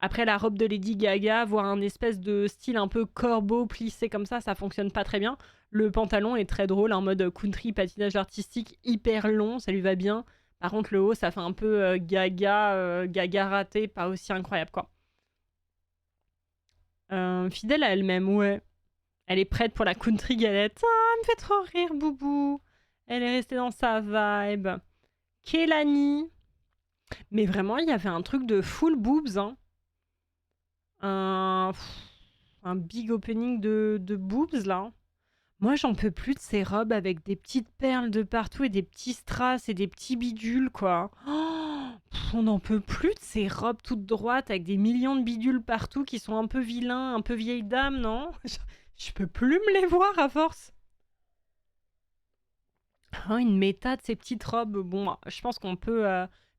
après la robe de Lady Gaga, voir un espèce de style un peu corbeau plissé comme ça fonctionne pas très bien. Le pantalon est très drôle, en mode country, patinage artistique, hyper long, ça lui va bien. Par contre, le haut, ça fait un peu gaga raté, pas aussi incroyable, quoi. Fidèle à elle-même, ouais. Elle est prête pour la country galette. Ah, elle me fait trop rire, Boubou. Elle est restée dans sa vibe. Kelani. Mais vraiment, il y avait un truc de full boobs, hein. Un big opening de boobs, là. Moi, j'en peux plus de ces robes avec des petites perles de partout et des petits strass et des petits bidules, quoi. Oh, on n'en peut plus de ces robes toutes droites avec des millions de bidules partout qui sont un peu vilains, un peu vieilles dames, non? Je peux plus me les voir à force. Oh, une méta de ces petites robes. Bon, je pense qu'on peut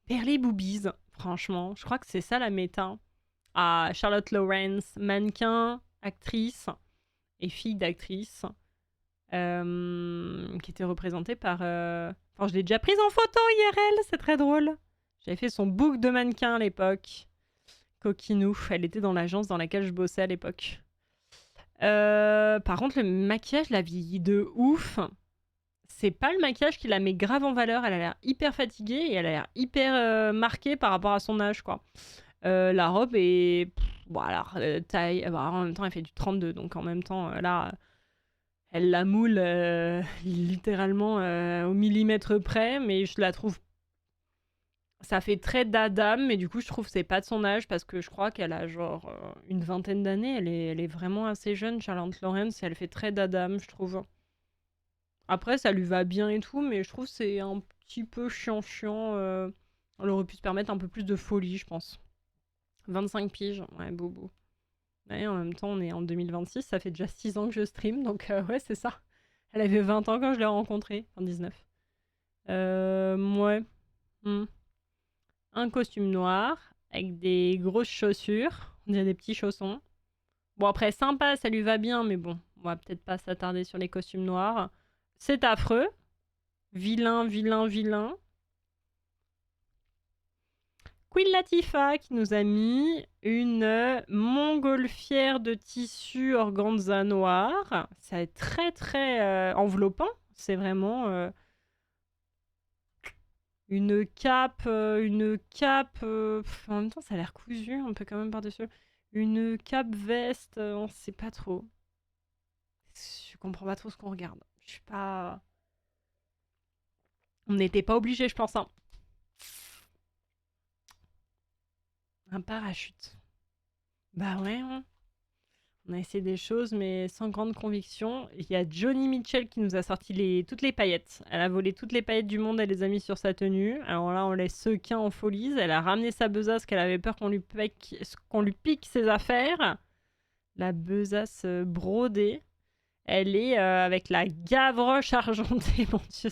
perler boobies, franchement. Je crois que c'est ça la méta. Ah, Charlotte Lawrence, mannequin, actrice et fille d'actrice, qui était représentée par... Enfin, je l'ai déjà prise en photo IRL, c'est très drôle. J'avais fait son book de mannequin à l'époque. Coquinou, elle était dans l'agence dans laquelle je bossais à l'époque. Par contre, le maquillage la vieillit de ouf. C'est pas le maquillage qui la met grave en valeur. Elle a l'air hyper fatiguée et elle a l'air hyper marquée par rapport à son âge, quoi. La robe est... Bon, alors, taille... en même temps, elle fait du 32, donc en même temps, là, elle la moule littéralement au millimètre près, mais je la trouve... Ça fait très dadam, mais du coup, je trouve que c'est pas de son âge, parce que je crois qu'elle a genre une vingtaine d'années. Elle est vraiment assez jeune, Charlotte Lawrence, et elle fait très dadam, je trouve. Après, ça lui va bien et tout, mais je trouve que c'est un petit peu chiant. Elle aurait pu se permettre un peu plus de folie, je pense. 25 piges, ouais, bobo. Ouais, en même temps, on est en 2026, ça fait déjà 6 ans que je stream, donc ouais, c'est ça. Elle avait 20 ans quand je l'ai rencontrée, enfin 19. Ouais. Un costume noir, avec des grosses chaussures, on dirait des petits chaussons. Bon, après, sympa, ça lui va bien, mais bon, on va peut-être pas s'attarder sur les costumes noirs. C'est affreux. Vilain. Queen Latifah qui nous a mis une montgolfière de tissu organza noir. Ça est très enveloppant. C'est vraiment une cape. En même temps, ça a l'air cousu un peu quand même par-dessus. Une cape veste, on sait pas trop. Je comprends pas trop ce qu'on regarde. Je suis pas... On n'était pas obligé, je pense. Hein. Un parachute. Bah ouais, hein. On a essayé des choses, mais sans grande conviction. Il y a Johnny Mitchell qui nous a sorti toutes les paillettes. Elle a volé toutes les paillettes du monde, elle les a mises sur sa tenue. Alors là, on laisse sequin en folie. Elle a ramené sa besace, qu'elle avait peur qu'on lui pique ses affaires. La besace brodée. Elle est avec la Gavroche argentée. Mon Dieu,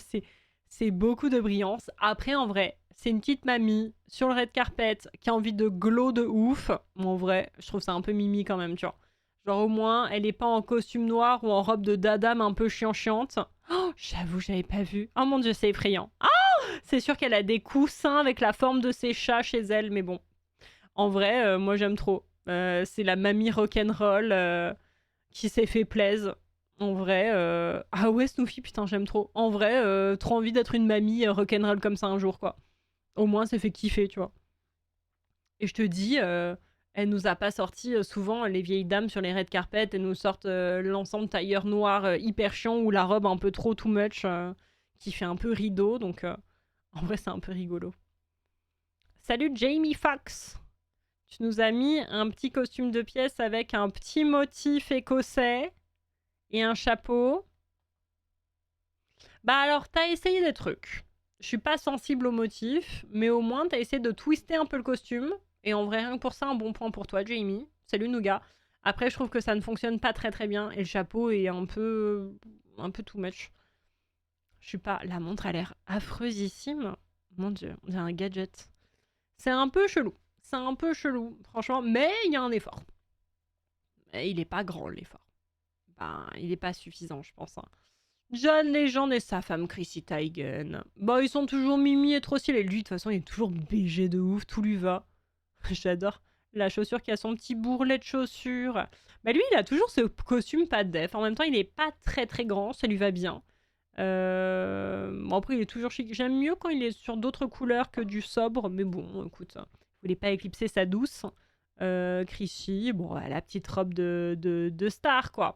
c'est beaucoup de brillance. Après, en vrai, c'est une petite mamie sur le red carpet qui a envie de glow de ouf. En vrai, je trouve ça un peu mimi quand même, tu vois. Genre au moins, elle est pas en costume noir ou en robe de dadam un peu chiante. Oh, j'avoue, j'avais pas vu. Oh mon Dieu, c'est effrayant. Oh, c'est sûr qu'elle a des coussins avec la forme de ses chats chez elle, mais bon. En vrai, moi j'aime trop. C'est la mamie rock'n'roll qui s'est fait plaisir. En vrai, ah ouais, Snoopy, putain, j'aime trop. En vrai, trop envie d'être une mamie rock'n'roll comme ça un jour, quoi. Au moins, ça fait kiffer, tu vois. Et je te dis, elle nous a pas sorti souvent les vieilles dames sur les red carpet. Elles nous sortent l'ensemble tailleur noir hyper chiant ou la robe un peu trop too much qui fait un peu rideau. Donc, en vrai, c'est un peu rigolo. Salut Jamie Foxx. Tu nous as mis un petit costume de pièce avec un petit motif écossais et un chapeau. Bah alors, t'as essayé des trucs. Je suis pas sensible au motif, mais au moins t'as essayé de twister un peu le costume. Et en vrai, rien que pour ça, un bon point pour toi, Jamie. Salut Nougat. Après, je trouve que ça ne fonctionne pas très très bien et le chapeau est un peu too much. Je suis pas... La montre a l'air affreusissime. Mon dieu, on dirait un gadget. C'est un peu chelou. C'est un peu chelou, franchement. Mais il y a un effort. Et il est pas grand, l'effort. Ben, il est pas suffisant, je pense. Hein. John Legend et sa femme Chrissy Teigen. Bah, ils sont toujours mimi et trop stylés. Lui, de toute façon, il est toujours BG de ouf. Tout lui va. J'adore. La chaussure qui a son petit bourrelet de chaussures. Bah lui, il a toujours ce costume pas de def. En même temps, il est pas très très grand, ça lui va bien. Bon, après, il est toujours chic. J'aime mieux quand il est sur d'autres couleurs que du sobre, mais bon, écoute, il voulait pas éclipser sa douce. Chrissy, bon, la petite robe de star, quoi.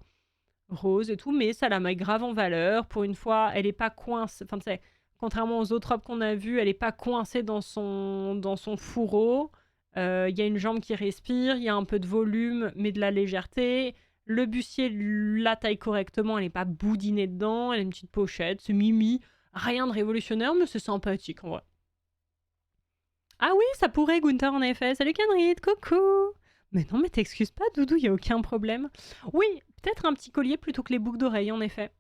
Rose et tout, mais ça la met grave en valeur. Pour une fois, elle est pas coincée. Enfin, tu sais, contrairement aux autres robes qu'on a vues, elle est pas coincée dans son fourreau. Il y a une jambe qui respire, il y a un peu de volume, mais de la légèreté. Le bustier la taille correctement, elle n'est pas boudinée dedans, elle a une petite pochette, c'est mimi. Rien de révolutionnaire, mais c'est sympathique en vrai. Ah oui, ça pourrait, Gunther, en effet. Salut Kenrit, coucou. Mais non, mais t'excuses pas, Doudou, y a aucun problème. Oui, peut-être un petit collier plutôt que les boucles d'oreilles, en effet.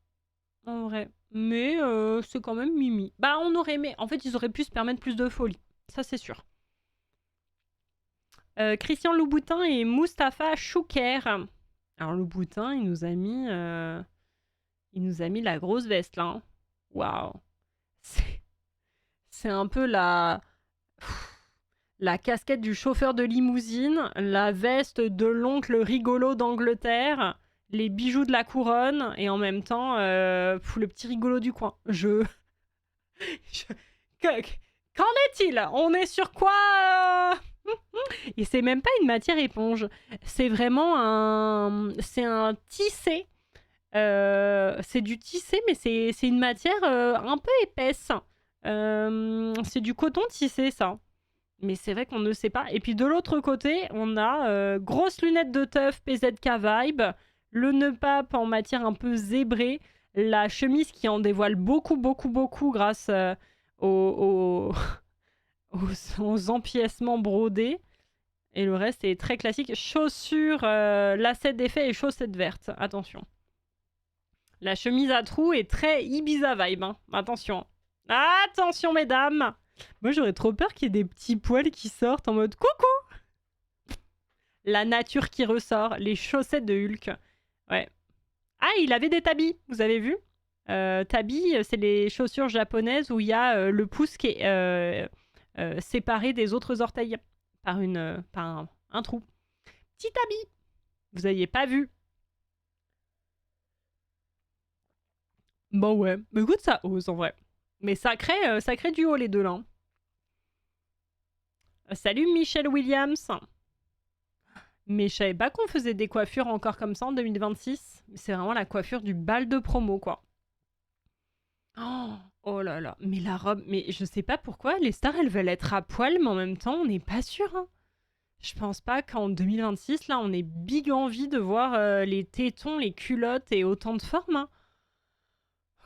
En vrai. Mais c'est quand même mimi. Bah, on aurait aimé. En fait, ils auraient pu se permettre plus de folie. Ça, c'est sûr. Christian Louboutin et Mustapha Chouker. Alors, Louboutin, il nous a mis la grosse veste, là. Hein. Waouh. C'est un peu la casquette du chauffeur de limousine, la veste de l'oncle rigolo d'Angleterre, les bijoux de la couronne, et en même temps, le petit rigolo du coin. Qu'en est-il? On est sur quoi Et c'est même pas une matière éponge. C'est vraiment c'est un tissé. C'est du tissé, mais c'est une matière un peu épaisse. C'est du coton tissé, ça. Mais c'est vrai qu'on ne sait pas. Et puis de l'autre côté, on a grosses lunettes de teuf PZK Vibe, le nœud pape en matière un peu zébrée, la chemise qui en dévoile beaucoup, beaucoup, beaucoup grâce aux empiècements brodés. Et le reste est très classique. Chaussures, lacets d'effet et chaussettes vertes. Attention. La chemise à trous est très Ibiza vibe. Hein. Attention. Attention, mesdames. Moi, j'aurais trop peur qu'il y ait des petits poils qui sortent en mode coucou. La nature qui ressort. Les chaussettes de Hulk. Ouais. Ah, il avait des tabis. Vous avez vu Tabi, c'est les chaussures japonaises où il y a le pouce qui est séparé des autres orteils par un trou. Petit tabi. Vous n'aviez pas vu. Bon ouais, mais écoute, ça ose en vrai. Mais ça crée du haut les deux là. Salut Michelle Williams. Mais je savais pas qu'on faisait des coiffures encore comme ça en 2026. C'est vraiment la coiffure du bal de promo quoi. Oh là là, mais la robe, mais je sais pas pourquoi les stars elles veulent être à poil, mais en même temps on n'est pas sûr. Hein. Je pense pas qu'en 2026 là on ait big envie de voir les tétons, les culottes et autant de formes. Hein.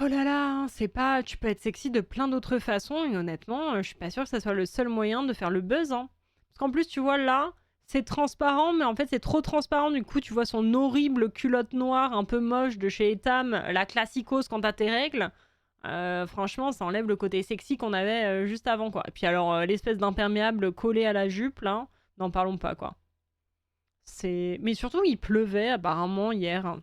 Oh là là, c'est pas. Tu peux être sexy de plein d'autres façons, et honnêtement, je suis pas sûre que ça soit le seul moyen de faire le buzz. Hein. Parce qu'en plus, tu vois là, c'est transparent, mais en fait, c'est trop transparent. Du coup, tu vois son horrible culotte noire un peu moche de chez Etam, la classicose quand t'as tes règles. Franchement, ça enlève le côté sexy qu'on avait juste avant, quoi. Et puis alors, l'espèce d'imperméable collé à la jupe, là, n'en parlons pas, quoi. Mais surtout, il pleuvait apparemment hier.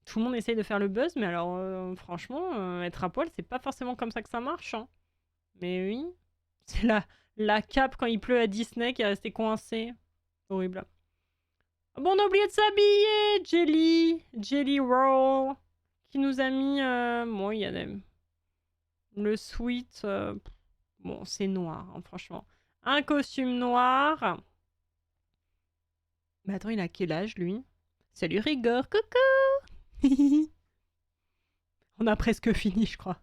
Tout le monde essaye de faire le buzz, mais alors franchement, être à poil, c'est pas forcément comme ça que ça marche. Hein. Mais oui, c'est la cape quand il pleut à Disney qui est restée coincée. Horrible. Bon, on a oublié de s'habiller, Jelly Roll, qui nous a mis... Bon, il y a le sweat... Bon, c'est noir, hein, franchement. Un costume noir. Mais attends, il a quel âge, lui? Salut Rigor, coucou. On a presque fini, je crois.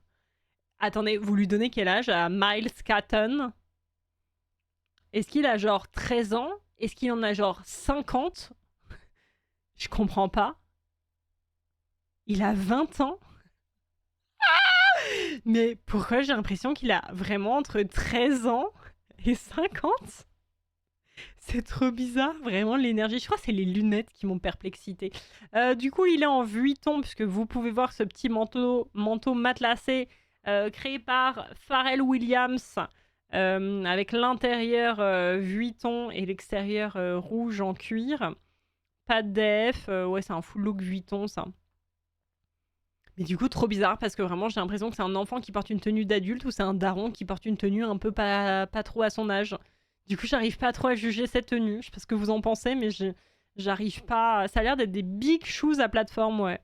Attendez, vous lui donnez quel âge à Miles Catton? Est-ce qu'il a genre 13 ans? Est-ce qu'il en a genre 50? Je comprends pas. Il a 20 ans? Mais pourquoi j'ai l'impression qu'il a vraiment entre 13 ans et 50? C'est trop bizarre, vraiment l'énergie. Je crois que c'est les lunettes qui m'ont perplexité. Du coup, il est en Vuitton, puisque vous pouvez voir ce petit manteau matelassé créé par Pharrell Williams, avec l'intérieur Vuitton et l'extérieur rouge en cuir. Pas de DF, ouais, c'est un full look Vuitton, ça. Mais du coup, trop bizarre, parce que vraiment, j'ai l'impression que c'est un enfant qui porte une tenue d'adulte ou c'est un daron qui porte une tenue un peu pas trop à son âge. Du coup, j'arrive pas trop à juger cette tenue. Je sais pas ce que vous en pensez, mais j'arrive pas. Ça a l'air d'être des big shoes à plateforme, ouais.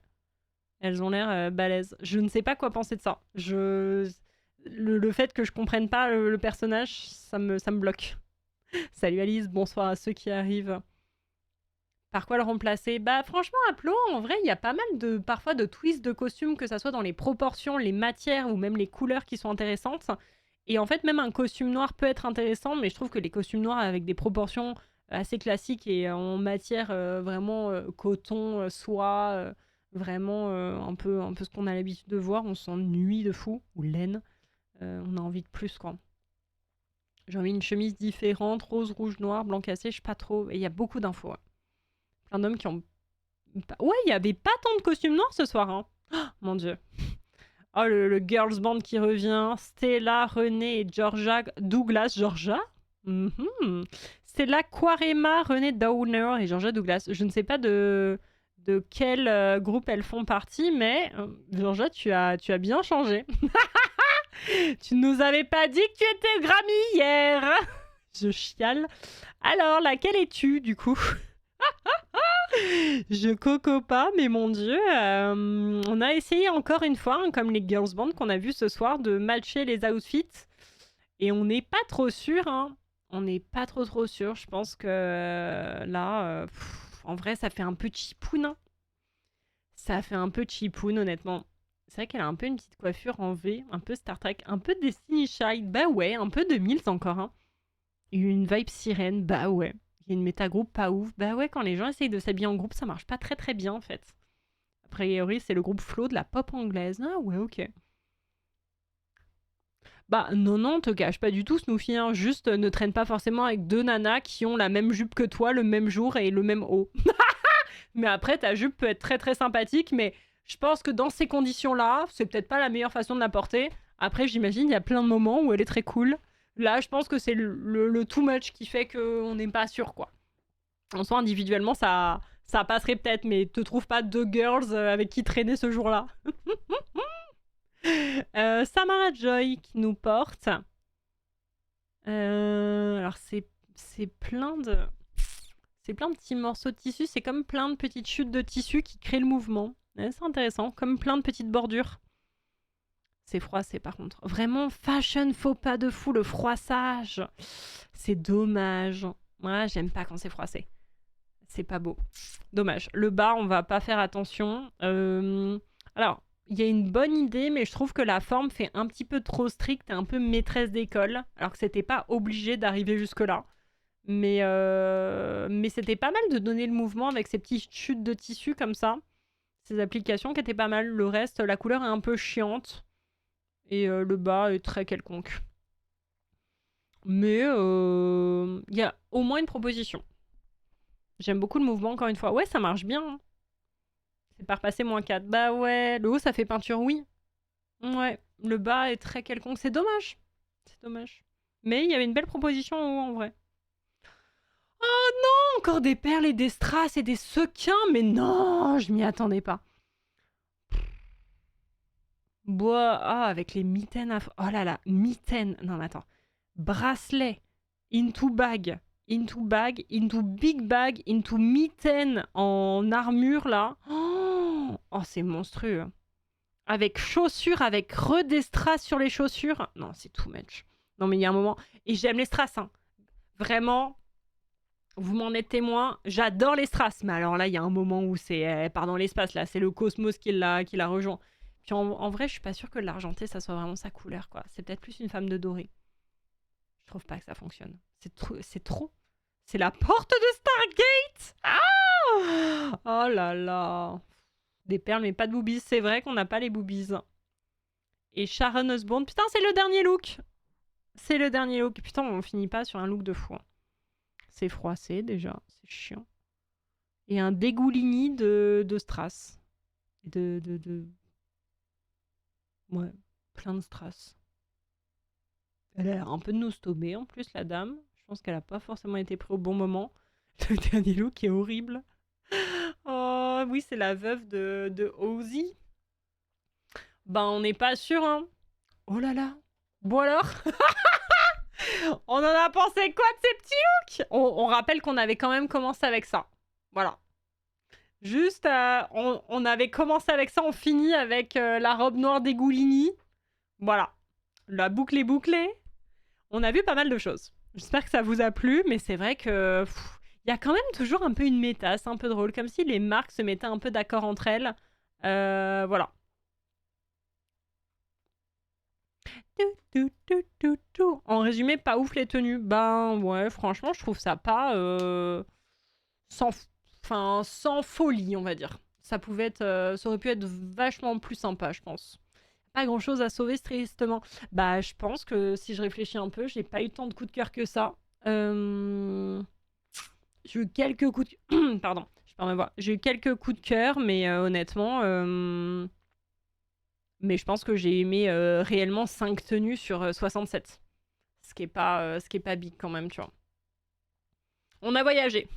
Elles ont l'air balèzes. Je ne sais pas quoi penser de ça. Le fait que je comprenne pas le personnage, ça me bloque. Salut Alice, bonsoir à ceux qui arrivent. Par quoi le remplacer? Bah franchement, Aplo, en vrai, il y a pas mal parfois de twists de costumes, que ça soit dans les proportions, les matières ou même les couleurs qui sont intéressantes. Et en fait, même un costume noir peut être intéressant, mais je trouve que les costumes noirs avec des proportions assez classiques et en matière vraiment coton, soie, vraiment un peu ce qu'on a l'habitude de voir, on s'ennuie de fou, ou laine, on a envie de plus, quoi. J'ai envie d'une chemise différente, rose, rouge, noir, blanc cassé, je sais pas trop, et il y a beaucoup d'infos, ouais. Plein d'hommes qui ont... Ouais, il y avait pas tant de costumes noirs ce soir, hein. Oh, mon dieu. Oh, le girls band qui revient. Stella, René et Georgia Douglas. Georgia Stella, Quarema, René Downer et Georgia Douglas. Je ne sais pas de quel groupe elles font partie, mais Georgia, tu as bien changé. Tu nous avais pas dit que tu étais Grammy hier. Je chiale. Alors, laquelle es-tu, du coup? Je coco pas, mais mon dieu, on a essayé encore une fois, hein, comme les girls band qu'on a vu ce soir, de matcher les outfits. Et on n'est pas trop sûr, hein. On n'est pas trop sûr. Je pense que là, en vrai, ça fait un peu cheapoun. Hein. Ça fait un peu cheapoun, honnêtement. C'est vrai qu'elle a un peu une petite coiffure en V, un peu Star Trek, un peu Destiny Child. Bah ouais, un peu 2000 encore. Hein. Une vibe sirène, bah ouais. Il y a une métagroupe pas ouf. Bah ouais, quand les gens essayent de s'habiller en groupe, ça marche pas très bien en fait. A priori, c'est le groupe Flow de la pop anglaise. Ah ouais, ok. Bah non, te cache pas du tout, Snoofy. Hein. Juste ne traîne pas forcément avec deux nanas qui ont la même jupe que toi le même jour et le même haut. Mais après, ta jupe peut être très sympathique, mais je pense que dans ces conditions-là, c'est peut-être pas la meilleure façon de la porter. Après, j'imagine, il y a plein de moments où elle est très cool. Là, je pense que c'est le too much qui fait qu'on n'est pas sûr, quoi. En soi, individuellement, ça passerait peut-être, mais te trouves pas deux girls avec qui traîner ce jour-là. Samara Joy qui nous porte. Alors, c'est plein de... C'est plein de petits morceaux de tissu. C'est comme plein de petites chutes de tissu qui créent le mouvement. C'est intéressant. Comme plein de petites bordures. C'est froissé par contre. Vraiment fashion faux pas de fou, le froissage. C'est dommage. Moi, j'aime pas quand c'est froissé. C'est pas beau. Dommage. Le bas, on va pas faire attention. Alors, il y a une bonne idée, mais je trouve que la forme fait un petit peu trop stricte et un peu maîtresse d'école, alors que c'était pas obligé d'arriver jusque-là. Mais c'était pas mal de donner le mouvement avec ces petites chutes de tissu comme ça. Ces applications qui étaient pas mal. Le reste, la couleur est un peu chiante. Et le bas est très quelconque. Mais il y a au moins une proposition. J'aime beaucoup le mouvement, encore une fois. Ouais, ça marche bien. Hein. C'est par passer -4. Bah ouais, le haut, ça fait peinture, oui. Ouais, le bas est très quelconque. C'est dommage. C'est dommage. Mais il y avait une belle proposition en haut, en vrai. Oh non, encore des perles et des strass et des sequins. Mais non, je m'y attendais pas. Bois, avec les mitaines. Oh là là, mitaines. Non, mais attends. Bracelet, into bag, into big bag, into mitaine en armure là. Oh, c'est monstrueux. Avec chaussures, avec redestras sur les chaussures. Non, c'est too much. Non, mais il y a un moment. Et j'aime les strass. Hein. Vraiment, vous m'en êtes témoin. J'adore les strass. Mais alors là, il y a un moment où c'est. Elle part dans l'espace là. C'est le cosmos qui la rejoint. Puis en vrai, je suis pas sûre que l'argenté, ça soit vraiment sa couleur, quoi. C'est peut-être plus une femme de doré. Je trouve pas que ça fonctionne. C'est trop. C'est la porte de Stargate. Ah, oh là là. Des perles, mais pas de boobies. C'est vrai qu'on n'a pas les boobies. Et Sharon Osbourne. Putain, c'est le dernier look. C'est le dernier look. Putain, on finit pas sur un look de fou. c'est froissé déjà, c'est chiant. Et un dégouligny de strass. Ouais, plein de strass. Elle a l'air un peu nostomée en plus, la dame. Je pense qu'elle a pas forcément été prise au bon moment. Le dernier look est horrible. Oh oui, c'est la veuve de Ozzy. Ben, on n'est pas sûr, hein. Oh là là. Bon alors on en a pensé quoi de ces petits looks? On rappelle qu'on avait quand même commencé avec ça. Voilà. Juste, on avait commencé avec ça, on finit avec la robe noire d'Egouligny. Voilà. La boucle est bouclée. On a vu pas mal de choses. J'espère que ça vous a plu, mais c'est vrai que il y a quand même toujours un peu une méta, c'est un peu drôle, comme si les marques se mettaient un peu d'accord entre elles. Voilà. En résumé, pas ouf les tenues. Ben ouais, franchement, je trouve ça pas sans folie, on va dire. Ça pouvait être, ça aurait pu être vachement plus sympa, je pense. Pas grand chose à sauver, tristement. Bah, je pense que si je réfléchis un peu, j'ai pas eu tant de coups de cœur que ça. J'ai eu quelques coups de pardon, je perds ma voix. J'ai eu quelques coups de cœur, mais honnêtement, mais je pense que j'ai aimé réellement 5 tenues sur 67. Ce qui est pas big quand même, tu vois. On a voyagé.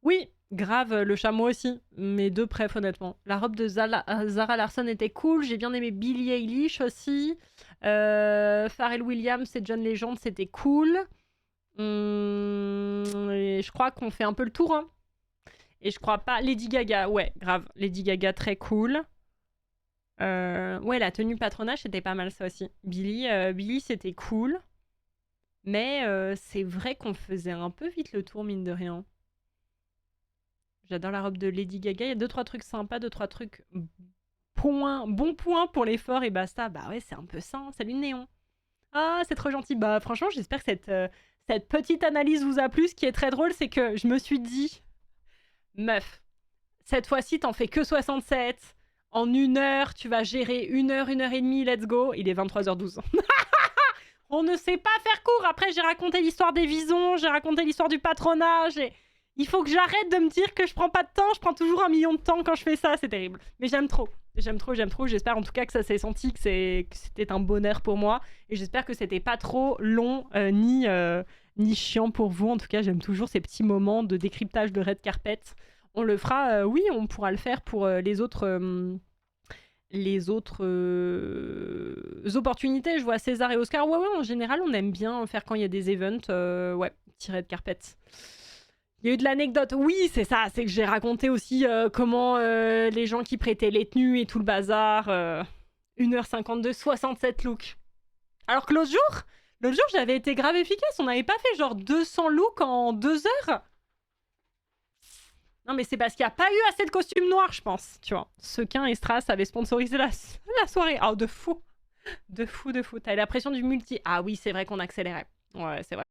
Oui, grave, le chameau aussi. Mes deux préf, honnêtement. La robe de Zara Larsson était cool. J'ai bien aimé Billie Eilish aussi. Pharrell Williams et John Legend, c'était cool. Et je crois qu'on fait un peu le tour. Hein. Et je crois pas... Lady Gaga, ouais, grave. Lady Gaga, très cool. Ouais, la tenue patronage, c'était pas mal ça aussi. Billie c'était cool. Mais c'est vrai qu'on faisait un peu vite le tour, mine de rien. J'adore la robe de Lady Gaga. Il y a 2-3 trucs sympas, 2-3 trucs bon point pour l'effort et basta. Bah ouais, c'est un peu ça. Salut Néon. Ah, c'est trop gentil. Bah franchement, j'espère que cette petite analyse vous a plu. Ce qui est très drôle, c'est que je me suis dit, meuf, cette fois-ci, t'en fais que 67. En 1 heure, tu vas gérer 1 heure, 1 heure et demie, let's go. Il est 23h12. On ne sait pas faire court. Après, j'ai raconté l'histoire des visons, j'ai raconté l'histoire du patronage. Et il faut que j'arrête de me dire que je prends pas de temps. Je prends toujours 1 million de temps quand je fais ça. C'est terrible. Mais j'aime trop. J'aime trop. J'espère en tout cas que ça s'est senti, que c'était un bonheur pour moi. Et j'espère que c'était pas trop long ni chiant pour vous. En tout cas, j'aime toujours ces petits moments de décryptage de red carpet. On le fera, oui, on pourra le faire pour les autres opportunités. Je vois César et Oscar. Ouais, en général, on aime bien faire quand il y a des events. Ouais, petit red carpet. Il y a eu de l'anecdote. Oui, c'est ça. C'est que j'ai raconté aussi comment les gens qui prêtaient les tenues et tout le bazar. 1h52, 67 looks. Alors que l'autre jour, j'avais été grave efficace. On n'avait pas fait genre 200 looks en 2 heures. Non, mais c'est parce qu'il n'y a pas eu assez de costumes noirs, je pense. Tu vois, Sequin et Strass avaient sponsorisé la soirée. Oh, de fou. T'avais la pression du multi. Ah oui, c'est vrai qu'on accélérait. Ouais, c'est vrai.